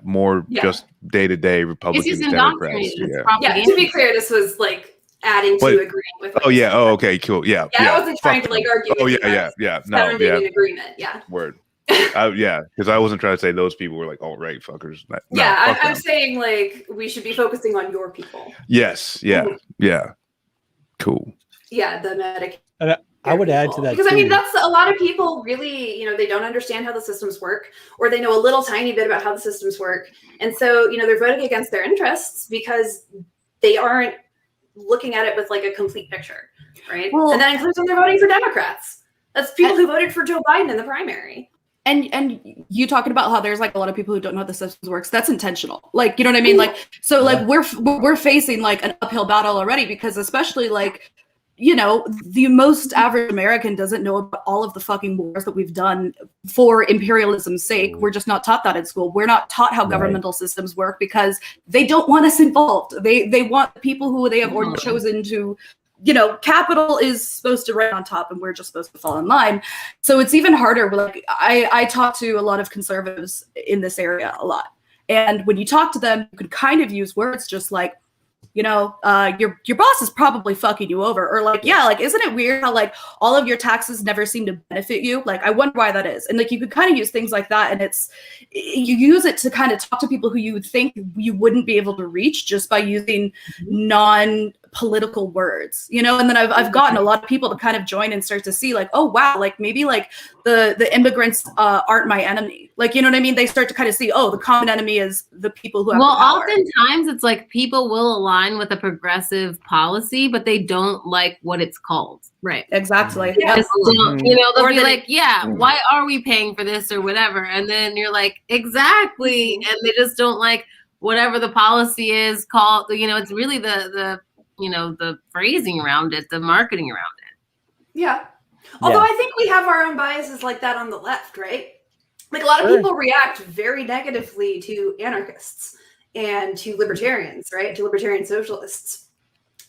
more just day-to-day Republicans, Democrats. Yeah, to be clear, this was like adding to agreeing with. Okay, cool. Yeah. I wasn't trying to like argue. Oh yeah. No, an agreement. Yeah. Word. Because I wasn't trying to say those people were like alt-right fuckers. No, I'm saying like we should be focusing on your people. Yes. Yeah. Yeah. Cool. Yeah, the Medicare. And I would add to that because I mean too. that's a lot of people really, they don't understand how the systems work, or they know a little tiny bit about how the systems work, and so they're voting against their interests because they aren't looking at it with like a complete picture, right? Well, and that includes when they're voting for Democrats. That's people who voted for Joe Biden in the primary. And you talking about how there's like a lot of people who don't know how the systems works. That's intentional. Like, you know what I mean? Like, so like we're facing like an uphill battle already, because especially like, the most average American doesn't know about all of the fucking wars that we've done for imperialism's sake. We're just not taught that in school. We're not taught how governmental systems work because they don't want us involved. They want people who they have already chosen to, capital is supposed to reign on top and we're just supposed to fall in line. So it's even harder. Like I talk to a lot of conservatives in this area a lot. And when you talk to them, you can kind of use words just like, your boss is probably fucking you over, or like, isn't it weird how like all of your taxes never seem to benefit you? Like, I wonder why that is. And like, you could kind of use things like that. And you use it to kind of talk to people who you would think you wouldn't be able to reach just by using non-political words, and then I've gotten a lot of people to kind of join and start to see like, oh wow, like maybe like the immigrants aren't my enemy. Like, you know what I mean? They start to kind of see, oh, the common enemy is the people who have the power. Oftentimes it's like people will align with a progressive policy, but they don't like what it's called. Right. Exactly. Yeah. They'll be like, why are we paying for this or whatever? And then you're like, exactly. And they just don't like whatever the policy is called. It's really the phrasing around it, the marketing around it. Yeah. Although I think we have our own biases like that on the left, right? Like a lot of people react very negatively to anarchists and to libertarians, right? To libertarian socialists.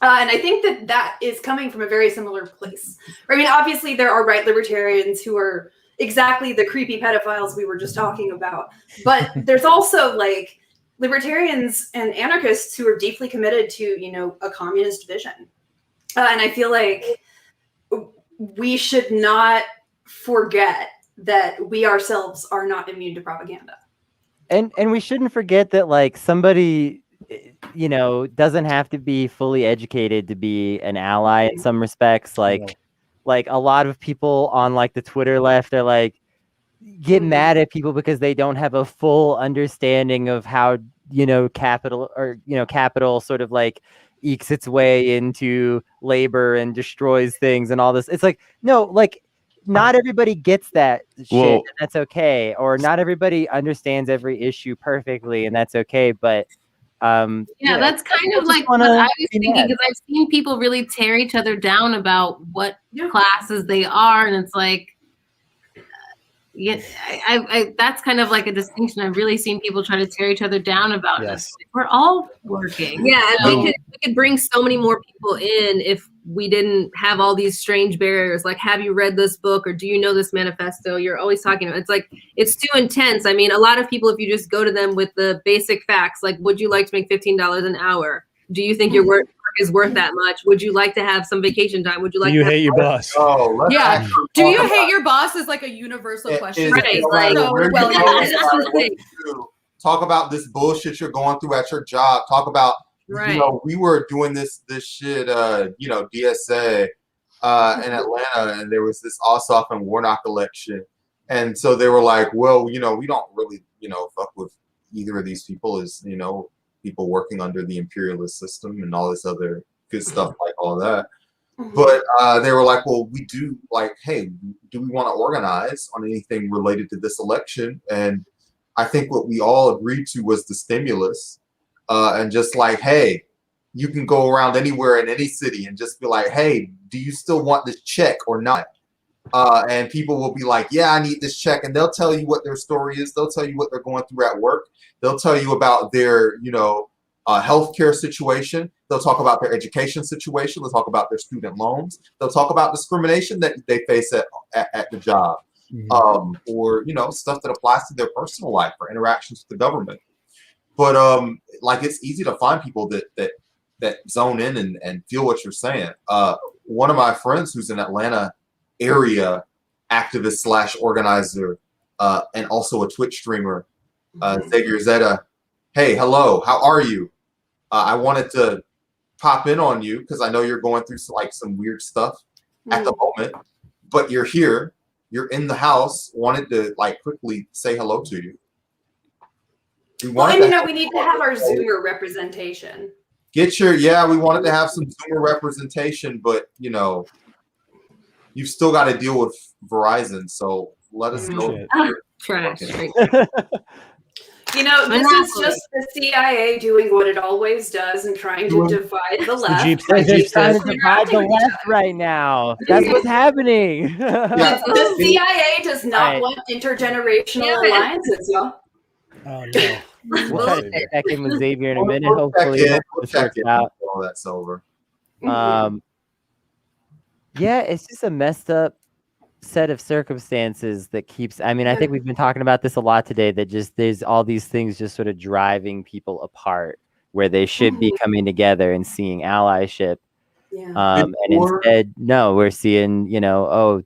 And I think that is coming from a very similar place. I mean, obviously there are right libertarians who are exactly the creepy pedophiles we were just talking about. But there's also like libertarians and anarchists who are deeply committed to, a communist vision. And I feel like we should not forget that we ourselves are not immune to propaganda. And we shouldn't forget that like somebody, doesn't have to be fully educated to be an ally in some respects. Like a lot of people on like the Twitter left are like, get mad at people because they don't have a full understanding of how capital sort of like ekes its way into labor and destroys things and all this. It's like, no, like not everybody gets that shit, and that's okay. Or not everybody understands every issue perfectly, and that's okay. But Yeah, that's kind of like what I was thinking, because I've seen people really tear each other down about what classes they are, and it's like, yeah, I that's kind of like a distinction I've really seen people try to tear each other down about. Yes. We're all working. Yeah, so. and we could bring so many more people in if we didn't have all these strange barriers. Like, have you read this book, or do you know this manifesto? You're always talking about. It's like, it's too intense. I mean, a lot of people, if you just go to them with the basic facts, like, would you like to make $15 an hour? Do you think your work is worth that much? Would you like to have some vacation time? Would you like Do you to have hate your boss? Oh, Yeah. Do you hate your boss is like a universal question. Right. Like, Talk about this bullshit you're going through at your job. Talk about, you know, we were doing this shit, you know, DSA in Atlanta, and there was this Ossoff and Warnock election. And so they were like, well, you know, we don't really, you know, fuck with either of these people, as, you know, people working under the imperialist system and all this other good stuff like all that. But they were like, well, we do, like, hey, do we want to organize on anything related to this election? And I think what we all agreed to was the stimulus, and just like, hey, you can go around anywhere in any city and just be like, hey, do you still want this check or not? And people will be like, yeah, I need this check. And they'll tell you what their story is. They'll tell you what they're going through at work. They'll tell you about their, you know, healthcare situation. They'll talk about their education situation. They'll talk about their student loans. They'll talk about discrimination that they face at the job, or, you know, stuff that applies to their personal life or interactions with the government. But like, it's easy to find people that zone in and feel what you're saying. One of my friends who's an Atlanta area activist / organizer, and also a Twitch streamer, Xavier Zeta. Hey, hello, how are you? I wanted to pop in on you because I know you're going through some weird stuff at the moment, but you're here, you're in the house. Wanted to like quickly say hello to you. Well, and you know, we need to have our Zoomer representation. We wanted to have some Zoomer representation, but you know, you've still got to deal with Verizon, so let us know. Trash. You know, this is just the CIA doing what it always does and trying to divide the left. They're trying to divide the left right now. That's what's happening. The CIA does not want intergenerational alliances, y'all. Oh no. We'll try to check back in with Xavier in a minute. Hopefully this works out. All that's over. Yeah, it's just a messed up set of circumstances that keeps, I mean, I think we've been talking about this a lot today, that just there's all these things just sort of driving people apart where they should be coming together and seeing allyship. And instead, no, we're seeing, you know,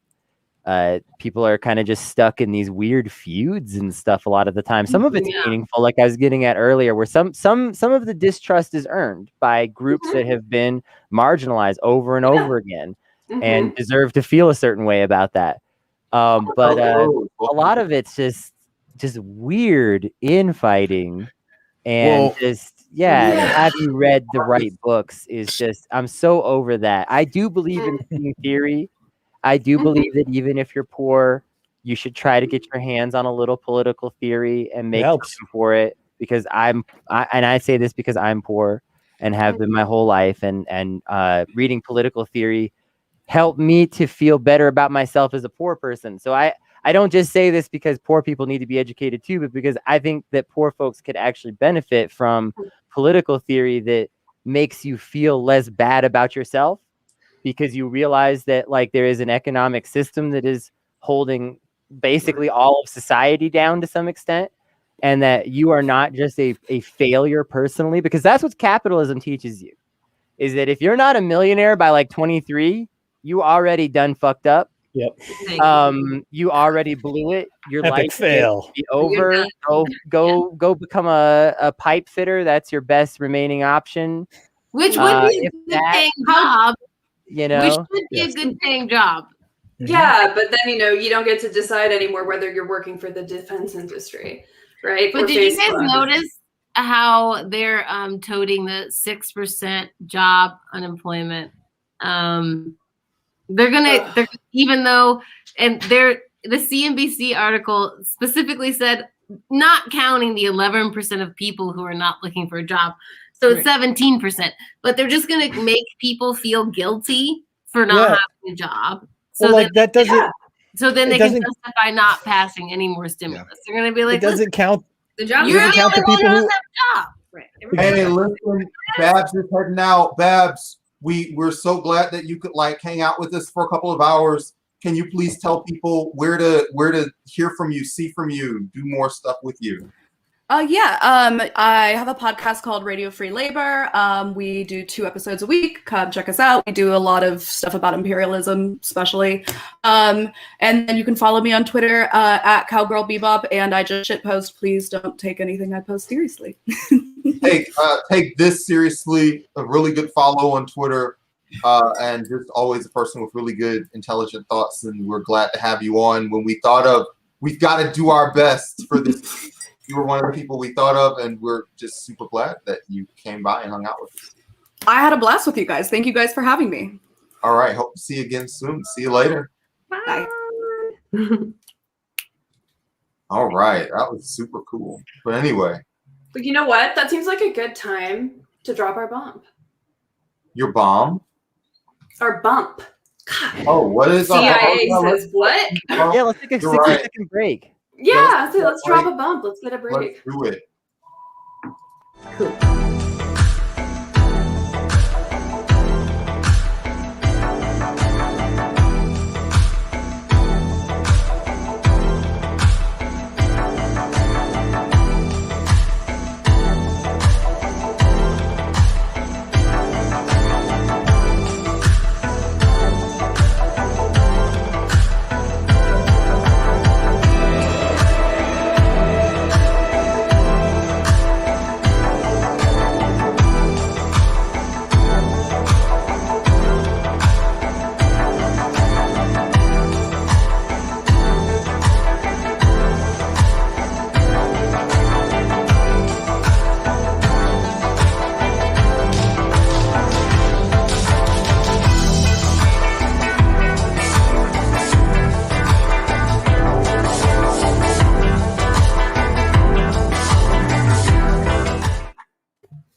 people are kind of just stuck in these weird feuds and stuff a lot of the time. Some of it's meaningful, like I was getting at earlier, where some of the distrust is earned by groups that have been marginalized over and over again and deserve to feel a certain way about that. But a lot of it's just weird infighting and have you read the right books is just, I'm so over that. I do believe in team theory. I do believe that even if you're poor, you should try to get your hands on a little political theory and make time for it, because I say this because I'm poor and have been my whole life, and reading political theory helped me to feel better about myself as a poor person. So I don't just say this because poor people need to be educated too, but because I think that poor folks could actually benefit from political theory that makes you feel less bad about yourself, because you realize that like there is an economic system that is holding basically all of society down to some extent, and that you are not just a failure personally, because that's what capitalism teaches you, is that if you're not a millionaire by like 23, you already done fucked up. Yep. You already blew it. Your Epic life fail. be over. Go become a pipe fitter. That's your best remaining option. Which would be a good paying job. You know, which would be a good paying job. Yeah, but then, you know, you don't get to decide anymore whether you're working for the defense industry, right? But did you guys notice how they're toting the 6% job unemployment? They're even though, and the CNBC article specifically said not counting the 11% of people who are not looking for a job. So it's 17%, but they're just going to make people feel guilty for not having a job. So well, like that doesn't. So then it they can doesn't- justify not passing any more stimulus. They're going to be like, It doesn't count. The job you're doesn't the count only the one who people doesn't who- have a job. Right. Hey, listen, Babs is heading out. Babs, we're so glad that you could like hang out with us for a couple of hours. Can you please tell people where to hear from you, see from you, do more stuff with you? I have a podcast called Radio Free Labor. We do 2 episodes a week. Come check us out. We do a lot of stuff about imperialism, especially. And then you can follow me on Twitter at Cowgirl Bebop, and I just shitpost. Please don't take anything I post seriously. Take this seriously. A really good follow on Twitter, and just always a person with really good, intelligent thoughts. And we're glad to have you on. When we thought of, we've got to do our best for this. You were one of the people we thought of, and we're just super glad that you came by and hung out with us. I had a blast with you guys. Thank you guys for having me. All right. Hope to see you again soon. See you later. Bye. All right. That was super cool. But anyway, But you know what? That seems like a good time to drop our bomb. your bomb. Our bump. Oh, what is our CIA bomb? says what? Yeah, let's take a You're right. 60-second break. Yeah, so let's let's drop break. a bump. Let's get a break. Let's do it.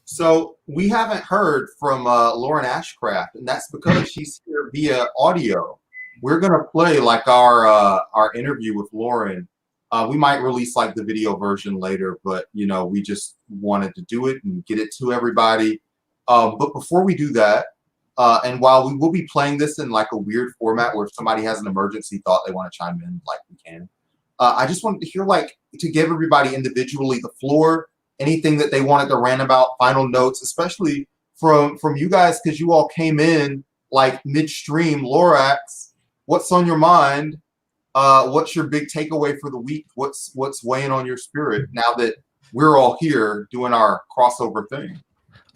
So we haven't heard from Lauren Ashcraft, and that's because she's here via audio. We're gonna play like our interview with Lauren. We might release like the video version later, but you know, we just wanted to do it and get it to everybody. But before we do that, and while we will be playing this in like a weird format where if somebody has an emergency thought they want to chime in, like we can. I just wanted to hear like to give everybody individually the floor. Anything that they wanted to rant about, final notes, especially from you guys, because you all came in like midstream. Lorax, what's on your mind? What's your big takeaway for the week? What's weighing on your spirit now that we're all here doing our crossover thing?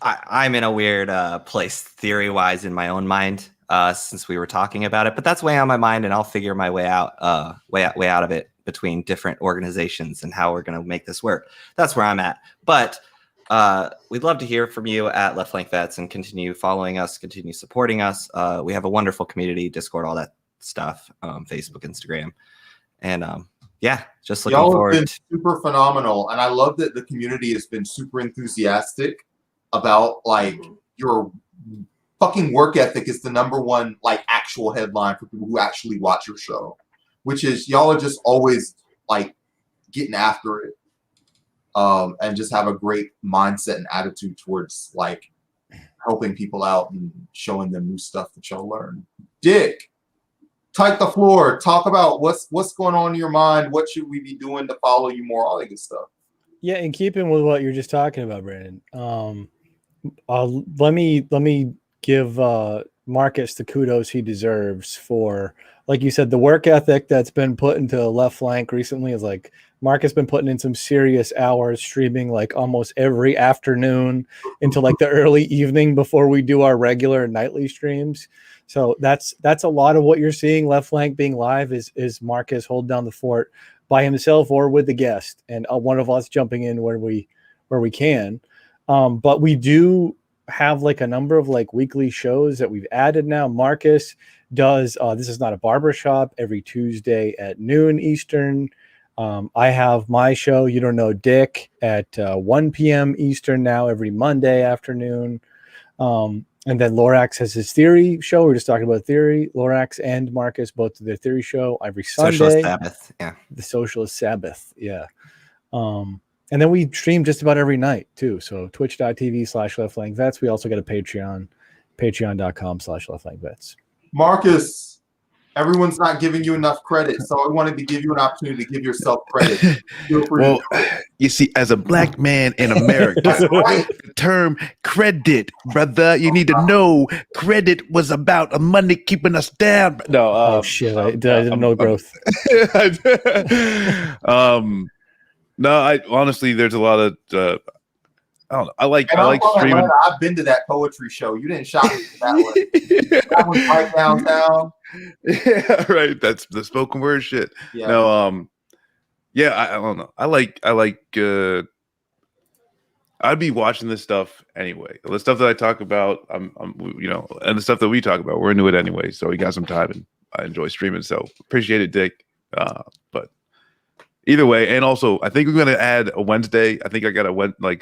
I'm in a weird place theory-wise in my own mind since we were talking about it, but that's way on my mind, and I'll figure my way out of it between different organizations and how we're going to make this work. That's where I'm at. But we'd love to hear from you at Left Flank Vets and continue following us, continue supporting us. We have a wonderful community, Discord, all that stuff, Facebook, Instagram. And yeah, just looking Y'all forward. have been super phenomenal. And I love that the community has been super enthusiastic about like your fucking work ethic is the #1 like actual headline for people who actually watch your show. Which is y'all are just always like getting after it, and just have a great mindset and attitude towards like helping people out and showing them new stuff that y'all learn. Dick, take the floor. Talk about what's going on in your mind. What should we be doing to follow you more? All that good stuff. Yeah, in keeping with what you're just talking about, Brandon. Let me give Marcus the kudos he deserves for, like you said, the work ethic that's been put into Left Flank recently is like Marcus been putting in some serious hours, streaming like almost every afternoon into like the early evening before we do our regular nightly streams. So that's a lot of what you're seeing. Left Flank being live is Marcus hold down the fort by himself or with the guest, and one of us jumping in where we can. But we do have like a number of like weekly shows that we've added now. Marcus does This Is Not a Barbershop every Tuesday at noon Eastern. I have my show, You Don't Know Dick, at 1 p.m. Eastern now every Monday afternoon. And then Lorax has his theory show. We're just talking about theory. Lorax and Marcus both do their theory show every Sunday. Socialist Sabbath, yeah. The Socialist Sabbath, yeah. And then we stream just about every night too. So twitch.tv/leftflankvets. We also got a Patreon, patreon.com/leftflankvets. Marcus, everyone's not giving you enough credit, so I wanted to give you an opportunity to give yourself credit. Well, you see, as a black man in America, the term credit, brother, you need to know credit was about money keeping us down. No, oh shit, I didn't know growth. No, I honestly, there's a lot of I don't know. I like streaming. Atlanta, I've been to that poetry show. You didn't shock me for that one. That one's right downtown. Yeah, right. That's the spoken word shit. Yeah. No, yeah, I don't know. I like I'd be watching this stuff anyway. The stuff that I talk about, I'm and the stuff that we talk about, we're into it anyway. So we got some time, and I enjoy streaming. So appreciate it, Dick. But either way, and also I think we're gonna add a Wednesday. I think I got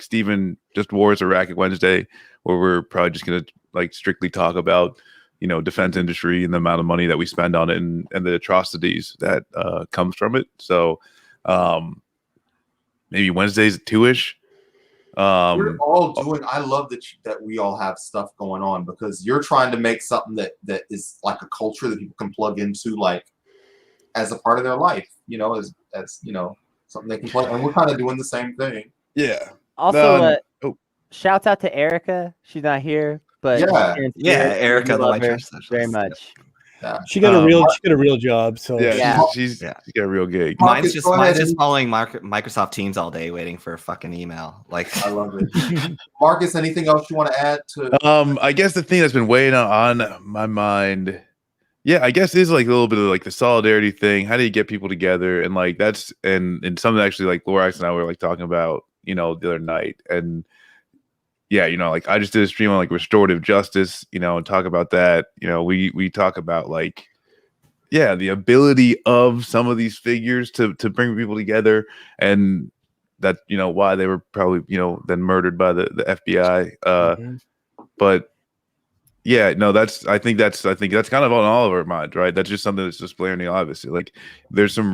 Steven just Wars a Racket Wednesday, where we're probably just gonna strictly talk about defense industry and the amount of money that we spend on it and the atrocities that comes from it. So maybe Wednesdays at 2-ish. We're all doing. I love that we all have stuff going on, because you're trying to make something that is like a culture that people can plug into, like as a part of their life. As something they can play, and we're kind of doing the same thing. Yeah. Also, shouts out to Erica. She's not here, but Erica, the white trash very much. Yeah. She got a real job. So she's got a real gig. Mine's just following Microsoft Teams all day, waiting for a fucking email. I love it. Marcus, anything else you want to add to? I guess the thing that's been weighing on my mind, I guess is a little bit of the solidarity thing. How do you get people together? And that's and something actually Lorax and I were talking about, the other night. And I just did a stream on restorative justice, and talk about that. We talk about the ability of some of these figures to bring people together, and that why they were probably then murdered by the FBI. But I think that's kind of on all of our minds, right? That's just something that's just blaringly obvious. There's some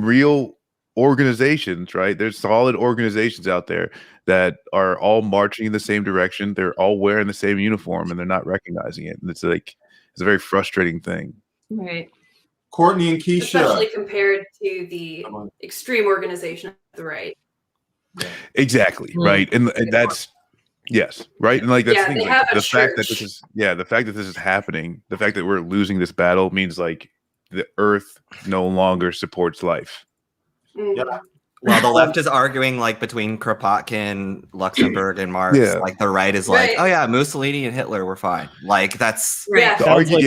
real organizations, right? There's solid organizations out there that are all marching in the same direction. They're all wearing the same uniform, and they're not recognizing it. And it's a very frustrating thing. Right. Courtney and Keisha, especially compared to the extreme organization of the right. Exactly. Right. And that's yes, right. And that's the thing. The fact that this is happening, the fact that we're losing this battle means the earth no longer supports life. Yeah. Well, the left is arguing between Kropotkin, Luxembourg, and Marx. Yeah. The right is oh yeah, Mussolini and Hitler were fine. That's right. Sounds like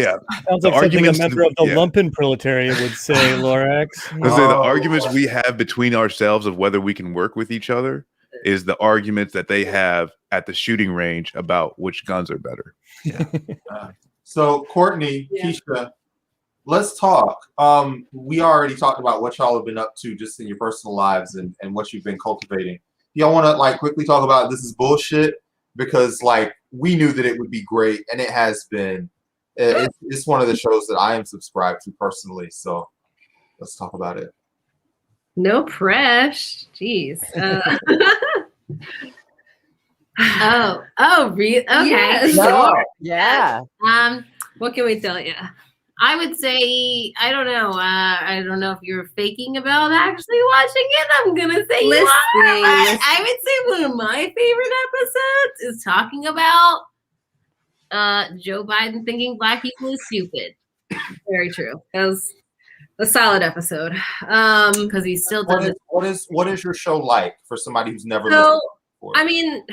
something a member of the lumpen proletariat would say, Lorax. The arguments we have between ourselves of whether we can work with each other is the arguments that they have at the shooting range about which guns are better. So Courtney, Keisha, let's talk. We already talked about what y'all have been up to just in your personal lives and what you've been cultivating. Y'all want to quickly talk about This Is Bullshit? Because we knew that it would be great, and it has been. It's one of the shows that I am subscribed to personally. So let's talk about it. No press. Jeez. Really? Okay. Yes. Sure. Yeah. What can we tell you? I would say, I don't know. I don't know if you're faking about actually watching it. I'm gonna say you are. I would say one of my favorite episodes is talking about Joe Biden thinking black people is stupid. Very true. That was a solid episode. Because he still does it. What is your show like for somebody who's never So, listened before? I mean,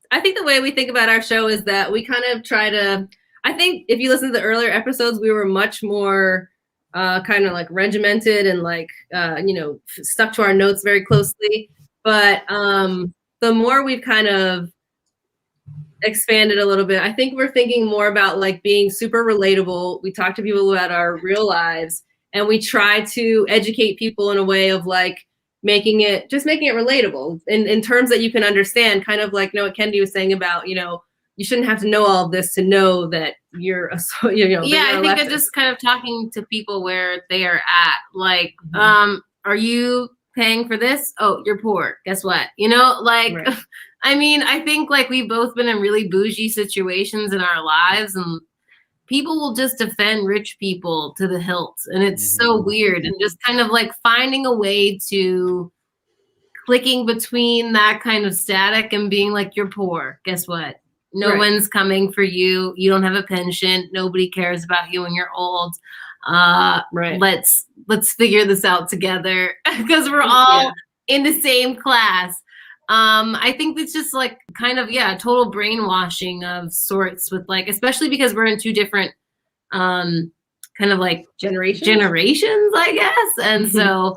I think the way we think about our show is that we kind of try to. I think if you listen to the earlier episodes, we were much more kind of regimented and stuck to our notes very closely. But the more we've kind of expanded a little bit, I think we're thinking more about being super relatable. We talk to people about our real lives, and we try to educate people in a way of like making it relatable in terms that you can understand, kind of like what Kendi was saying about, you shouldn't have to know all of this to know that you're a that Yeah, you're I a think leftist. I'm just kind of talking to people where they are at. Like, are you paying for this? Oh, you're poor. Guess what? Like, Right. I mean, I think like we've both been in really bougie situations in our lives, and people will just defend rich people to the hilt. And it's so weird. And just kind of like finding a way to clicking between that kind of static and being like, you're poor. Guess what? No Right. one's coming for you. You don't have a pension. Nobody cares about you when you're old. Right. Let's figure this out together because we're all in the same class. I think it's just like kind of total brainwashing of sorts with like, especially because we're in two different kind of like generations, I guess. And so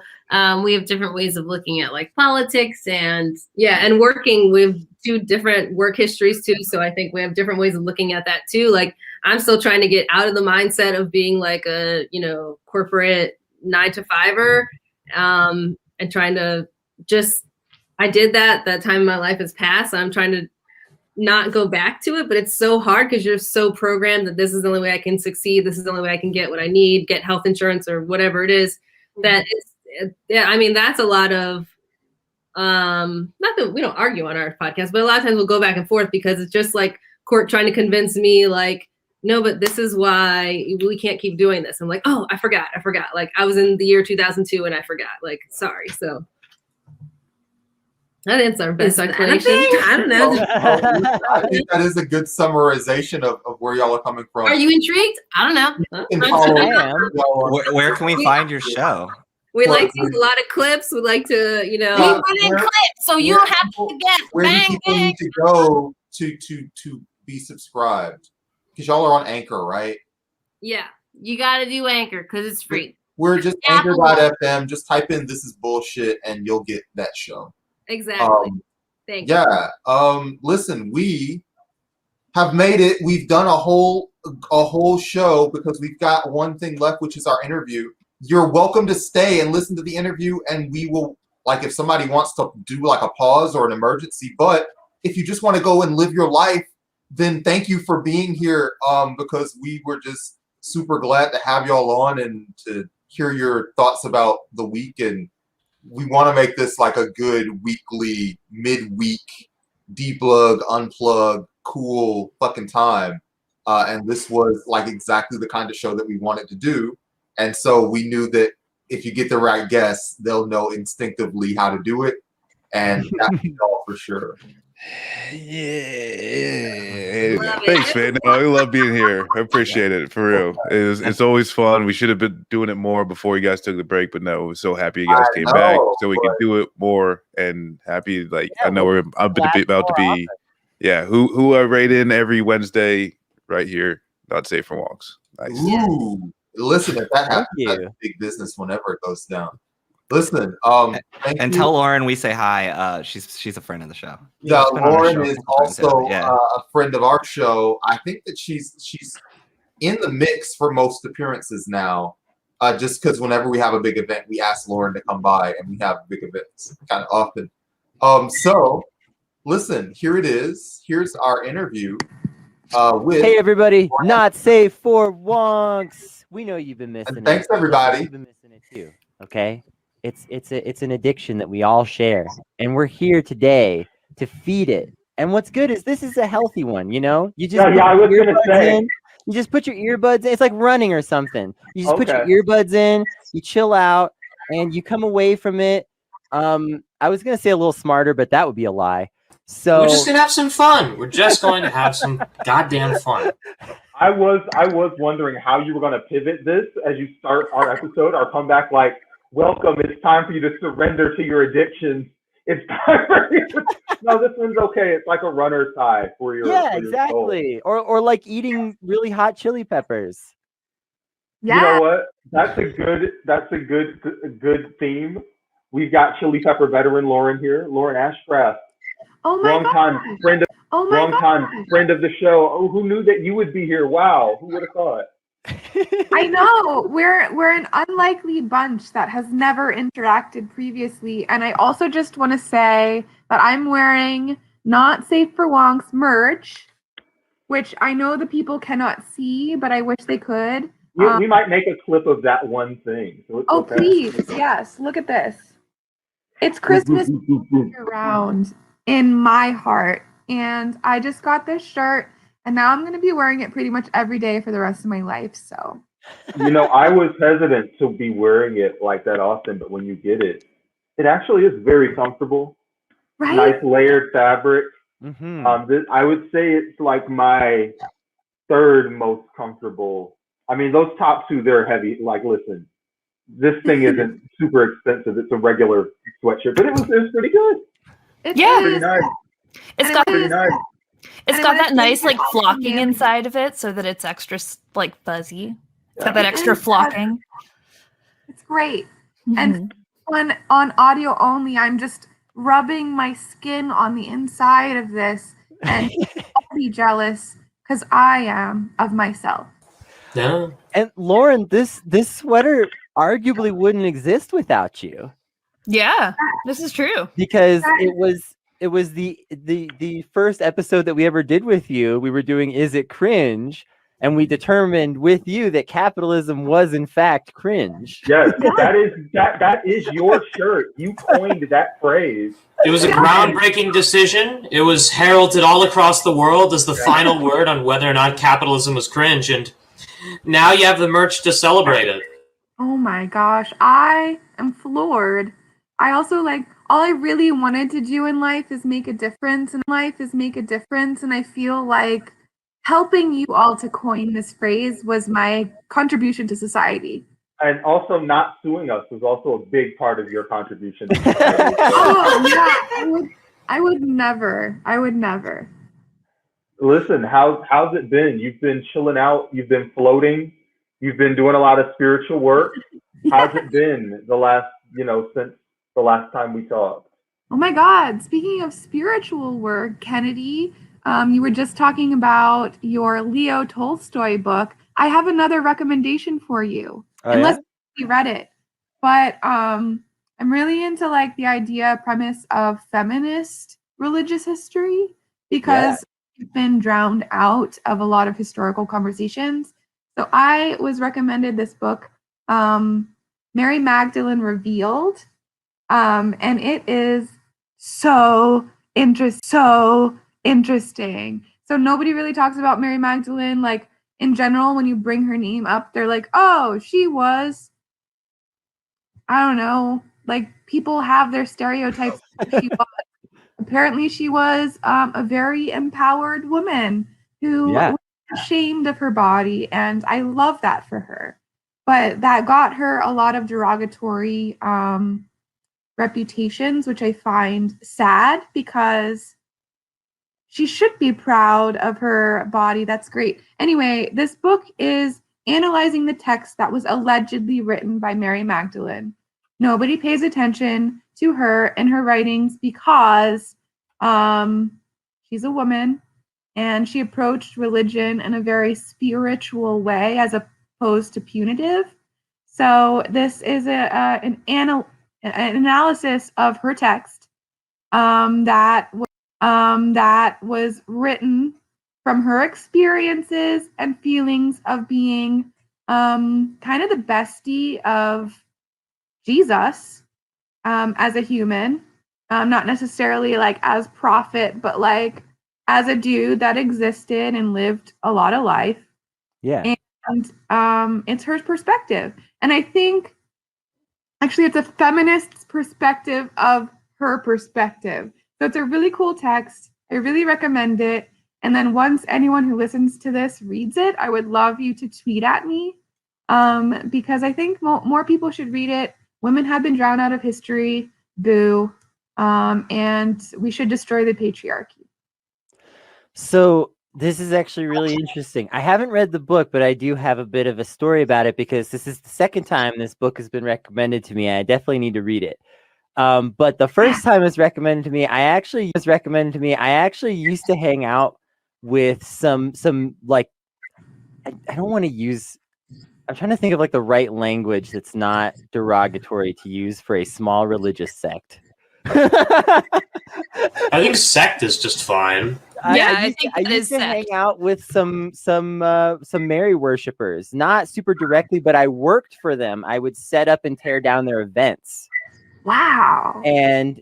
we have different ways of looking at like politics and working with two different work histories too. So I think we have different ways of looking at that too. Like I'm still trying to get out of the mindset of being like a, corporate 9-to-5er, and trying to I did that time in my life has passed. I'm trying to not go back to it, but it's so hard because you're so programmed that this is the only way I can succeed. This is the only way I can get what I need, get health insurance or whatever it is. That I mean, that's a lot of, not that we don't argue on our podcast, but a lot of times we'll go back and forth because it's just like court trying to convince me like, no, but this is why we can't keep doing this. I'm like, oh, I forgot. Like I was in the year 2002 and I forgot, like, sorry. So I think it's our best explanation. I don't know. I think that is a good summarization of where y'all are coming from. Are you intrigued? I don't know. Where can we find your show? We like to use a lot of clips. We like to, we put in clips, so you don't have to guess. Where do Bang, people bang. need to go to be subscribed? Because y'all are on Anchor, right? Yeah, you got to do Anchor because it's free. We're just Apple. Anchor.fm. Just type in "this is bullshit" and you'll get that show. Exactly. Thank you. Yeah. Listen, we have made it. We've done a whole show because we've got one thing left, which is our interview. You're welcome to stay and listen to the interview, and we will, like, if somebody wants to do like a pause or an emergency. But if you just want to go and live your life, then thank you for being here. Because we were just super glad to have y'all on and to hear your thoughts about the week. And we want to make this like a good weekly, midweek, deplug, unplug, cool fucking time. And this was like exactly the kind of show that we wanted to do. And so we knew that if you get the right guests, they'll know instinctively how to do it. And that's all for sure. Yeah. Thanks, man. No, I love being here. I appreciate it for real. It's always fun. We should have been doing it more before you guys took the break, but no, we're so happy you guys came back so we can do it more and happy. Like I know we're about to be. Yeah, who are right in every Wednesday right here. Not safe from WONKS. Nice. Ooh, listen, if that happens, that's big business whenever it goes down. Listen, and tell Lauren we say hi. She's a friend of the show. Yeah, Lauren show is also yeah. a friend of our show. I think that she's in the mix for most appearances now. Just because whenever we have a big event, we ask Lauren to come by, and we have big events kind of often. So listen, here it is. Here's our interview. Hey everybody, not safe for WONKS. We know you've been missing it. Thanks everybody. You've been missing it too. Okay, it's an addiction that we all share, and we're here today to feed it. And what's good is this is a healthy one. You know, you just you just put your earbuds in. It's like running or something. You just put your earbuds in, you chill out, and you come away from it. I was gonna say a little smarter, but that would be a lie. So we're just gonna have some fun. We're just going to have some goddamn fun. I was wondering how you were going to pivot this as you start our episode, our comeback. Like, welcome. It's time for you to surrender to your addictions. It's time for you. No, this one's okay. It's like a runner's high for your exactly. Or like eating really hot chili peppers. Yeah. You know what? That's a good theme. We've got chili pepper veteran Lauren here, Lauren Ashcraft. Oh my Long-time friend of the show. Oh, who knew that you would be here? Wow, who would have thought? I know we're an unlikely bunch that has never interacted previously, and I also just want to say that I'm wearing Not Safe for Wonks merch, which I know the people cannot see, but I wish they could. We might make a clip of that one thing. So it's okay. Please, yes, look at this. It's Christmas around in my heart, and I just got this shirt, and now I'm going to be wearing it pretty much every day for the rest of my life. So, I was hesitant to be wearing it like that often, but when you get it, it actually is very comfortable. Right? Nice layered fabric. I would say it's like my third most comfortable. I mean, those top two, they're heavy. Like, listen, this thing isn't super expensive. It's a regular sweatshirt, but it was pretty good. Yeah. Pretty nice. It's got Pretty nice. It's got that nice like flocking inside of it, so that it's extra like fuzzy. It's got that extra flocking. It's great. And when on audio only, I'm just rubbing my skin on the inside of this, and I'll be jealous because I am of myself. Yeah. And Lauren, this sweater arguably wouldn't exist without you. Yeah, this is true. Because it was the first episode that we ever did with you. We were doing Is It Cringe? And we determined with you that capitalism was in fact cringe. Yes, that is your shirt. You coined that phrase. It was a groundbreaking decision. It was heralded all across the world as the final word on whether or not capitalism was cringe. And now you have the merch to celebrate it. Oh my gosh, I am floored. I also all I really wanted to do in life is make a difference. And I feel like helping you all to coin this phrase was my contribution to society. And also not suing us was also a big part of your contribution to society. I would never. Listen, how's it been? You've been chilling out, you've been floating, you've been doing a lot of spiritual work. How's it been the last, since the last time we talked? Oh my God, speaking of spiritual work, Kennedy, you were just talking about your Leo Tolstoy book. I have another recommendation for you. Unless you read it. But I'm really into the idea premise of feminist religious history because it's been drowned out of a lot of historical conversations. So I was recommended this book, Mary Magdalene Revealed. And it is so interesting. So nobody really talks about Mary Magdalene. In general, when you bring her name up, they're like, oh, she was, I don't know, people have their stereotypes. Apparently she was a very empowered woman who was ashamed of her body, and I love that for her. But that got her a lot of derogatory reputations, which I find sad because she should be proud of her body. That's great. Anyway, this book is analyzing the text that was allegedly written by Mary Magdalene. Nobody pays attention to her and her writings because she's a woman and she approached religion in a very spiritual way as opposed to punitive. So this is an analysis of her text that was written from her experiences and feelings of being kind of the bestie of Jesus as a human, not necessarily as prophet, but as a dude that existed and lived a lot of life. Yeah. And it's her perspective. And I think actually it's a feminist perspective of her perspective. So it's a really cool text. I really recommend it. And then once anyone who listens to this reads it, I would love you to tweet at me because I think more people should read it. Women have been drowned out of history. Boo. And we should destroy the patriarchy. So this is actually really interesting. I haven't read the book, but I do have a bit of a story about it because this is the second time this book has been recommended to me. And I definitely need to read it. But the first time it was recommended to me, I actually used to hang out with some I don't want to use I'm trying to think of like the right language that's not derogatory to use for a small religious sect. I think sect is just fine. I used to hang out with some Mary worshippers, not super directly, but I worked for them. I would set up and tear down their events. Wow. And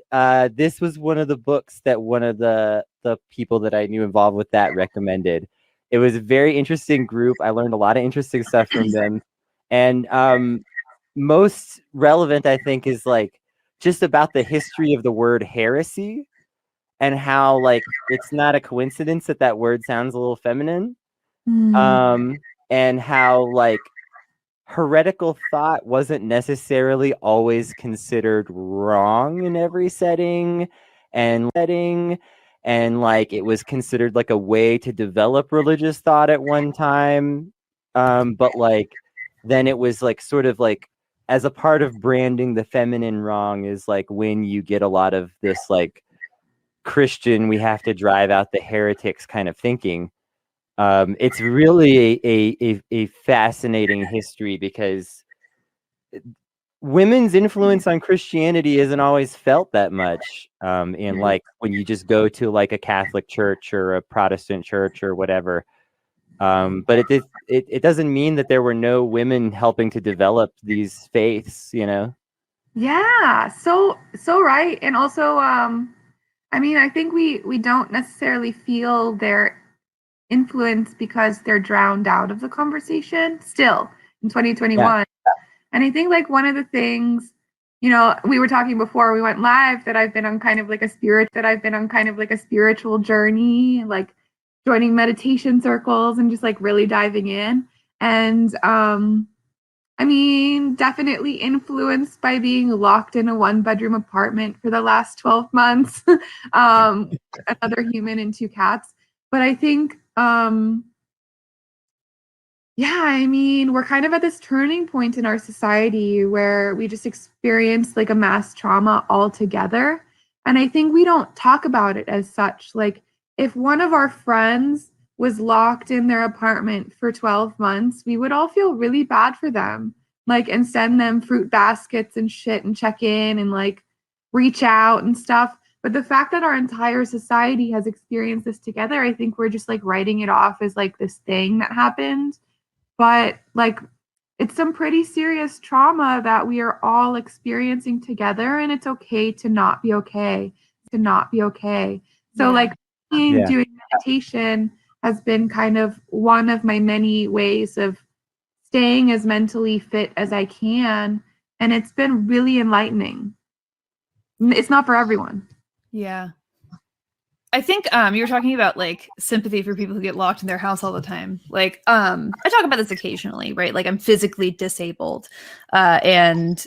this was one of the books that one of the people that I knew involved with that recommended. It was a very interesting group. I learned a lot of interesting stuff from them. And most relevant, I think, is like just about the history of the word heresy and how like it's not a coincidence that that word sounds a little feminine. And how like heretical thought wasn't necessarily always considered wrong in every setting, and like it was considered like a way to develop religious thought at one time, but like then it was like sort of like as a part of branding the feminine wrong is like when you get a lot of this like Christian, we have to drive out the heretics kind of thinking. It's really a fascinating history because women's influence on Christianity isn't always felt that much. In like when you just go to like a Catholic church or a Protestant church or whatever. But it doesn't mean that there were no women helping to develop these faiths, you know? Yeah, so right. And also, I mean, I think we don't necessarily feel their influence because they're drowned out of the conversation still in 2021. And I think like one of the things, you know, we were talking before we went live that I've been on kind of like a spiritual journey, like joining meditation circles and just like really diving in. And I mean, definitely influenced by being locked in a 1-bedroom apartment for the last 12 months. Another human and 2 cats. But I think yeah, I mean, we're kind of at this turning point in our society where we just experienced like a mass trauma all together. And I think we don't talk about it as such. Like, if one of our friends was locked in their apartment for 12 months, we would all feel really bad for them, like, and send them fruit baskets and shit and check in and like reach out and stuff. But the fact that our entire society has experienced this together, I think we're just like writing it off as like this thing that happened. But like, it's some pretty serious trauma that we are all experiencing together, and it's okay to not be okay, So like doing meditation has been kind of one of my many ways of staying as mentally fit as I can. And it's been really enlightening. It's not for everyone. Yeah. I think you were talking about like sympathy for people who get locked in their house all the time. Like I talk about this occasionally, right? Like I'm physically disabled. And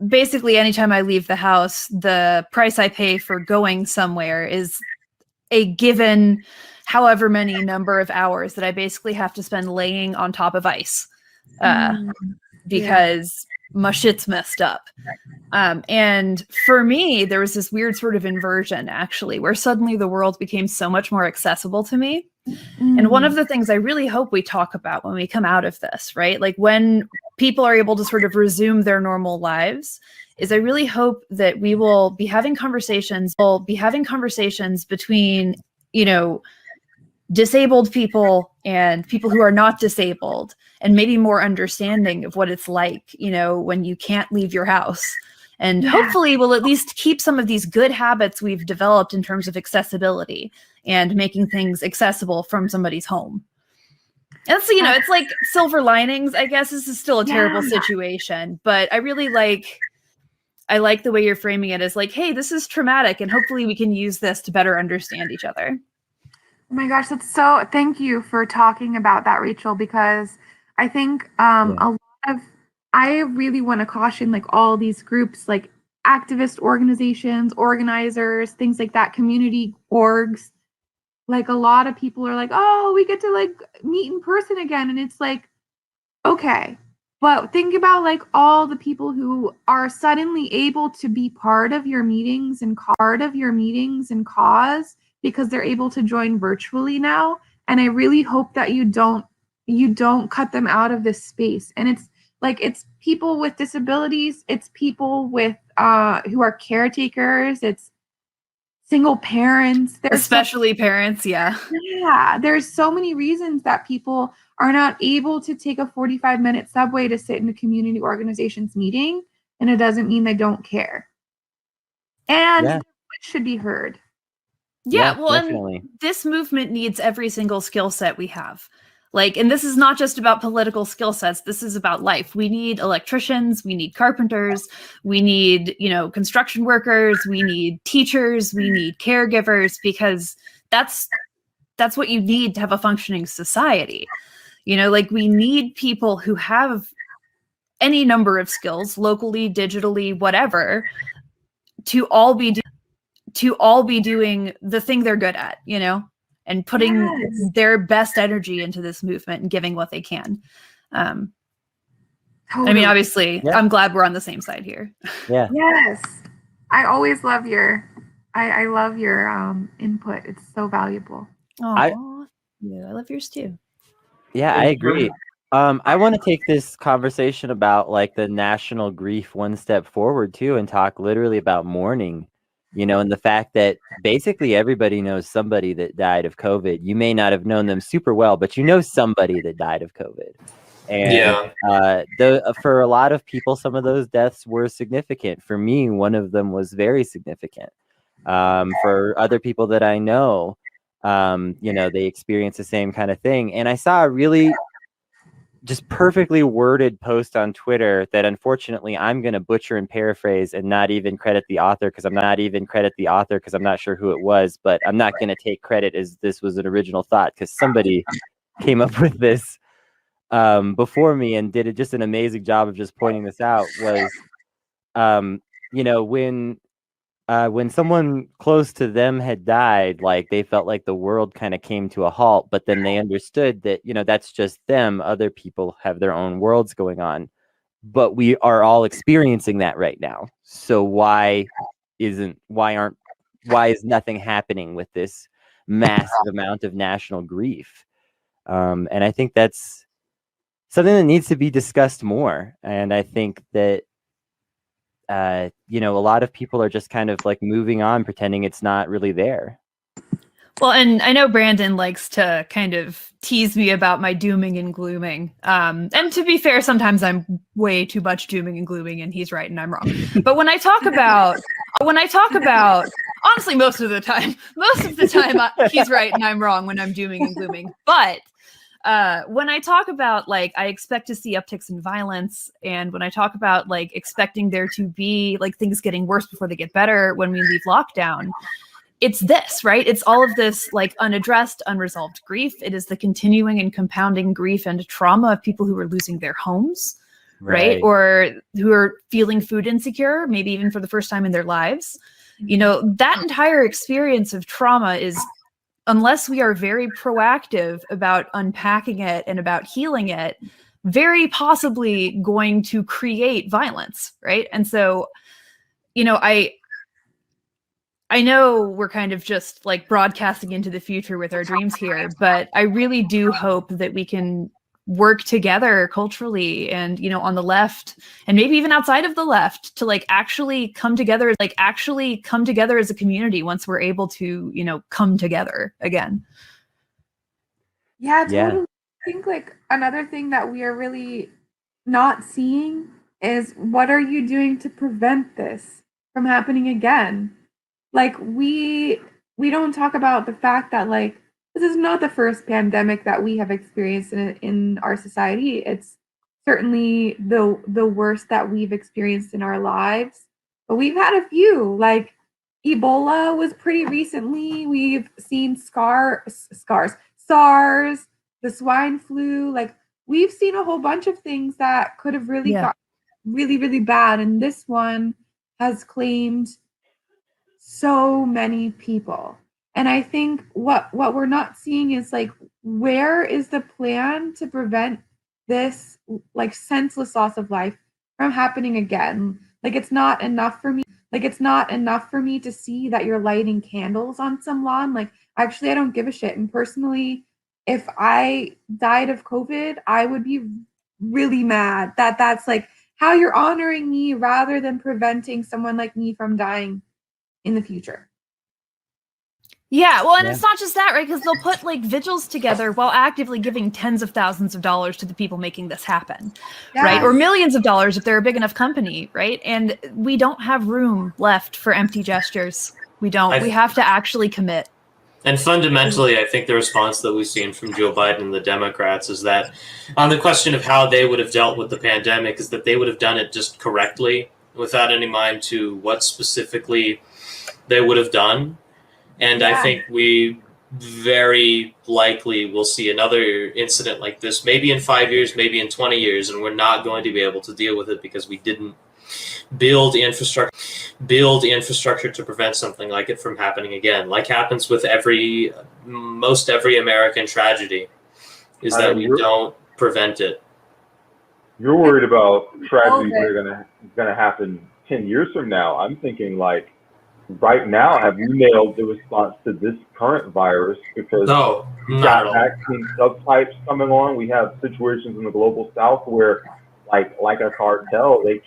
basically anytime I leave the house, the price I pay for going somewhere is a given however many number of hours that I basically have to spend laying on top of ice because my shit's messed up. And for me, there was this weird sort of inversion actually, where suddenly the world became so much more accessible to me. And one of the things I really hope we talk about when we come out of this, right? Like when people are able to sort of resume their normal lives, is I really hope that we will be having conversations between, you know, disabled people and people who are not disabled, and maybe more understanding of what it's like, you know, when you can't leave your house. And hopefully we'll at least keep some of these good habits we've developed in terms of accessibility and making things accessible from somebody's home. And so, you know, it's like silver linings, I guess. This is still a terrible situation, but I really like the way you're framing it as like, hey, this is traumatic, and hopefully we can use this to better understand each other. Oh my gosh, thank you for talking about that, Rachel, because I think I really want to caution like all these groups, like activist organizations, organizers, things like that, community orgs. Like a lot of people are like, oh, we get to like meet in person again. And it's like, okay, but think about like all the people who are suddenly able to be part of your meetings and cause because they're able to join virtually now. And I really hope that you don't you don't cut them out of this space. And it's like, it's people with disabilities, it's people with who are caretakers, it's single parents, especially parents. Yeah. There's so many reasons that people are not able to take a 45-minute subway to sit in a community organization's meeting, and it doesn't mean they don't care. And their voice should be heard. Yeah, well, definitely. and this movement needs every single skill set we have. Like, and this is not just about political skill sets. This is about life. We need electricians, we need carpenters, we need, construction workers, we need teachers, we need caregivers, because that's what you need to have a functioning society. Like, we need people who have any number of skills, locally, digitally, whatever, to all be doing the thing they're good at, and putting their best energy into this movement and giving what they can. I mean, obviously, I'm glad we're on the same side here. Yeah. Yes. I always love I love your input. It's so valuable. I love yours too. Yeah, I agree. I want to take this conversation about like the national grief one step forward too, and talk literally about mourning, and the fact that basically everybody knows somebody that died of COVID. You may not have known them super well, but you know somebody that died of COVID. And for a lot of people, some of those deaths were significant. For me, one of them was very significant. For other people that I know, they experience the same kind of thing. And I saw a really just perfectly worded post on Twitter that unfortunately I'm going to butcher and paraphrase and not even credit the author because I'm not sure who it was, but I'm not going to take credit as this was an original thought because somebody came up with this before me and did just an amazing job of just pointing this out. Was when someone close to them had died, like they felt like the world kind of came to a halt, but then they understood that, that's just them. Other people have their own worlds going on, but we are all experiencing that right now. So why is nothing happening with this massive amount of national grief? And I think that's something that needs to be discussed more. And I think that a lot of people are just kind of like moving on, pretending it's not really there. Well, and I know Brandon likes to kind of tease me about my dooming and glooming. And to be fair, sometimes I'm way too much dooming and glooming, and he's right and I'm wrong. But when I talk about, honestly, most of the time, he's right and I'm wrong when I'm dooming and glooming. But when I talk about like I expect to see upticks in violence, and when I talk about like expecting there to be like things getting worse before they get better when we leave lockdown, it's this, right? It's all of this like unaddressed, unresolved grief. It is the continuing and compounding grief and trauma of people who are losing their homes, right? Or who are feeling food insecure, maybe even for the first time in their lives. That entire experience of trauma is, unless we are very proactive about unpacking it and about healing it, very possibly going to create violence, right? And so, I know we're kind of just like broadcasting into the future with our dreams here, but I really do hope that we can work together culturally and, on the left and maybe even outside of the left to like actually come together as a community once we're able to, come together again. Yeah, totally. I think like another thing that we are really not seeing is what are you doing to prevent this from happening again? Like we don't talk about the fact that like this is not the first pandemic that we have experienced in our society. It's certainly the worst that we've experienced in our lives. But we've had a few, like Ebola was pretty recently. We've seen SARS, the swine flu. Like we've seen a whole bunch of things that could have really got really, really bad. And this one has claimed so many people. And I think what we're not seeing is like, where is the plan to prevent this like senseless loss of life from happening again? Like it's not enough for me. To see that you're lighting candles on some lawn. Like actually I don't give a shit. And personally, if I died of COVID, I would be really mad that that's like how you're honoring me rather than preventing someone like me from dying in the future. Yeah, well, and Yeah. it's not just that, right? Because they'll put like vigils together while actively giving tens of thousands of dollars to the people making this happen, right? Or Yes. millions of dollars if they're a big enough company, right? And we don't have room left for empty gestures. We don't. We have to actually commit. And fundamentally, I think the response that we've seen from Joe Biden and the Democrats is that on the question of how they would have dealt with the pandemic is that they would have done it just correctly without any mind to what specifically they would have done. And I think we very likely will see another incident like this, maybe in 5 years, maybe in 20 years, and we're not going to be able to deal with it because we didn't build infrastructure to prevent something like it from happening again, like happens with most every American tragedy, is that we don't prevent it. You're worried about tragedies that are gonna happen 10 years from now. I'm thinking like right now, have you nailed the response to this current virus? Because we've got vaccine subtypes coming on. We have situations in the global south where like a cartel, they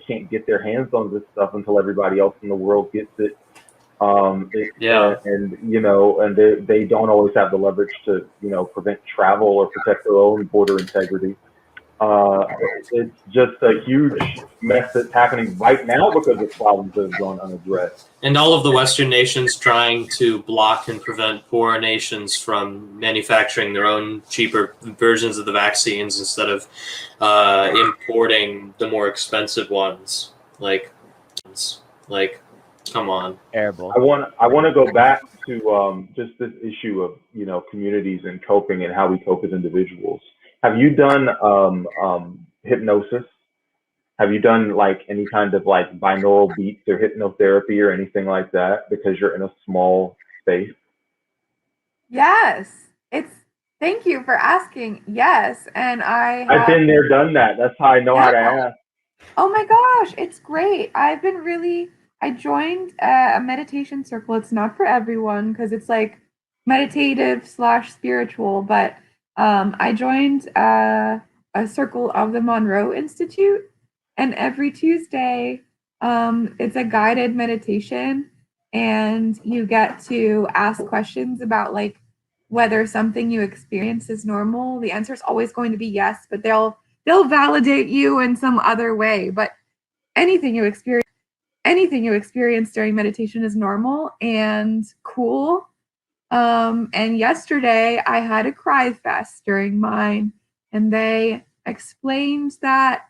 can't get their hands on this stuff until everybody else in the world gets it. And you know, and they don't always have the leverage to, you know, prevent travel or protect their own border integrity. It's just a huge mess that's happening right now because of problems that have gone unaddressed. And all of the Western nations trying to block and prevent poorer nations from manufacturing their own cheaper versions of the vaccines instead of importing the more expensive ones. Like, come on. Terrible. I want to go back to just this issue of, you know, communities and coping and how we cope as individuals. Have you done hypnosis? Have you done like any kind of like binaural beats or hypnotherapy or anything like that because you're in a small space? Yes. Thank you for asking. Yes. And I've been there, done that. That's how I know how to ask. Oh my gosh, it's great. I joined a meditation circle. It's not for everyone because it's like meditative / spiritual, but I joined a circle of the Monroe Institute, and every Tuesday it's a guided meditation, and you get to ask questions about like whether something you experience is normal. The answer is always going to be yes, but they'll validate you in some other way. But anything you experience during meditation is normal and cool. And yesterday I had a cry fest during mine, and they explained that,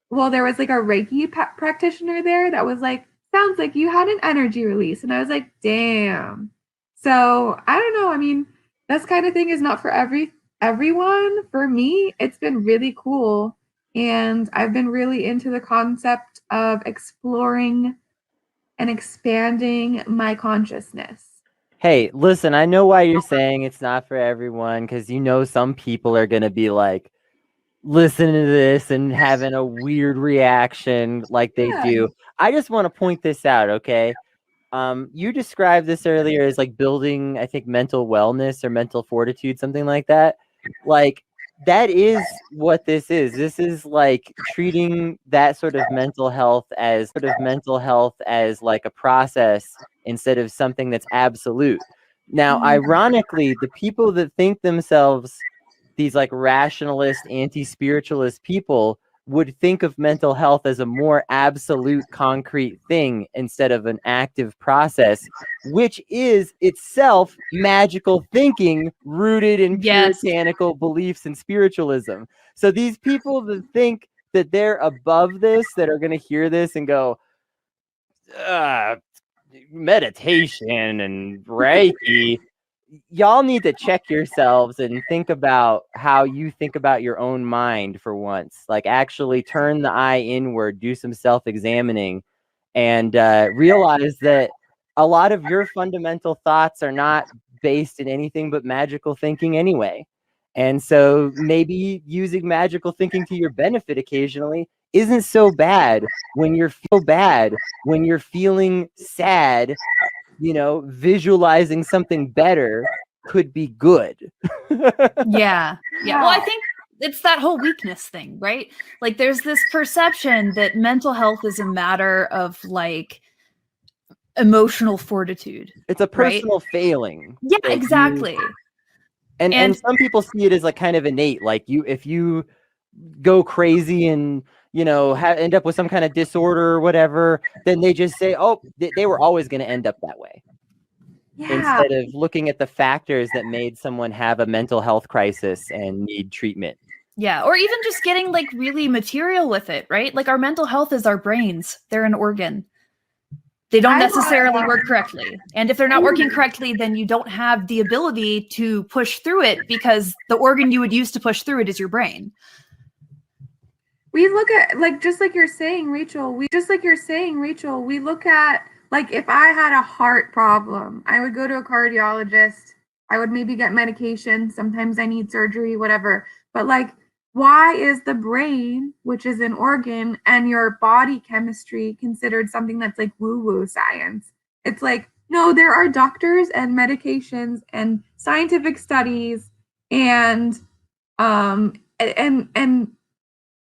well, there was like a Reiki practitioner there that was like, sounds like you had an energy release. And I was like, damn. So I don't know. I mean, this kind of thing is not for everyone. For me, it's been really cool. And I've been really into the concept of exploring and expanding my consciousness. Hey, listen, I know why you're saying it's not for everyone, because you know some people are going to be like listening to this and having a weird reaction like they do. I just want to point this out, okay? You described this earlier as like building, I think, mental wellness or mental fortitude, something like that. Like, that is what this is. This is like treating that sort of mental health as like a process instead of something that's absolute. Now, ironically, the people that think themselves these like rationalist, anti-spiritualist people would think of mental health as a more absolute, concrete thing instead of an active process, which is itself magical thinking rooted in puritanical beliefs and spiritualism. So these people that think that they're above this, that are going to hear this and go, meditation and Reiki, y'all need to check yourselves and think about how you think about your own mind for once. Like, actually turn the eye inward, do some self-examining, and realize that a lot of your fundamental thoughts are not based in anything but magical thinking anyway. And so maybe using magical thinking to your benefit occasionally isn't so bad when you're feeling sad, you know, visualizing something better could be good. Yeah. Well, I think it's that whole weakness thing, right? Like there's this perception that mental health is a matter of like emotional fortitude. It's a right? personal failing. Yeah, that you- exactly. and some people see it as like kind of innate, like if you go crazy and end up with some kind of disorder or whatever, then they just say, oh, they were always going to end up that way. Yeah. Instead of looking at the factors that made someone have a mental health crisis and need treatment. Yeah, or even just getting like really material with it, right? Like our mental health is our brains. They're an organ. They don't necessarily work correctly. And if they're not working correctly, then you don't have the ability to push through it because the organ you would use to push through it is your brain. We look at, like, just like you're saying, Rachel, we look at, like, if I had a heart problem, I would go to a cardiologist. I would maybe get medication. Sometimes I need surgery, whatever. But like, why is the brain, which is an organ, and your body chemistry considered something that's like woo-woo science? It's like, no, there are doctors and medications and scientific studies and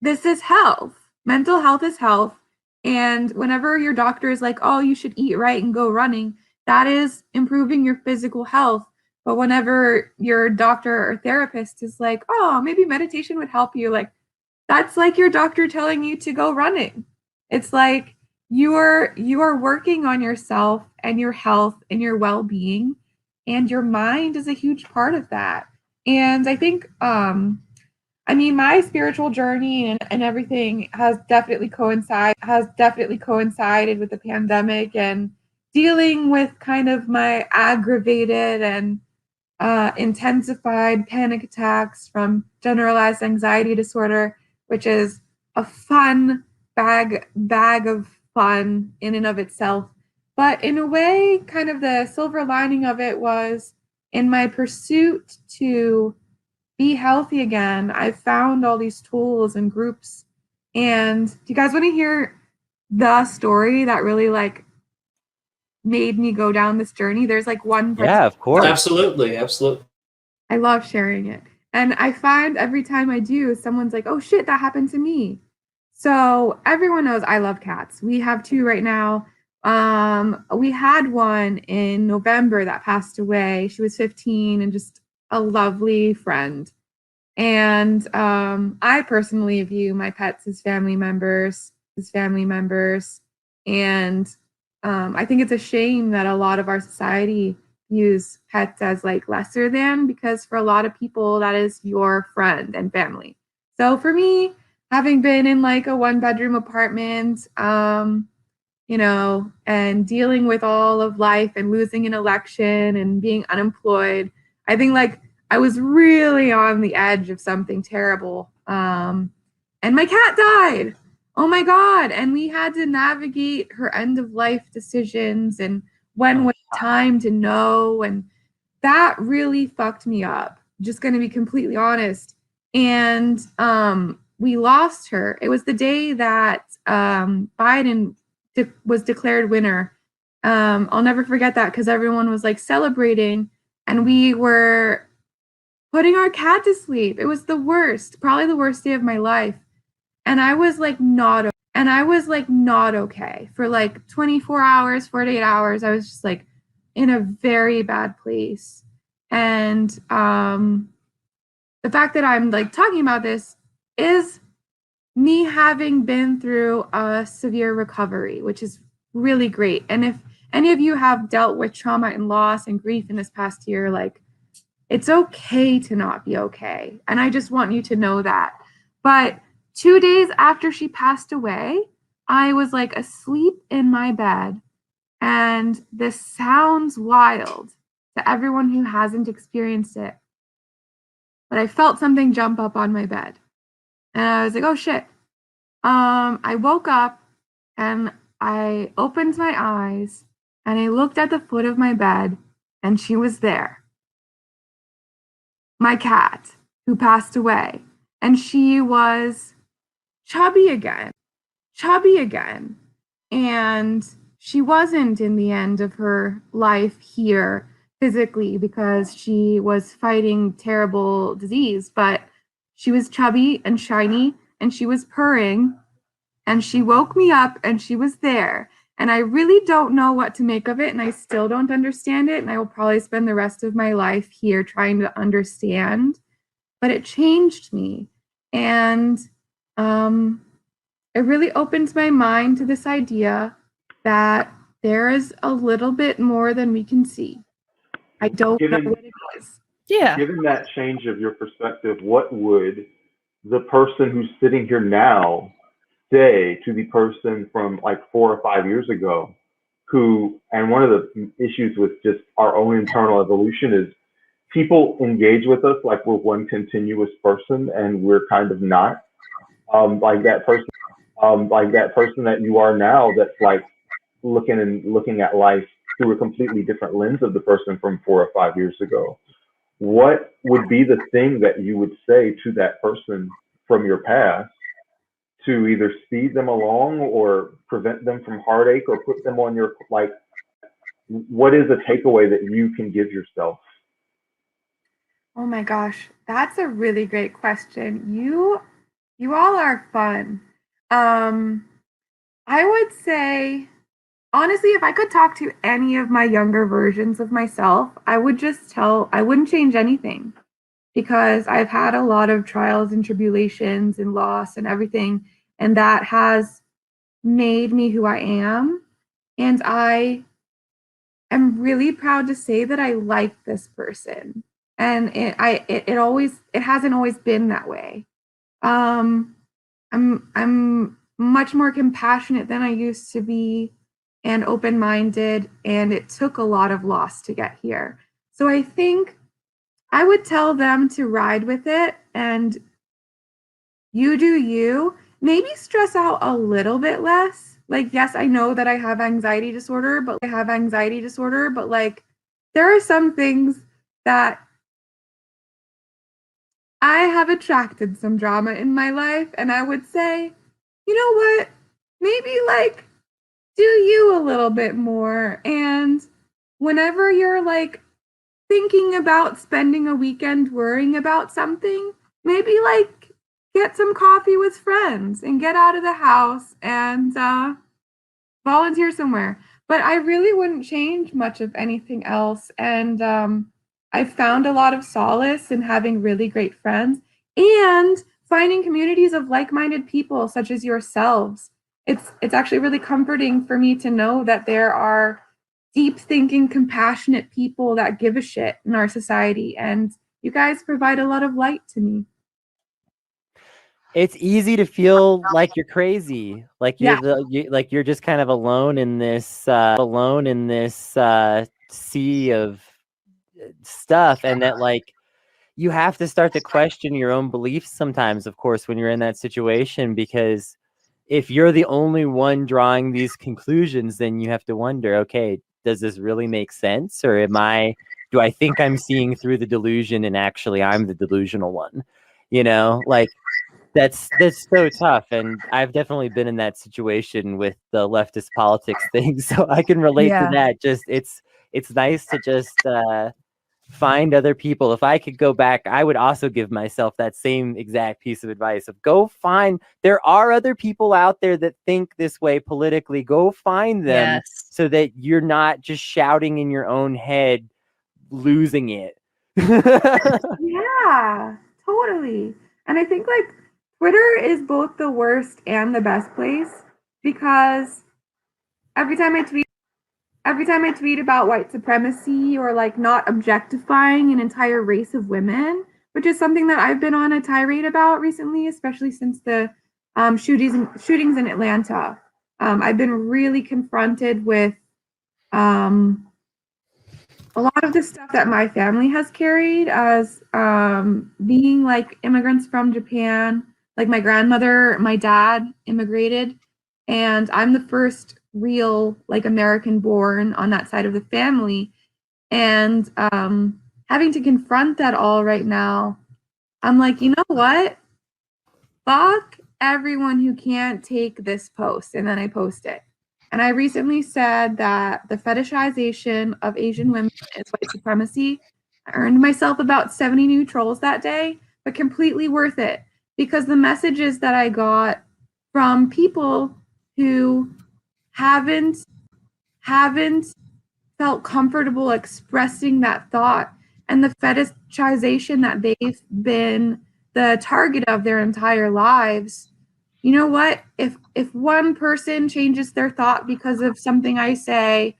this is health. Mental health is health. And whenever your doctor is like, oh, you should eat right and go running, that is improving your physical health. But whenever your doctor or therapist is like, oh, maybe meditation would help you, like, that's like your doctor telling you to go running. It's like you are working on yourself and your health and your well-being, and your mind is a huge part of that. And I think my spiritual journey and everything has definitely coincided with the pandemic and dealing with kind of my aggravated and intensified panic attacks from generalized anxiety disorder, which is a fun bag of fun in and of itself. But in a way, kind of the silver lining of it was in my pursuit to be healthy again, I found all these tools and groups. And do you guys want to hear the story that really like made me go down this journey? There's like one person. Yeah, of course. Absolutely. I love sharing it. And I find every time I do, someone's like, oh shit, that happened to me. So everyone knows I love cats. We have 2 right now. We had one in November that passed away. She was 15 and just a lovely friend. And I personally view my pets as family members. And I think it's a shame that a lot of our society views pets as like lesser than, because for a lot of people that is your friend and family. So for me, having been in like a 1-bedroom apartment, and dealing with all of life and losing an election and being unemployed, I think like I was really on the edge of something terrible. And my cat died. Oh my God. And we had to navigate her end of life decisions and when was time to know. And that really fucked me up. Just going to be completely honest. And we lost her. It was the day that Biden was declared winner. I'll never forget that because everyone was like celebrating and we were putting our cat to sleep. It was the worst, probably the worst day of my life. And I was like not okay for like 24 hours, 48 hours. I was just like in a very bad place. And the fact that I'm like talking about this is me having been through a severe recovery, which is really great. And if any of you have dealt with trauma and loss and grief in this past year, like, it's okay to not be okay. And I just want you to know that. But 2 days after she passed away, I was like asleep in my bed. And this sounds wild to everyone who hasn't experienced it. But I felt something jump up on my bed. And I was like, oh shit. I woke up and I opened my eyes and I looked at the foot of my bed and she was there. My cat, who passed away, and she was chubby again. And she wasn't in the end of her life here. physically because she was fighting terrible disease, but she was chubby and shiny and she was purring and she woke me up and she was there. And I really don't know what to make of it and I still don't understand it. And I will probably spend the rest of my life here trying to understand. But it changed me. And it really opened my mind to this idea that there is a little bit more than we can see. I don't know what it is. Yeah. Given that change of your perspective, what would the person who's sitting here now say to the person from like 4 or 5 years ago who, and one of the issues with just our own internal evolution is people engage with us like we're one continuous person and we're kind of not. Like that person that you are now that's like looking at life through a completely different lens of the person from 4 or 5 years ago. What would be the thing that you would say to that person from your past to either speed them along or prevent them from heartache or put them on your, like, what is a takeaway that you can give yourself? Oh my gosh, that's a really great question. You all are fun. I would say, honestly, if I could talk to any of my younger versions of myself, I wouldn't change anything because I've had a lot of trials and tribulations and loss and everything, and that has made me who I am. And I am really proud to say that I like this person. And it hasn't always been that way. I'm much more compassionate than I used to be and open-minded, and it took a lot of loss to get here. So I think I would tell them to ride with it and you do you. Maybe stress out a little bit less. Like, yes, I know that I have anxiety disorder, but like there are some things that I have attracted some drama in my life, and I would say, you know what? Maybe like do you a little bit more. And whenever you're like thinking about spending a weekend worrying about something, maybe like get some coffee with friends and get out of the house and volunteer somewhere. But I really wouldn't change much of anything else. And I've found a lot of solace in having really great friends and finding communities of like-minded people such as yourselves. It's actually really comforting for me to know that there are deep thinking, compassionate people that give a shit in our society. And you guys provide a lot of light to me. It's easy to feel like you're crazy, like you're just kind of alone in this sea of stuff, and that like you have to start to question your own beliefs sometimes, of course, when you're in that situation, because if you're the only one drawing these conclusions, then you have to wonder, okay, does this really make sense, or do I think I'm seeing through the delusion and actually I'm the delusional one? You know, like that's so tough, and I've definitely been in that situation with the leftist politics thing, so I can relate to that. Just it's nice to just find other people. If I could go back, I would also give myself that same exact piece of advice of there are other people out there that think this way politically. Go find them so that you're not just shouting in your own head, losing it. Yeah, totally. And I think like Twitter is both the worst and the best place because every time I tweet about white supremacy or like not objectifying an entire race of women, which is something that I've been on a tirade about recently, especially since the shootings in Atlanta. I've been really confronted with a lot of the stuff that my family has carried as being like immigrants from Japan. Like my grandmother, my dad immigrated, and I'm the first real like American born on that side of the family. And having to confront that all right now, I'm like, you know what? Fuck everyone who can't take this post. And then I post it. And I recently said that the fetishization of Asian women is white supremacy. I earned myself about 70 new trolls that day, but completely worth it because the messages that I got from people who haven't felt comfortable expressing that thought and the fetishization that they've been the target of their entire lives. You know what? If one person changes their thought because of something I say,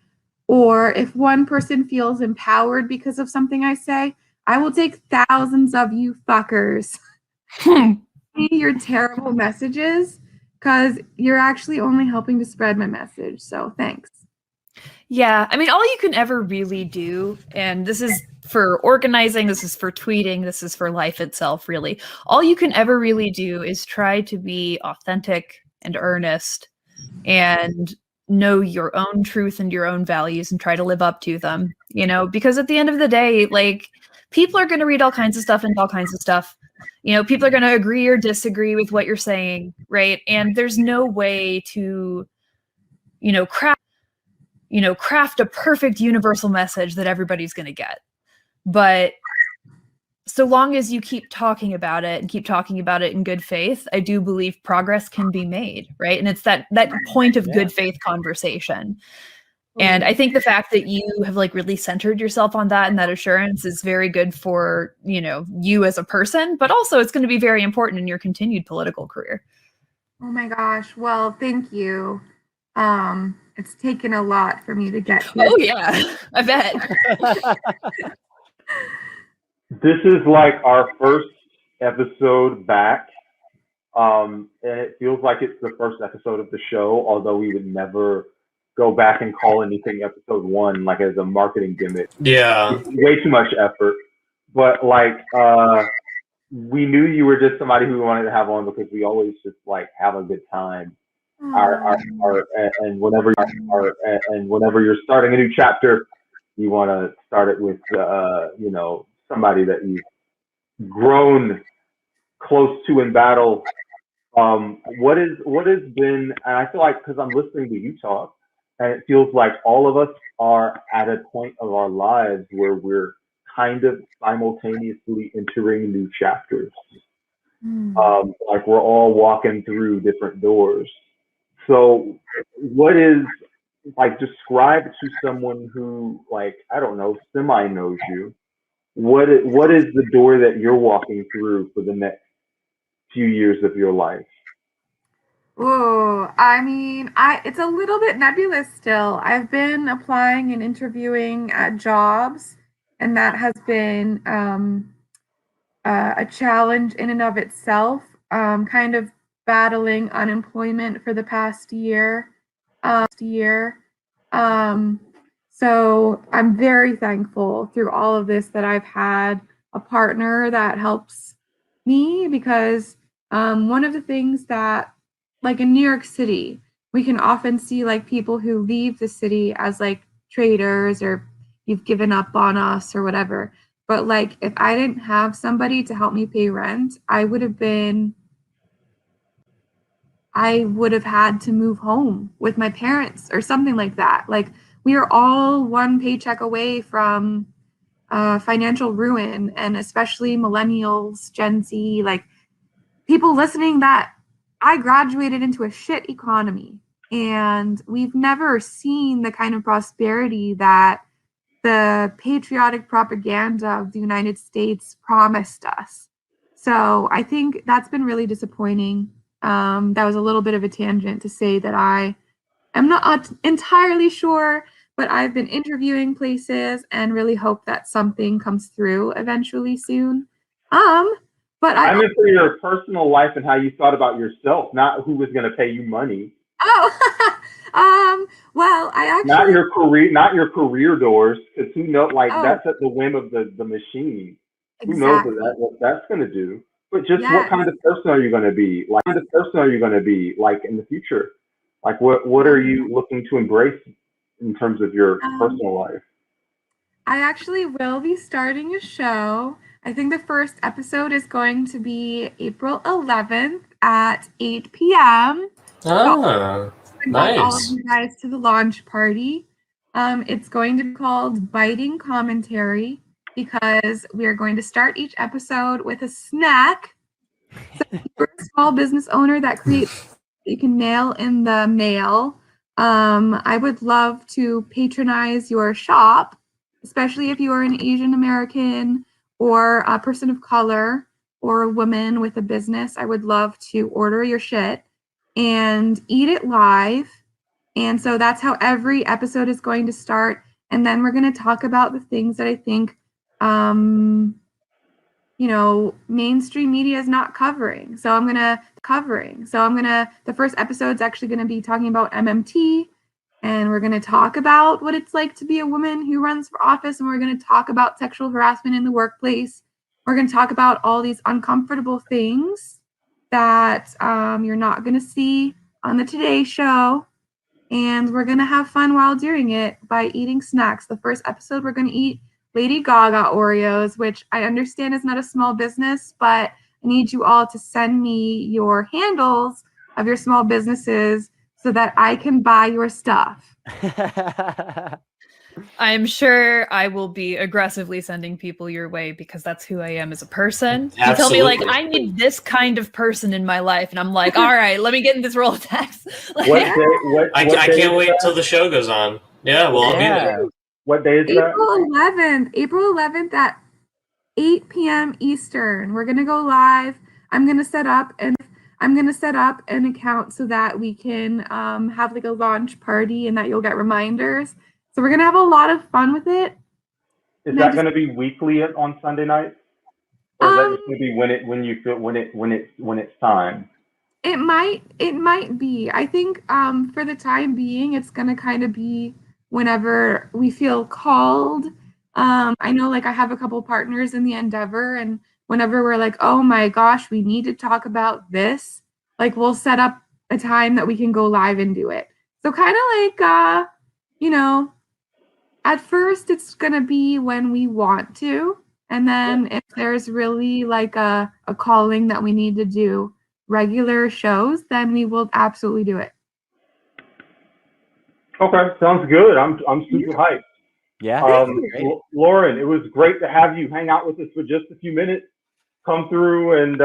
or if one person feels empowered because of something I say, I will take thousands of you fuckers your terrible messages because you're actually only helping to spread my message. So thanks. Yeah, I mean, all you can ever really do, and this is for organizing, this is for tweeting, this is for life itself, really. All you can ever really do is try to be authentic and earnest and know your own truth and your own values and try to live up to them, you know, because at the end of the day, like, people are going to read all kinds of stuff and all kinds of stuff. You know, people are going to agree or disagree with what you're saying, right? And there's no way to, craft a perfect universal message that everybody's going to get. But so long as you keep talking about it and keep talking about it in good faith, I do believe progress can be made, right? And it's that point of good faith conversation. And I think the fact that you have like really centered yourself on that and that assurance is very good for, you as a person, but also it's going to be very important in your continued political career. Oh my gosh. Well, thank you. It's taken a lot for me to get here. Oh yeah, I bet. This is like our first episode back. And it feels like it's the first episode of the show, although we would never go back and call anything episode 1 like as a marketing gimmick. Yeah. Way too much effort. But like we knew you were just somebody who we wanted to have on because we always just like have a good time. And whenever you're starting a new chapter, you want to start it with somebody that you've grown close to in battle. What has been, and I feel like because I'm listening to you talk, and it feels like all of us are at a point of our lives where we're kind of simultaneously entering new chapters. Like we're all walking through different doors. So what is, like, describe to someone who, like, I don't know, semi knows you, what is the door that you're walking through for the next few years of your life? Oh, I mean, it's a little bit nebulous still. I've been applying and interviewing at jobs, and that has been a challenge in and of itself. Kind of battling unemployment for the past year. So I'm very thankful through all of this that I've had a partner that helps me because one of the things that, like in New York City, we can often see like people who leave the city as like traitors or you've given up on us or whatever. But like if I didn't have somebody to help me pay rent, I would have had to move home with my parents or something like that. Like we are all one paycheck away from financial ruin, and especially millennials, Gen Z, like people listening that I graduated into a shit economy and we've never seen the kind of prosperity that the patriotic propaganda of the United States promised us. So I think that's been really disappointing. That was a little bit of a tangent to say that I am not entirely sure, but I've been interviewing places and really hope that something comes through eventually soon. But I'm into your personal life and how you thought about yourself, not who was going to pay you money. Well, I actually not your career doors, because who knows? Like that's at the whim of the machine. Exactly. Who knows what that's going to do? But just what kind of person are you going to be? Like, what kind of person are you going to be like in the future? Like, what are you looking to embrace in terms of your personal life? I actually will be starting a show. I think the first episode is going to be April 11th at 8 p.m. invite all of Nice. you guys to the launch party. It's going to be called Biting Commentary because we are going to start each episode with a snack. So if you're a small business owner that creates, you can mail in the mail. I would love to patronize your shop, especially if you are an Asian American or a person of color or a woman with a business. I would love to order your shit and eat it live. And so that's how every episode is going to start. And then we're going to talk about the things that I think, mainstream media is not covering. So the first episode is actually going to be talking about MMT. And we're going to talk about what it's like to be a woman who runs for office. And we're going to talk about sexual harassment in the workplace. We're going to talk about all these uncomfortable things that you're not going to see on the Today Show. And we're going to have fun while doing it by eating snacks. The first episode, we're going to eat Lady Gaga Oreos, which I understand is not a small business, but I need you all to send me your handles of your small businesses so that I can buy your stuff. I'm sure I will be aggressively sending people your way because that's who I am as a person. You tell me, like, Absolutely. I need this kind of person in my life, and I'm like, all right, let me get in this Rolodex. Like, I can't wait till the show goes on. Yeah, well, I'll be there. What day is that? April 11th at 8 p.m. Eastern. We're gonna go live. I'm gonna set up an account so that we can have like a launch party and that you'll get reminders. So we're gonna have a lot of fun with it. Is that going to be weekly on Sunday night, or is that just going to be when it's time? It might be. I think for the time being, it's gonna kind of be whenever we feel called. I know, like, I have a couple partners in the endeavor, and whenever we're like, oh my gosh, we need to talk about this, like, we'll set up a time that we can go live and do it. So kind of like, at first it's gonna be when we want to, and then if there's really like a calling that we need to do regular shows, then we will absolutely do it. Okay, sounds good. I'm super hyped. Yeah. Lauren, it was great to have you hang out with us for just a few minutes. Come through and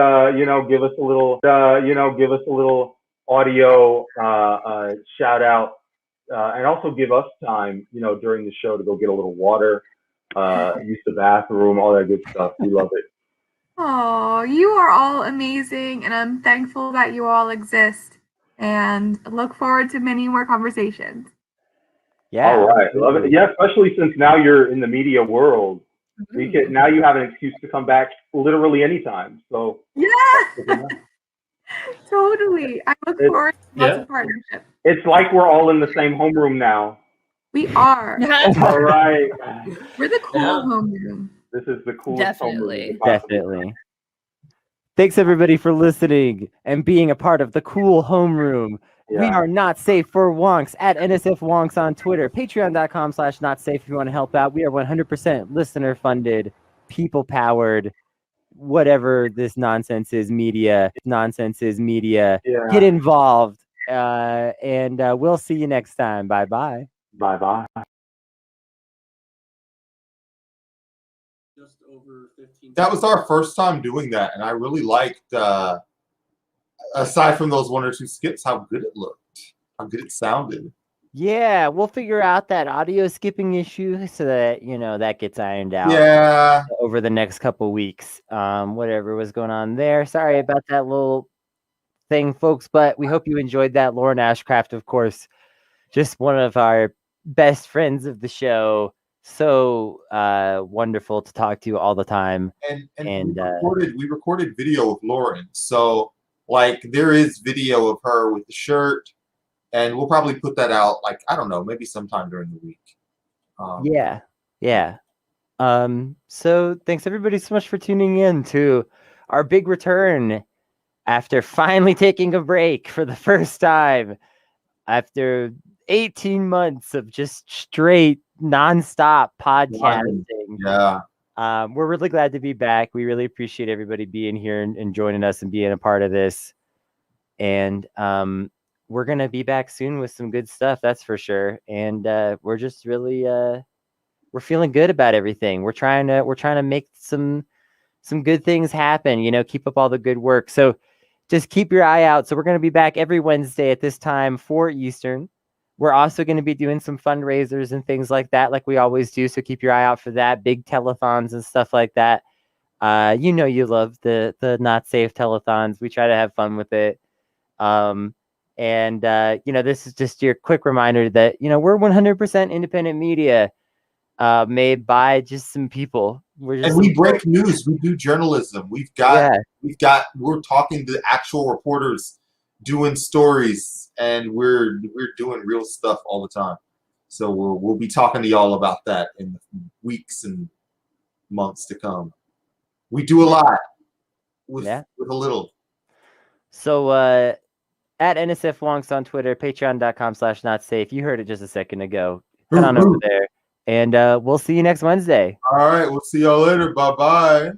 give us a little audio shout out, and also give us time, during the show to go get a little water, use the bathroom, all that good stuff. We love it. Oh, you are all amazing, and I'm thankful that you all exist, and look forward to many more conversations. Yeah. All right. Love it. Yeah, especially since now you're in the media world. Now you have an excuse to come back literally anytime. So yeah, totally. I look forward to lots of partnership. It's like we're all in the same homeroom now. We are. All right. We're the cool homeroom. This is the coolest homeroom. Definitely. Thanks everybody for listening and being a part of the cool homeroom. We are Not Safe for Wonks at NSF Wonks on Twitter, patreon.com/notsafe if you want to help out. We are 100% listener funded, people powered, whatever this nonsense is media. Yeah. Get involved. And we'll see you next time. Bye-bye. Bye-bye. That was our first time doing that, and I really liked, aside from those one or two skits, how good it looked, how good it sounded. Yeah, we'll figure out that audio skipping issue so that, that gets ironed out over the next couple weeks. Whatever was going on there. Sorry about that little thing, folks, but we hope you enjoyed that. Lauren Ashcraft, of course, just one of our best friends of the show. So wonderful to talk to you all the time. And we recorded video of Lauren. So like there is video of her with the shirt, and we'll probably put that out, like, I don't know, maybe sometime during the week. Yeah. So thanks everybody so much for tuning in to our big return after finally taking a break for the first time after 18 months of just straight nonstop podcasting. Yeah. We're really glad to be back. We really appreciate everybody being here and joining us and being a part of this. And we're gonna be back soon with some good stuff, that's for sure. And we're just really we're feeling good about everything. We're trying to make some good things happen. You know, keep up all the good work. So just keep your eye out. So we're gonna be back every Wednesday at this time, 4 Eastern. We're also going to be doing some fundraisers and things like that, like we always do. So keep your eye out for that. Big telethons and stuff like that. You know, you love the not safe telethons. We try to have fun with it. You know, this is just your quick reminder that, you know, we're 100% independent media made by just some people. And we break news. We do journalism. We're talking to actual reporters doing stories, and we're doing real stuff all the time. So we'll be talking to y'all about that in the weeks and months to come. We do a lot with a little. So at NSF Wonks on Twitter, patreon.com/notsafe. You heard it just a second ago. Head on over there, and we'll see you next Wednesday. All right, we'll see y'all later. Bye bye.